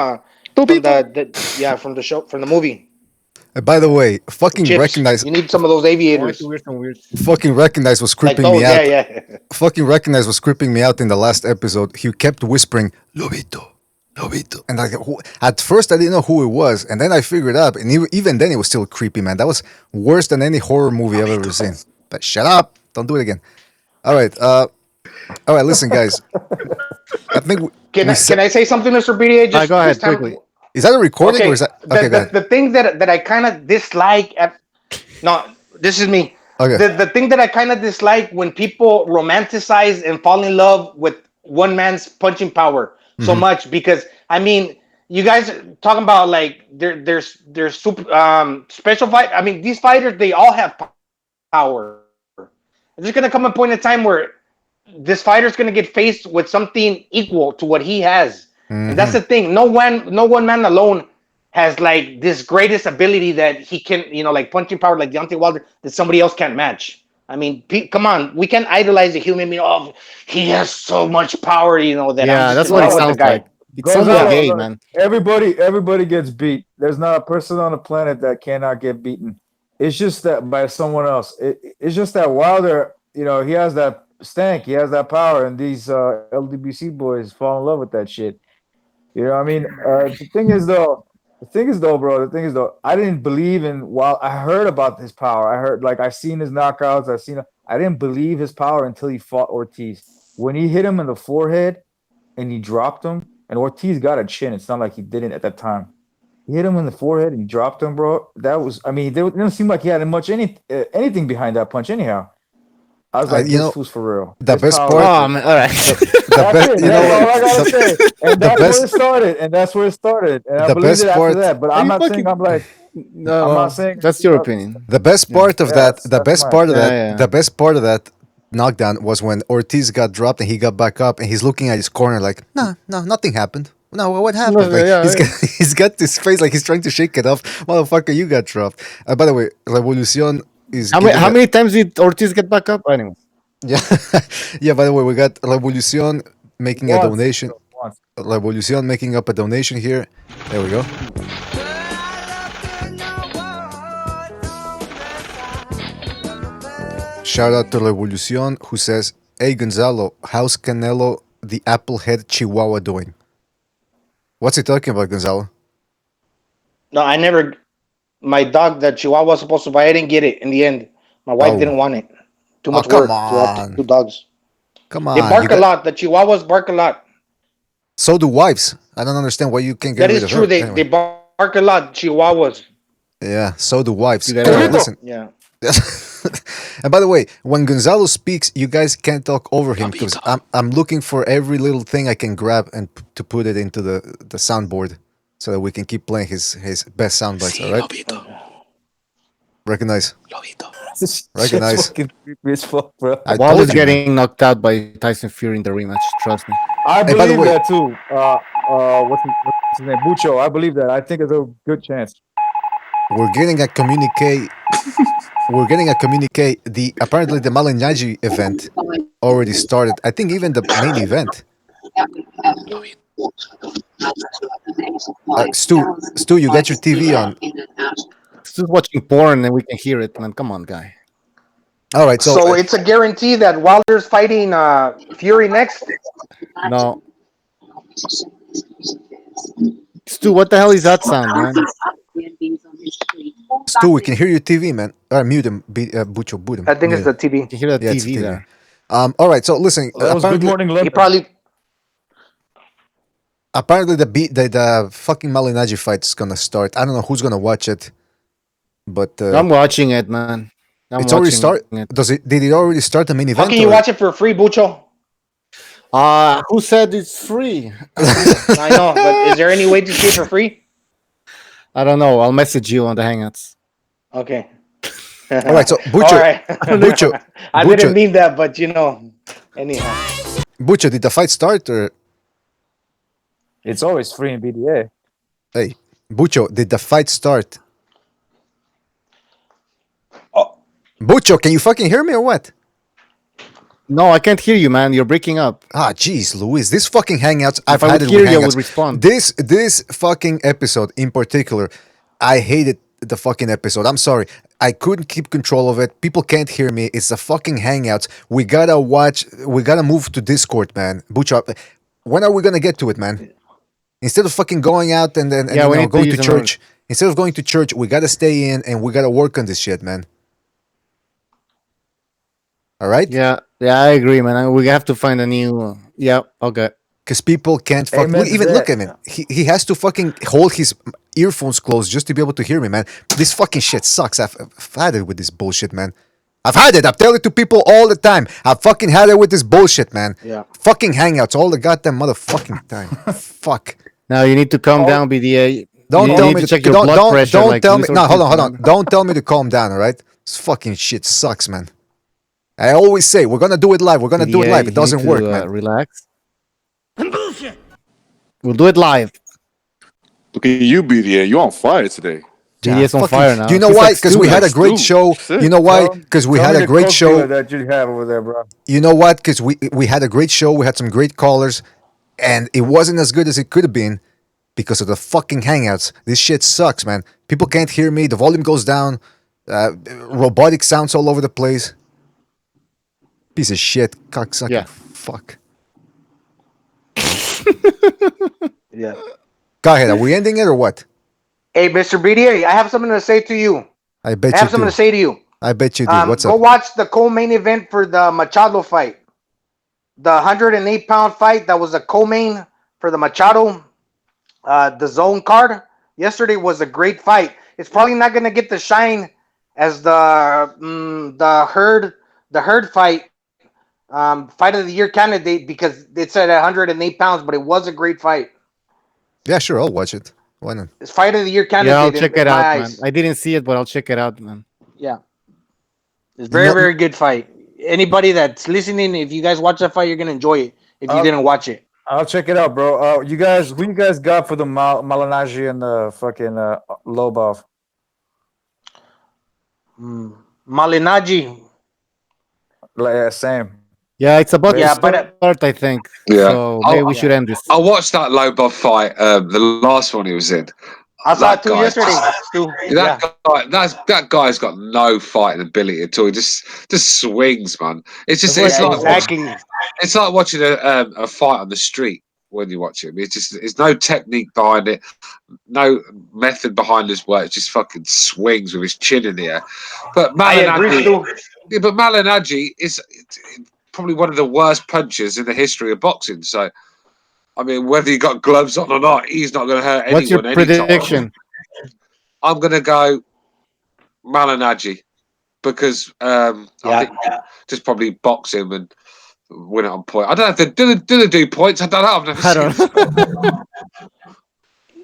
the show from the movie. By the way, Chips. You need some of those I wanted to aviators. wear some weird. fucking recognize was Like creeping me those, out. yeah. Fucking recognize was creeping me out in the last episode. He kept whispering, Lobito, Lobito. And at first I didn't know who it was. And then I figured out. And even then it was still creepy, man. That was worse than any horror movie I've ever seen. But shut up. Don't do it again. All right. Listen, guys. I think Can we I said. can I say something, Mr. BDA? All right, Just go this ahead time. quickly. Is that a recording or is Okay. that. The Okay, go the, ahead. the thing that I kind of dislike at no, this is me. Okay. The thing that I kind of dislike when people romanticize and fall in love with one man's punching power so Mhm. much because I mean you guys are talking about like there's super special fight. I mean these fighters they all have power. There's just gonna come a point in time where this fighter's gonna get faced with something equal to what he has, and that's Mhm. the thing. No one man alone has like this greatest ability that he can, like punching power like Deontay Wilder that somebody else can't match. I mean, come on, we can idolize a human being. Oh, he has so much power, that I'm Yeah, just that's in what it love with the sounds like. guy. It's almost Gonzalo, gay, look, man. everybody gets beat. There's not a person on the planet that cannot get beaten. It's just that by someone else. It's just that Wilder, he has that stank, he has that power, and these LDBC boys fall in love with that shit. You know what I mean? The thing is though, I didn't believe in while I heard about his power. I heard like I've seen his knockouts, I didn't believe his power until he fought Ortiz. When he hit him in the forehead and he dropped him, and Ortiz got a chin. It's not like he didn't at that time. He hit him in the forehead and he dropped him, bro. That was, I mean, it didn't seem like he had anything behind that punch. Anyhow, I was like, this fool's for real. The His best power. part. Oh man, all right. The That's it. you know That's all I what? gotta say. And The that's where it best. started. And I The believed best it after part. that. But Are I'm you not saying fucking? I'm like. No, I'm not well, saying that's your opinion. The best Yeah. part of Yeah, that. The that's best my part of that. Yeah, The best part of that knockdown was when Ortiz got dropped and he got back up and he's looking at his corner like, no, nothing happened. No, what No, happened? Like yeah. he's got this face like he's trying to shake it off. Motherfucker, you got dropped. By the way, Revolucion is How many times did Ortiz get back up? Anyway. yeah, yeah. By the way, we got Revolucion making a once. donation. Once. Revolucion making up a donation here. There we go. Shout out to Revolucion who says, "Hey Gonzalo, how's Canelo the Applehead Chihuahua doing?" What's he talking about, Gonzalo? No, I never. My dog, that Chihuahua was supposed to buy, I didn't get it in the end. My wife Oh, didn't want it. Too oh, much come work to have on, two dogs. come They on. You bark a got lot. The Chihuahuas bark a lot. so do wives. I don't understand why you can't get That rid is of true. her. They Anyway, bark a lot. Chihuahuas. yeah, so do wives. You gotta Anyway, have. listen. Yeah. And by the way, when Gonzalo speaks, you guys can't talk over him because I'm looking for every little thing I can grab and to put it into the soundboard so that we can keep playing his best sound bites. All right. Recognize. This shit's Recognize. fucking creepy as fuck, bro. I Wilder's told you, man. getting knocked out by Tyson Fury in the rematch. Trust me. I Hey, by the believe way, that too. What's his name? Bucho. I believe that. I think it's a good chance. we're getting a communique. We're getting a communique. Apparently the Malignaggi event already started. I think even the main event. Stu, you got your TV on. Just watching porn and we can hear it, man. Come on, guy. All right, so So it's a guarantee that Wilder's fighting Fury next. No. Stu, what the hell is that sound, man? Stu, we can hear your TV, man. Mute him, Bucho, boot him. I think it's Mute the TV. You can hear the Yeah, it's TV the TV. there. All right, so listen. That was Good Morning He London. probably Apparently, the fucking Malignaggi fight is gonna start. I don't know who's gonna watch it, but I'm watching it, man. it's already start. Did it already start the main event? How can you watch it for free, Bucho? Who said it's free? I know, but is there any way to see it for free? I don't know. I'll message you on the Hangouts. Okay. All right, so Bucho, All right. Bucho, I Bucho, didn't mean that, but anyhow. Bucho, did the fight start or? It's always free in BDA. Hey, Bucho, did the fight start? Oh. Bucho, can you fucking hear me or what? No, I can't hear you, man. You're breaking up. Jeez, Luis, this fucking Hangouts, I've If I had would it hear with you, I Hangouts. would respond. This fucking episode in particular, I hated the fucking episode. I'm sorry. I couldn't keep control of it. People can't hear me. It's the fucking Hangouts. We gotta move to Discord, man. Bucho, when are we gonna get to it, man? Instead of fucking going out and then going to church, instead of going to church, we gotta stay in and we gotta work on this shit, man. All right? Yeah, I agree, man. We have to find a new. Yeah, okay. Because people can't fuck. Amen to Even that. look at him. He has to fucking hold his earphones closed just to be able to hear me, man. This fucking shit sucks. I've had it with this bullshit, man. I've had it. I tell it to people all the time. I've fucking had it with this bullshit, man. Yeah. Fucking Hangouts all the goddamn motherfucking time. Fuck. Now you need to calm down, BDA. Don't You tell need me to check your don't, blood don't, pressure. Don't like tell me. Luis No, hold on, Ortiz, hold on. man. Don't tell me to calm down. All right. This fucking shit sucks, man. I always say we're gonna do it live. We're gonna do it BDA, live. you It doesn't need work, to, man. Relax. We'll do it live. Look at you, BDA. You on fire today. BDA's on fucking- fire now. You know He's why? like Because we Stu. had a great show. You know why? Because we had a great show. that you have over there, bro. You know what? Because we had a great show. We had some great callers, and it wasn't as good as it could have been because of the fucking Hangouts. This shit sucks, man. People can't hear me. The volume goes down. Robotic sounds all over the place. Piece of shit, cocksucker. Yeah. Fuck. Yeah. Go ahead. Are we ending it or what? Hey, Mr. BDA, I have something to say to you. I bet I you have something do. to say to you. I bet you do. What's Go up? watch the co-main event for the Machado fight. The 108-pound fight that was a co-main for the Machado, the zone card. Yesterday was a great fight. It's probably not going to get the shine as the herd fight, fight of the year candidate because it's at 108 pounds, but it was a great fight. Yeah, sure. I'll watch it. Why not? It's fight of the year candidate. Yeah, I'll check it in my out, man. eyes. I didn't see it, but I'll check it out, man. Yeah. It's very good fight. Anybody that's listening, if you guys watch that fight, you're gonna enjoy it. If you didn't watch it, I'll check it out, bro. Who you guys got for the Malignaggi and the fucking Lobov? Malignaggi. Yeah, same. Yeah, it's about Yeah, to but, start, I think. Yeah. So maybe we should end this. I watched that Lobov fight, the last one he was in. I saw it too guy- yesterday, Stu. Yeah. That guy's got no fighting ability at all. He just swings, man. It's like exactly. it's like watching a fight on the street when you watch it. It's no technique behind it, no method behind his work. It just fucking swings with his chin in the air. But I agree, Stu. Malignaggi is probably one of the worst punchers in the history of boxing. So, I mean, whether he got gloves on or not, he's not going to hurt anyone. What's your prediction? I'm going to go Malignaggi because I think just probably box him and win it on point. I don't know if they do points. I don't know. I've never seen it.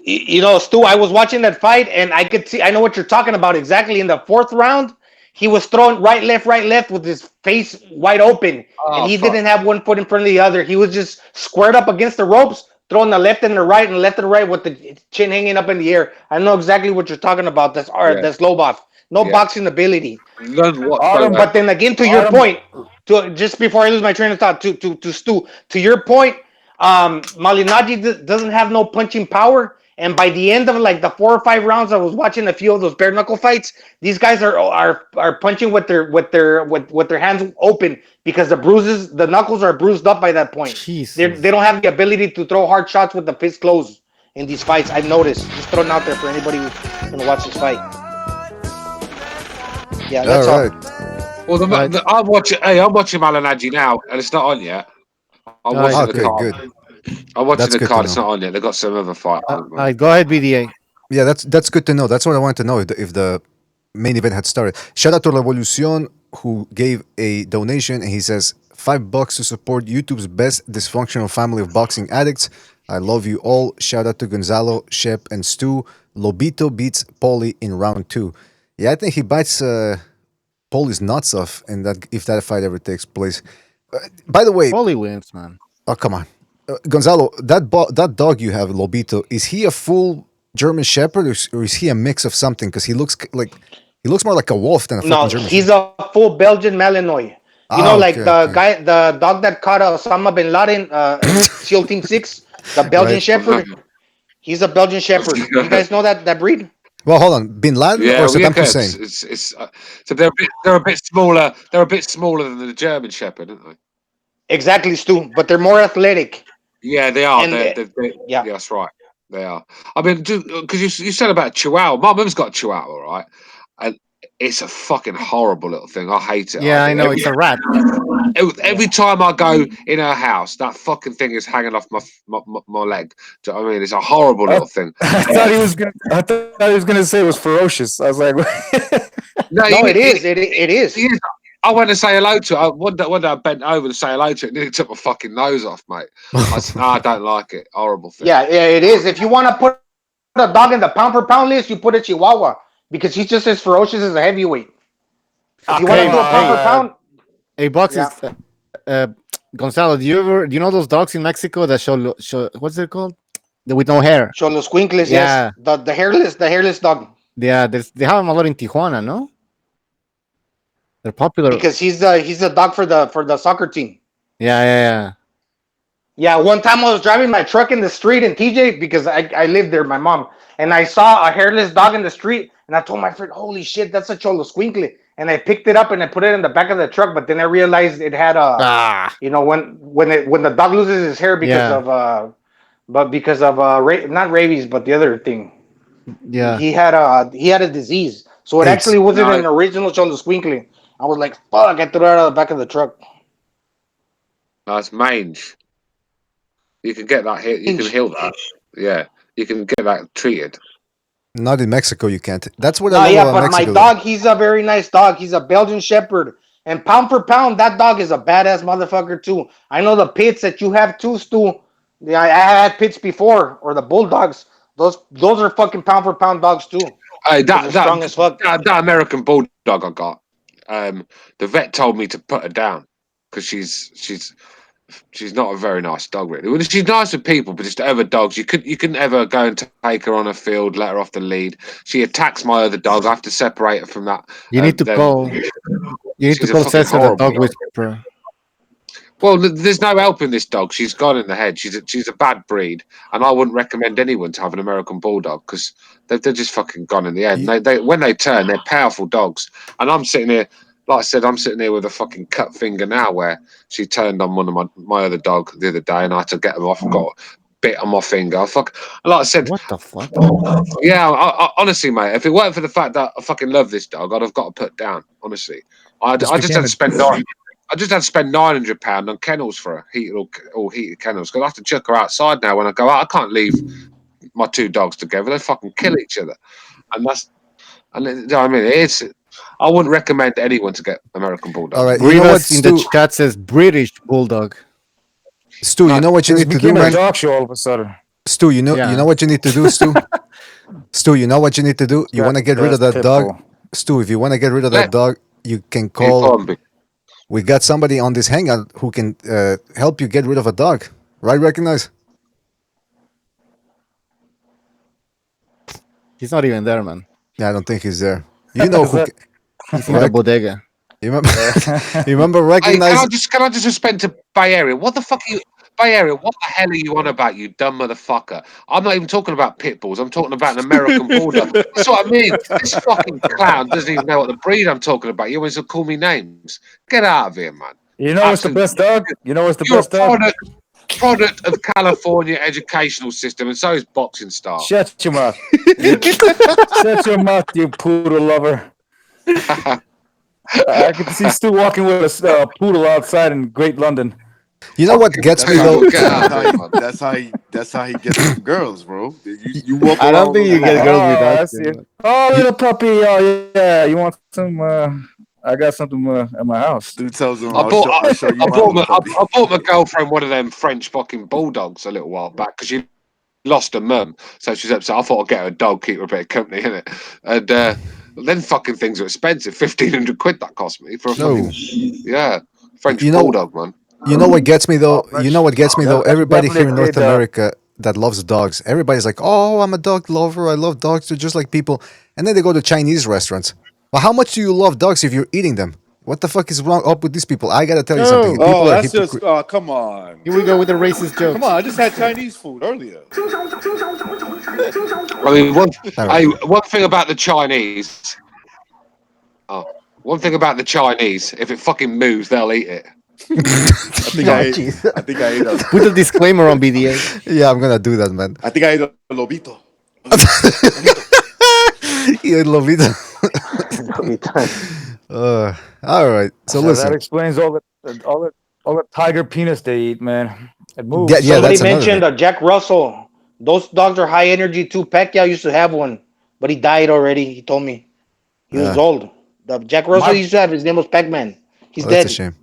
You know, Stu, I was watching that fight and I could see, I know what you're talking about exactly. In the fourth round, he was throwing right, left with his face wide open. And he didn't have one foot in front of the other. He was just squared up against the ropes, throwing the left and the right and left and right with the chin hanging up in the air. I know exactly what you're talking about. That's Lobov. No boxing ability. None whatsoever. But then again, to your point, just before I lose my train of thought, to Stu, to your point, Malignaggi doesn't have no punching power. And by the end of like the 4 or 5 rounds, I was watching a few of those bare knuckle fights. These guys are punching with their hands open because the knuckles are bruised up by that point. Jesus. They don't have the ability to throw hard shots with the fist closed. in these fights. I've noticed. Just throwing out there for anybody who's gonna watch this fight. Yeah, that's all. Well, I'm watching. Hey, I'm watching Malignaggi now, and it's not on yet. I'm watching the card. I'm watching the card. It's not on yet. They've got some other fight. All right, go ahead, BDA. Yeah, that's good to know. That's what I wanted to know if the main event had started. Shout out to Revolucion who gave a donation, and he says $5 to support YouTube's best dysfunctional family of boxing addicts. I love you all. Shout out to Gonzalo, Shep, and Stu. Lobito beats Paulie in round 2. Yeah, I think he bites Paulie's nuts off, and that if that fight ever takes place. By the way, Paulie wins, man. Oh, come on, Gonzalo. That dog you have, Lobito, is he a full German Shepherd, or is he a mix of something? Because he looks more like a wolf than a fucking German. He's a full Belgian Malinois. You know, like the dog that caught Osama bin Laden, SEAL Team 6, the Belgian Shepherd. He's a Belgian Shepherd. You guys know that breed? Well, hold on, Bin Laden or Saddam Hussein? So they're a bit smaller. They're a bit smaller than the German Shepherd, aren't they? Exactly, Stu. But they're more athletic. Yeah, they are. And, yeah, that's right. They are. I mean, because you said about Chihuahua. My mum's got a Chihuahua, right? And it's a fucking horrible little thing. I hate it. Yeah, I know. It's a rat. Every time I go in her house, that fucking thing is hanging off my leg. Do you know what I mean? It's a horrible little thing. I thought he was gonna say it was ferocious. I was like, no, it is. It is. I went to say hello to it. One day I bent over to say hello to it, and nearly took my fucking nose off, mate. I said, I don't like it. Horrible thing. Yeah, it is. If you want to put a dog in the pound for pound list, you put a Chihuahua because he's just as ferocious as a heavyweight. If you want to do a pound for pound. Hey, boxing. Gonzalo, do you know those dogs in Mexico that show what's it called? With no hair. Show los squinkles, yeah. Yes. The hairless dog. Yeah, they have them a lot in Tijuana, no? They're popular because he's the dog for the soccer team. Yeah. One time I was driving my truck in the street in TJ because I lived there, my mom, and I saw a hairless dog in the street, and I told my friend, "Holy shit, that's a cholo squinkle!" And I picked it up and I put it in the back of the truck, but then I realized it had when the dog loses his hair because of not rabies, but the other thing. Yeah, he had a disease, so it actually wasn't an original cholo squinkle. I was like, fuck, I threw it out of the back of the truck. No, it's mange. You can get that here. You can heal that. Yeah, you can get that treated. Not in Mexico, you can't. That's what I love about Mexico. My dog, he's a very nice dog. He's a Belgian Shepherd. And pound for pound, that dog is a badass motherfucker, too. I know the pits that you have, too, Stu. I had pits before, or the bulldogs. Those are fucking pound for pound dogs, too. Hey, strong as fuck. That American bulldog I got. The vet told me to put her down because she's not a very nice dog, really. Well, she's nice with people, but just other dogs, you couldn't ever go and take her on a field, let her off the lead. She attacks my other dog. I have to separate her from that. You need to call. You need to call Cesar the dog whisperer. Well, there's no helping this dog. She's gone in the head. She's a bad breed, and I wouldn't recommend anyone to have an American bulldog because they're just fucking gone in the head. And they when they turn, they're powerful dogs. And I'm sitting here, like I said, I'm sitting here with a fucking cut finger now, where she turned on one of my other dog the other day, and I had to get them off. Got a bit on my finger. Like I said, what the fuck? Yeah, I honestly, mate, if it weren't for the fact that I fucking love this dog, I'd have got to put down. Honestly, I just had to spend £900 on kennels for her, heated kennels. Because I have to chuck her outside now when I go out. I can't leave my two dogs together. They fucking kill each other, and you know what I mean, I wouldn't recommend anyone to get American bulldog. All right, you know what in the chat says British bulldog. Stu, you know what you need to do, man. Dog show all of a sudden. Stu, you know what you need to do, Stu. Stu, you know what you need to do. You want to get rid of that dog, Stu. If you want to get rid of that dog, you can call. We got somebody on this hangout who can help you get rid of a dog. Right? Recognize? He's not even there, man. Yeah, I don't think he's there. You know who? He's in the bodega. You remember recognize? Hey, can I just suspend to Bay Area? What the fuck are you? Bay Area, what the hell are you on about, you dumb motherfucker? I'm not even talking about pit bulls. I'm talking about an American bulldog. That's what I mean. This fucking clown doesn't even know what the breed I'm talking about. You always call me names. Get out of here, man. You know what's the best dog? You know what's the best dog? product of California educational system, and so is boxing style. Shut your mouth. Shut your mouth, you poodle lover. I could see Stu walking with a poodle outside in Great London. You know what gets me though? That's how he gets some girls, bro. You walk I don't around think with you get girls with I that. see it. Oh, little puppy. Oh, yeah. You want some? I got something at my house. Dude tells him, I I'll show you I my little puppy. bought my girlfriend one of them French fucking bulldogs a little while back because she lost her mum, so she's upset. I thought I'd get her a dog, keep her a bit of company in it, and then fucking things are expensive. £1,500 that cost me for a fucking French bulldog, man. You know what gets me though? You know what gets me though? That's Everybody definitely here a in great North dog. America that loves dogs, everybody's like, "Oh, I'm a dog lover. I love dogs. They're just like people." And then they go to Chinese restaurants. Well, how much do you love dogs if you're eating them? What the fuck is wrong up with these people? I gotta tell you something. No. People Oh, are that's just hypocrite. come on. Here we go with the racist jokes. Come on, I just had Chinese food earlier. I mean, one All thing about the Chinese. Oh, one thing about the Chinese, if it fucking moves, they'll eat it. I think I ate a Put a disclaimer on BDA. Yeah, I'm gonna do that, man. I think I ate a lobito. Yeah, Lolita. All right. So That listen. explains all the tiger penis they eat, man. It moves. Yeah, Somebody that's another mentioned thing. Jack Russell. Those dogs are high energy too. Pacquiao used to have one, but he died already. He told me he was old. The Jack Russell My- used to have, his name was Pac-Man. He's Oh, that's a dead. shame.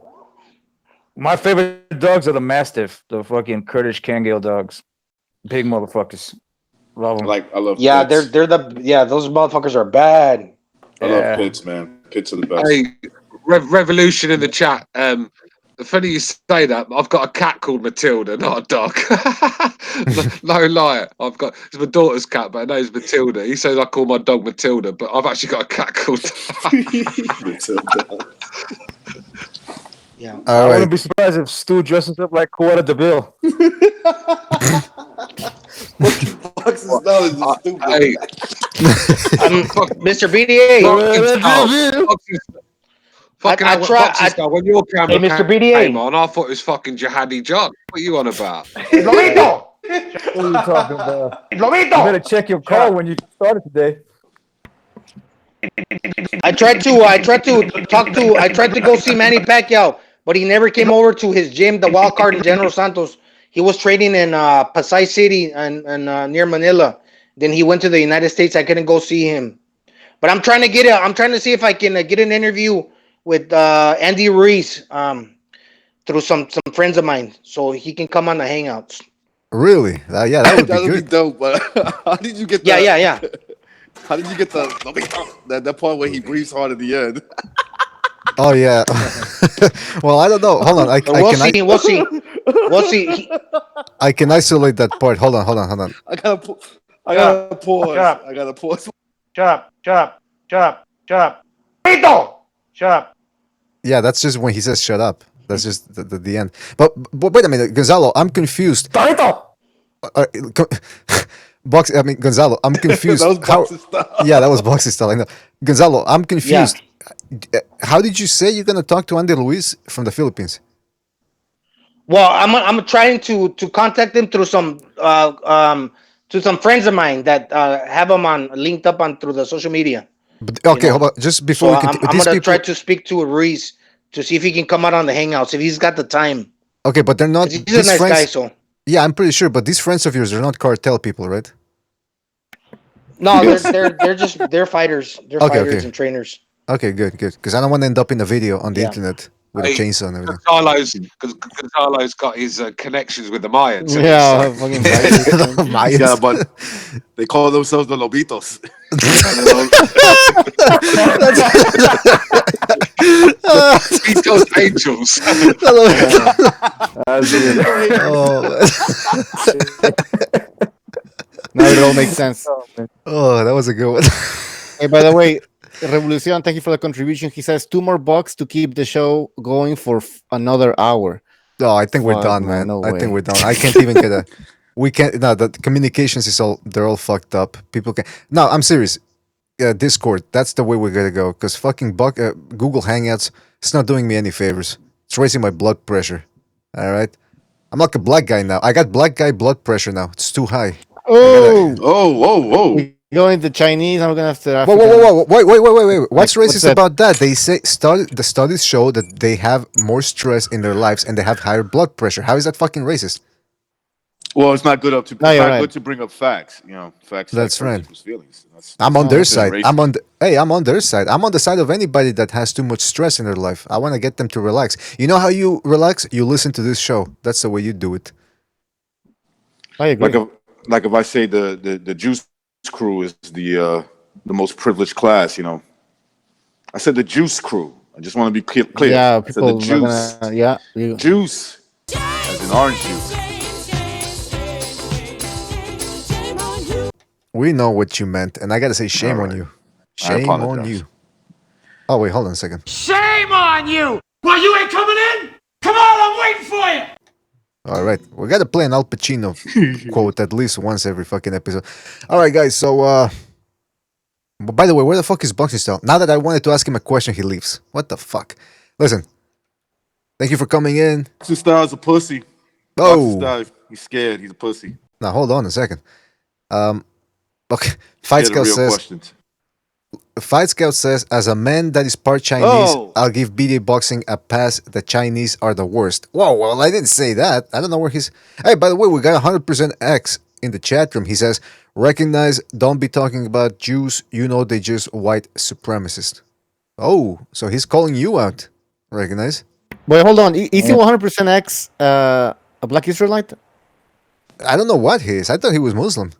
My favorite dogs are the Mastiff, the fucking Kurdish Kangal dogs. Big motherfuckers. Love them. I love Yeah, pits. those motherfuckers are bad. I love pits, man. Pits are the best. Hey, revolution in the chat. Funny you say that. I've got a cat called Matilda, not a dog. No lie. It's my daughter's cat, but her name's Matilda. He says I call my dog Matilda, but I've actually got a cat called Matilda. Yeah. All I right. wouldn't be surprised if Stu dresses up like Quetta DeVille. Boxing style is just stupid. Hey, Mr. BDA. Fucking I hell, try- boxing style. When your camera Hey, Mr. BDA. came on, I thought it was fucking Jihadi John. What are you on about? Lobito! What are you talking about? Lobito! You better check your car when you started today. I tried to go see Manny Pacquiao, but he never came over to his gym, the Wild Card in General Santos. He was training in Pasay City and near Manila. Then he went to the United States. I couldn't go see him, but I'm trying to see if I can get an interview with Andy Ruiz through some friends of mine, so he can come on the Hangouts. Really? Yeah, that would be That'll be good. dope. But how did you get Yeah, that? yeah. How did you get that part where he breathes hard at the end? Oh yeah. Well, I don't know. Hold on. We'll see. I can isolate that part. Hold on. I gotta pause. I gotta pause. Shut up. Lobito! Shut up. Yeah, that's just when he says "shut up." That's just the end. But wait a minute, Gonzalo. I'm confused. Gonzalo, I'm confused. That was boxing style. Yeah, that was boxing style. I know. Gonzalo, I'm confused. How did you say you're gonna talk to Andy Ruiz from the Philippines? Well, I'm trying to contact him through some to some friends of mine that have him on linked up on through the social media. But, okay, hold on. Just before we continue, I'm gonna try to speak to Ruiz to see if he can come out on the Hangouts if he's got the time. Okay, but they're not. He's a These nice friends, guy, so yeah, I'm pretty sure. But these friends of yours are not cartel people, right? no, they're fighters. They're fighters and trainers. Okay, good. Because I don't want to end up in a video on the internet with a chainsaw and everything. Gonzalo's got his connections with the Mayans. Yeah, fucking Mayans. Yeah, but they call themselves the Lobitos. Lobitos angels. Now it all makes sense. Oh, that was a good one. Hey, by the way, Revolucion, thank you for the contribution. He says 2 more bucks to keep the show going for another hour. Oh, I think we're Fuck, done, man. no I way. think we're done. I can't even get a. We can't. No, the communications is they're all fucked up. People can. No, I'm serious. Discord. That's the way we're gonna go. Because fucking Google Hangouts. It's not doing me any favors. It's raising my blood pressure. All right. I'm like a black guy now. I got black guy blood pressure now. It's too high. Oh, whoa. We going to Chinese. I'm gonna have to. Whoa. Wait. What's What's racist that? about that? They say the studies show that they have more stress in their lives and they have higher blood pressure. How is that fucking racist? Well, it's not good No, you're right. good to bring up facts. You know, facts That's hurt right. people's feelings. I'm on their side. racist. I'm on their side. I'm on the side of anybody that has too much stress in their life. I want to get them to relax. You know how you relax? You listen to this show. That's the way you do it. I agree. Like if I say the Juice Crew is the most privileged class, you know. I said the Juice Crew. I just want to be clear. Yeah, I said the people are juice. gonna. Yeah, Juice, as in orange juice. We know what you meant, and I gotta say, shame on you. I Shame on apologize. you. Oh wait, hold on a second. Shame on you! Well, you ain't coming in? Come on, I'm waiting for you! All right, we gotta play an Al Pacino quote at least once every fucking episode. All right, guys. So, by the way, where the fuck is Boxing Style? Now that I wanted to ask him a question, he leaves. What the fuck? Listen, thank you for coming in. Boxing Style's a pussy. Oh. Boxing Style, he's scared. He's a pussy. Now hold on a second. Okay. Scared of real questions. Fight Scout says, as a man that is part Chinese, I'll give BDA Boxing a pass. The Chinese are the worst. Whoa, well, I didn't say that. I don't know where he's... Hey, by the way, we got 100% X in the chat room. He says, recognize, don't be talking about Jews. You know they just white supremacists. Oh, so he's calling you out. Recognize? Wait, hold on. Is he 100% X a black Israelite? I don't know what he is. I thought he was Muslim.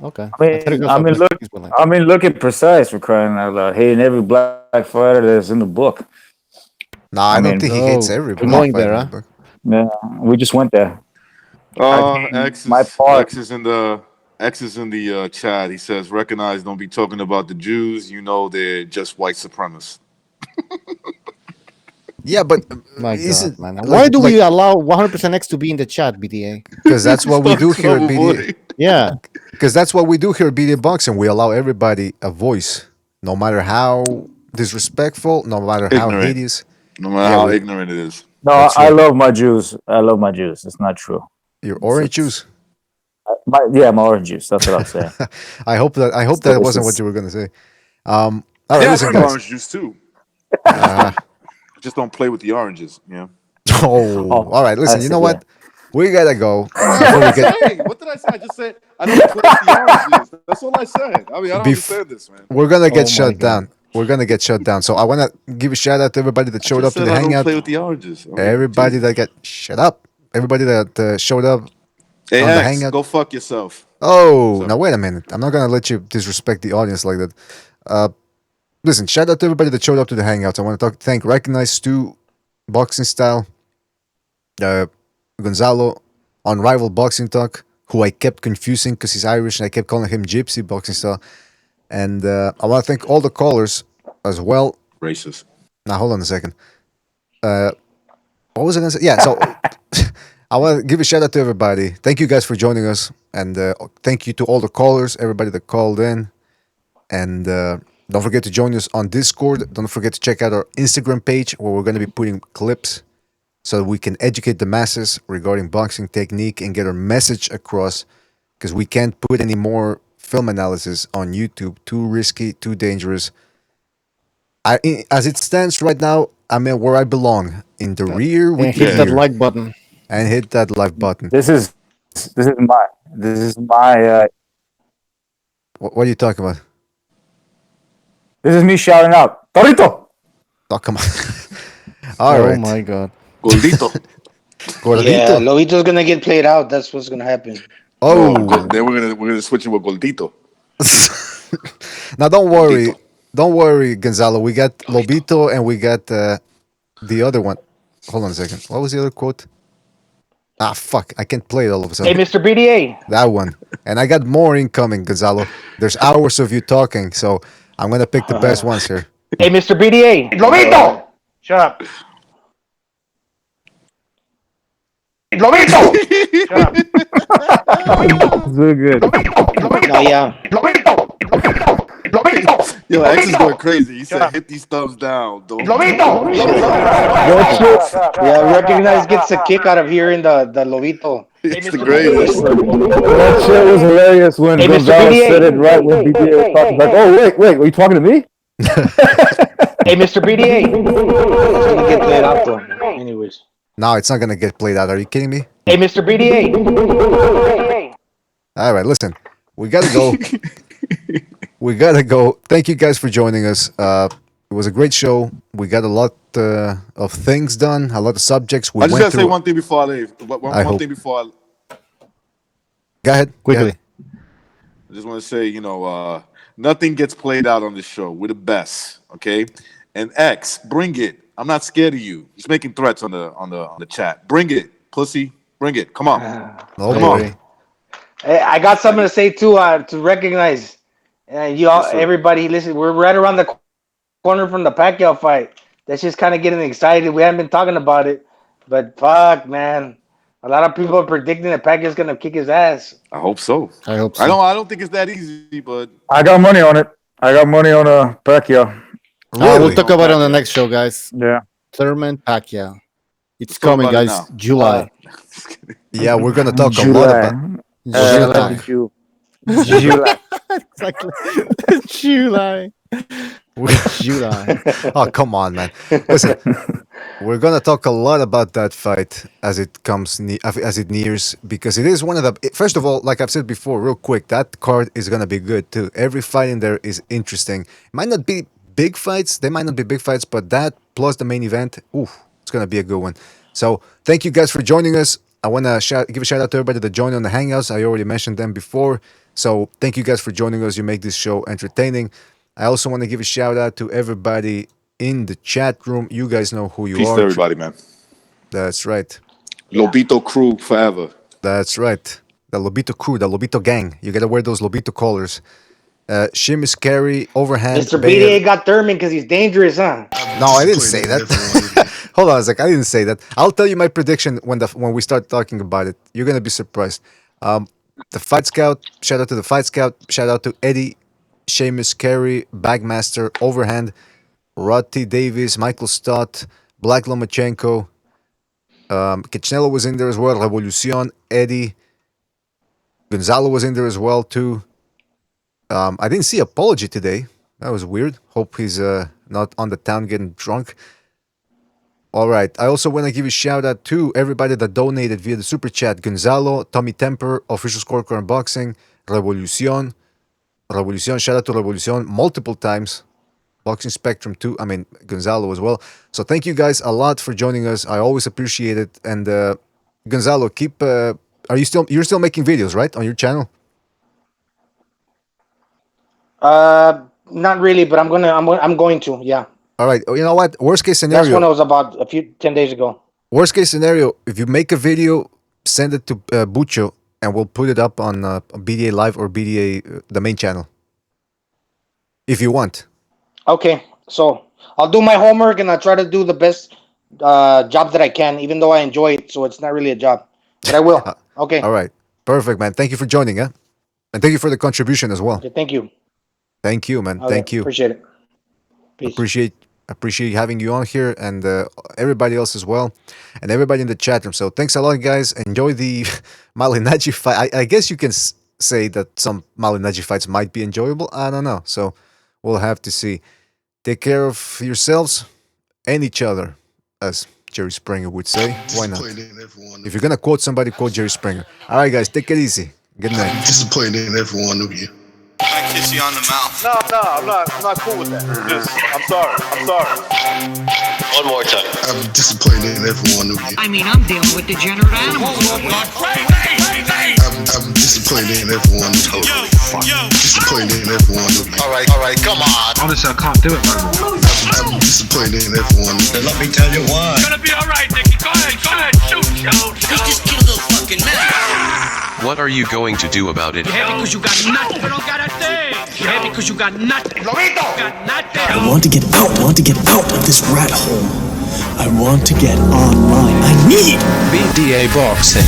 Okay. I mean, look at Precise for crying out loud. Hating every black fighter that's in the book. No, I don't think he hates every black going fighter there, in huh? the book. Yeah, we just went there. X is in the chat. He says, recognize, don't be talking about the Jews. You know they're just white supremacists. Yeah, but My God, man. Why do we allow 100% X to be in the chat, BDA? Because that's what we do here at BDA. Yeah. Because that's what we do here at BDA Boxing. We allow everybody a voice, no matter how disrespectful, no matter how Ignorant. hideous. No matter how ignorant it is. No, I love my Jews. I love my Jews. It's not true. Your orange juice? My orange juice. That's what I'm saying. I hope that wasn't what you were gonna say. All right, Yeah, listen, I drink guys. orange juice too. Just don't play with the oranges, you know. All right, listen. You know what? We gotta go. Before we get, What did I say? I just said I don't play with the oranges. That's all I said. I mean, I don't understand this, man. we're gonna get shut down. We're gonna get shut down. So I wanna give a shout out to everybody that showed up to the I don't hangout. play with the oranges. I mean, Everybody that got shut up. Everybody that showed up Hey, on the X, hangout. go fuck yourself. Oh, now wait a minute. I'm not gonna let you disrespect the audience like that. Listen, shout out to everybody that showed up to the hangouts. I want to thank Recognize Stu, Boxing Style, Gonzalo, Unrivaled Boxing Talk, who I kept confusing because he's Irish and I kept calling him Gypsy Boxing Style. And I want to thank all the callers as well. Racist. Now hold on a second. What was I gonna say? Yeah, so I want to give a shout out to everybody. Thank you guys for joining us, and thank you to all the callers, everybody that called in, and don't forget to join us on Discord. Don't forget to check out our Instagram page where we're going to be putting clips so that we can educate the masses regarding boxing technique and get our message across, because we can't put any more film analysis on YouTube. Too risky, too dangerous. As it stands right now, I'm where I belong, in the rear with hit that like button. And hit that like button. This is my. What are you talking about? This is me shouting out, Torito. Oh, come on. All right. Oh my God. Gordito. Yeah, Lobito's gonna get played out. That's what's gonna happen. Oh, then we're gonna switch it with Gordito. Now don't worry, Gonzalo. We got Lobito and we got the other one. Hold on a second. What was the other quote? Ah, fuck! I can't play it all of a sudden. Hey, Mr. BDA. That one, and I got more incoming, Gonzalo. There's hours of you talking, so I'm gonna pick the best ones here. Hey, Mr. BDA. Lobito. Shut up. Lobito. Shut up. So good. No, yeah. Yo, X is going crazy. He said, "Hit these thumbs down." Don't. Yeah, Recognize gets a kick out of hearing the Lobito. It's the greatest. That shit was hilarious when Hey, Mr. Gonzalo BDA. said it right when BDA was talking. Like, oh wait, were you talking to me? Hey, Mr. BDA. It's gonna get played out though. Anyways. No, it's not gonna get played out. Are you kidding me? Hey, Mr. BDA. All right, listen. We gotta go. We gotta go. Thank you guys for joining us. It was a great show. We got a lot of things done, a lot of subjects. I just gotta say one thing before I leave. One thing before I... Go ahead. Quickly. I just want to say, nothing gets played out on this show. We're the best, okay? And X, bring it. I'm not scared of you. He's making threats on the chat. Bring it, pussy. Bring it. Come on. Come on. Hey, I got something to say too. To Recognize, everybody, listen. We're right around the corner from the Pacquiao fight. That's just kind of getting excited. We haven't been talking about it, but fuck, man, a lot of people are predicting that Pacquiao's gonna kick his ass. I hope so. I hope so. I don't think it's that easy, but I got money on it. I got money on Pacquiao. Really? We'll talk about it on the next show, guys. Yeah. Thurman Pacquiao. It's talk coming, about it guys. now. July. Yeah, we're gonna talk a lot about. July. Exactly. July. July. Oh, come on, man. Listen, we're gonna talk a lot about that fight as it comes as it nears, because it is one of the. First of all, like I've said before, real quick, that card is gonna be good too. Every fight in there is interesting. It might not be big fights. They might not be big fights, but that plus the main event, it's gonna be a good one. So thank you guys for joining us. I want to give a shout out to everybody that joined on the Hangouts. I already mentioned them before. So thank you guys for joining us. You make this show entertaining. I also want to give a shout out to everybody in the chat room. You guys know who you peace are. to everybody, man. That's right. Lobito crew forever. That's right. The Lobito crew, the Lobito gang. You got to wear those Lobito collars. Shim is carry, overhand. Mr. BDA got Thurman because he's dangerous, huh? No, I didn't say that. Hold on a sec. I didn't say that. I'll tell you my prediction when we start talking about it. You're gonna be surprised. The Fight Scout. Shout out to the Fight Scout. Shout out to Eddie, Seamus Carey, Bagmaster, Overhand, Roddy Davis, Michael Stott, Black Lomachenko. Canelo was in there as well. Revolucion, Eddie, Gonzalo was in there as well too. I didn't see Apology today. That was weird. Hope he's not on the town getting drunk. All right. I also want to give a shout out to everybody that donated via the super chat. Gonzalo, Tommy Temper, Official Scorecard on Boxing, Revolucion. Shout out to Revolucion multiple times. Boxing Spectrum too. I mean, Gonzalo as well. So thank you guys a lot for joining us. I always appreciate it. And Gonzalo, keep. You're still making videos, right, on your channel? Not really, but I'm going to. Yeah. All right. You know what? Worst case scenario. That's when it was about 10 days ago. Worst case scenario, if you make a video, send it to Bucho, and we'll put it up on BDA Live or BDA, the main channel. If you want. Okay. So I'll do my homework and I'll try to do the best job that I can, even though I enjoy it. So it's not really a job, but I will. Okay. All right. Perfect, man. Thank you for joining, huh? And thank you for the contribution as well. Okay, thank you. Thank you, man. Okay, thank you. Appreciate it. Peace. Appreciate having you on here, and everybody else as well, and everybody in the chat room. So thanks a lot, guys. Enjoy the Malignaggi fight. I guess you can say that some Malignaggi fights might be enjoyable. I don't know. So we'll have to see. Take care of yourselves and each other, as Jerry Springer would say. Why not? If you're gonna quote somebody, quote Jerry Springer. All right, guys. Take it easy. Good night. I'm disappointed in every one of you. I kiss you on the mouth. No, I'm not cool with that. I'm sorry. One more time. I'm disappointed in every one of you. I mean, I'm dealing with degenerate animals. I'm disappointed in every one of you. Disappointed in every one of you. All right, come on. Honestly, I can't do it no more. I'm disappointed in every one of you. Let me tell you why. It's gonna be alright, Nicky. Go ahead. Shoot. He just killed a little fucking man. What are you going to do about it? You're happy because you got nothing. You don't got a thing. You're happy because you got nothing. Lobito! Got nothing. I want to get out. I want to get out of this rat hole. I want to get online. I need BDA Boxing.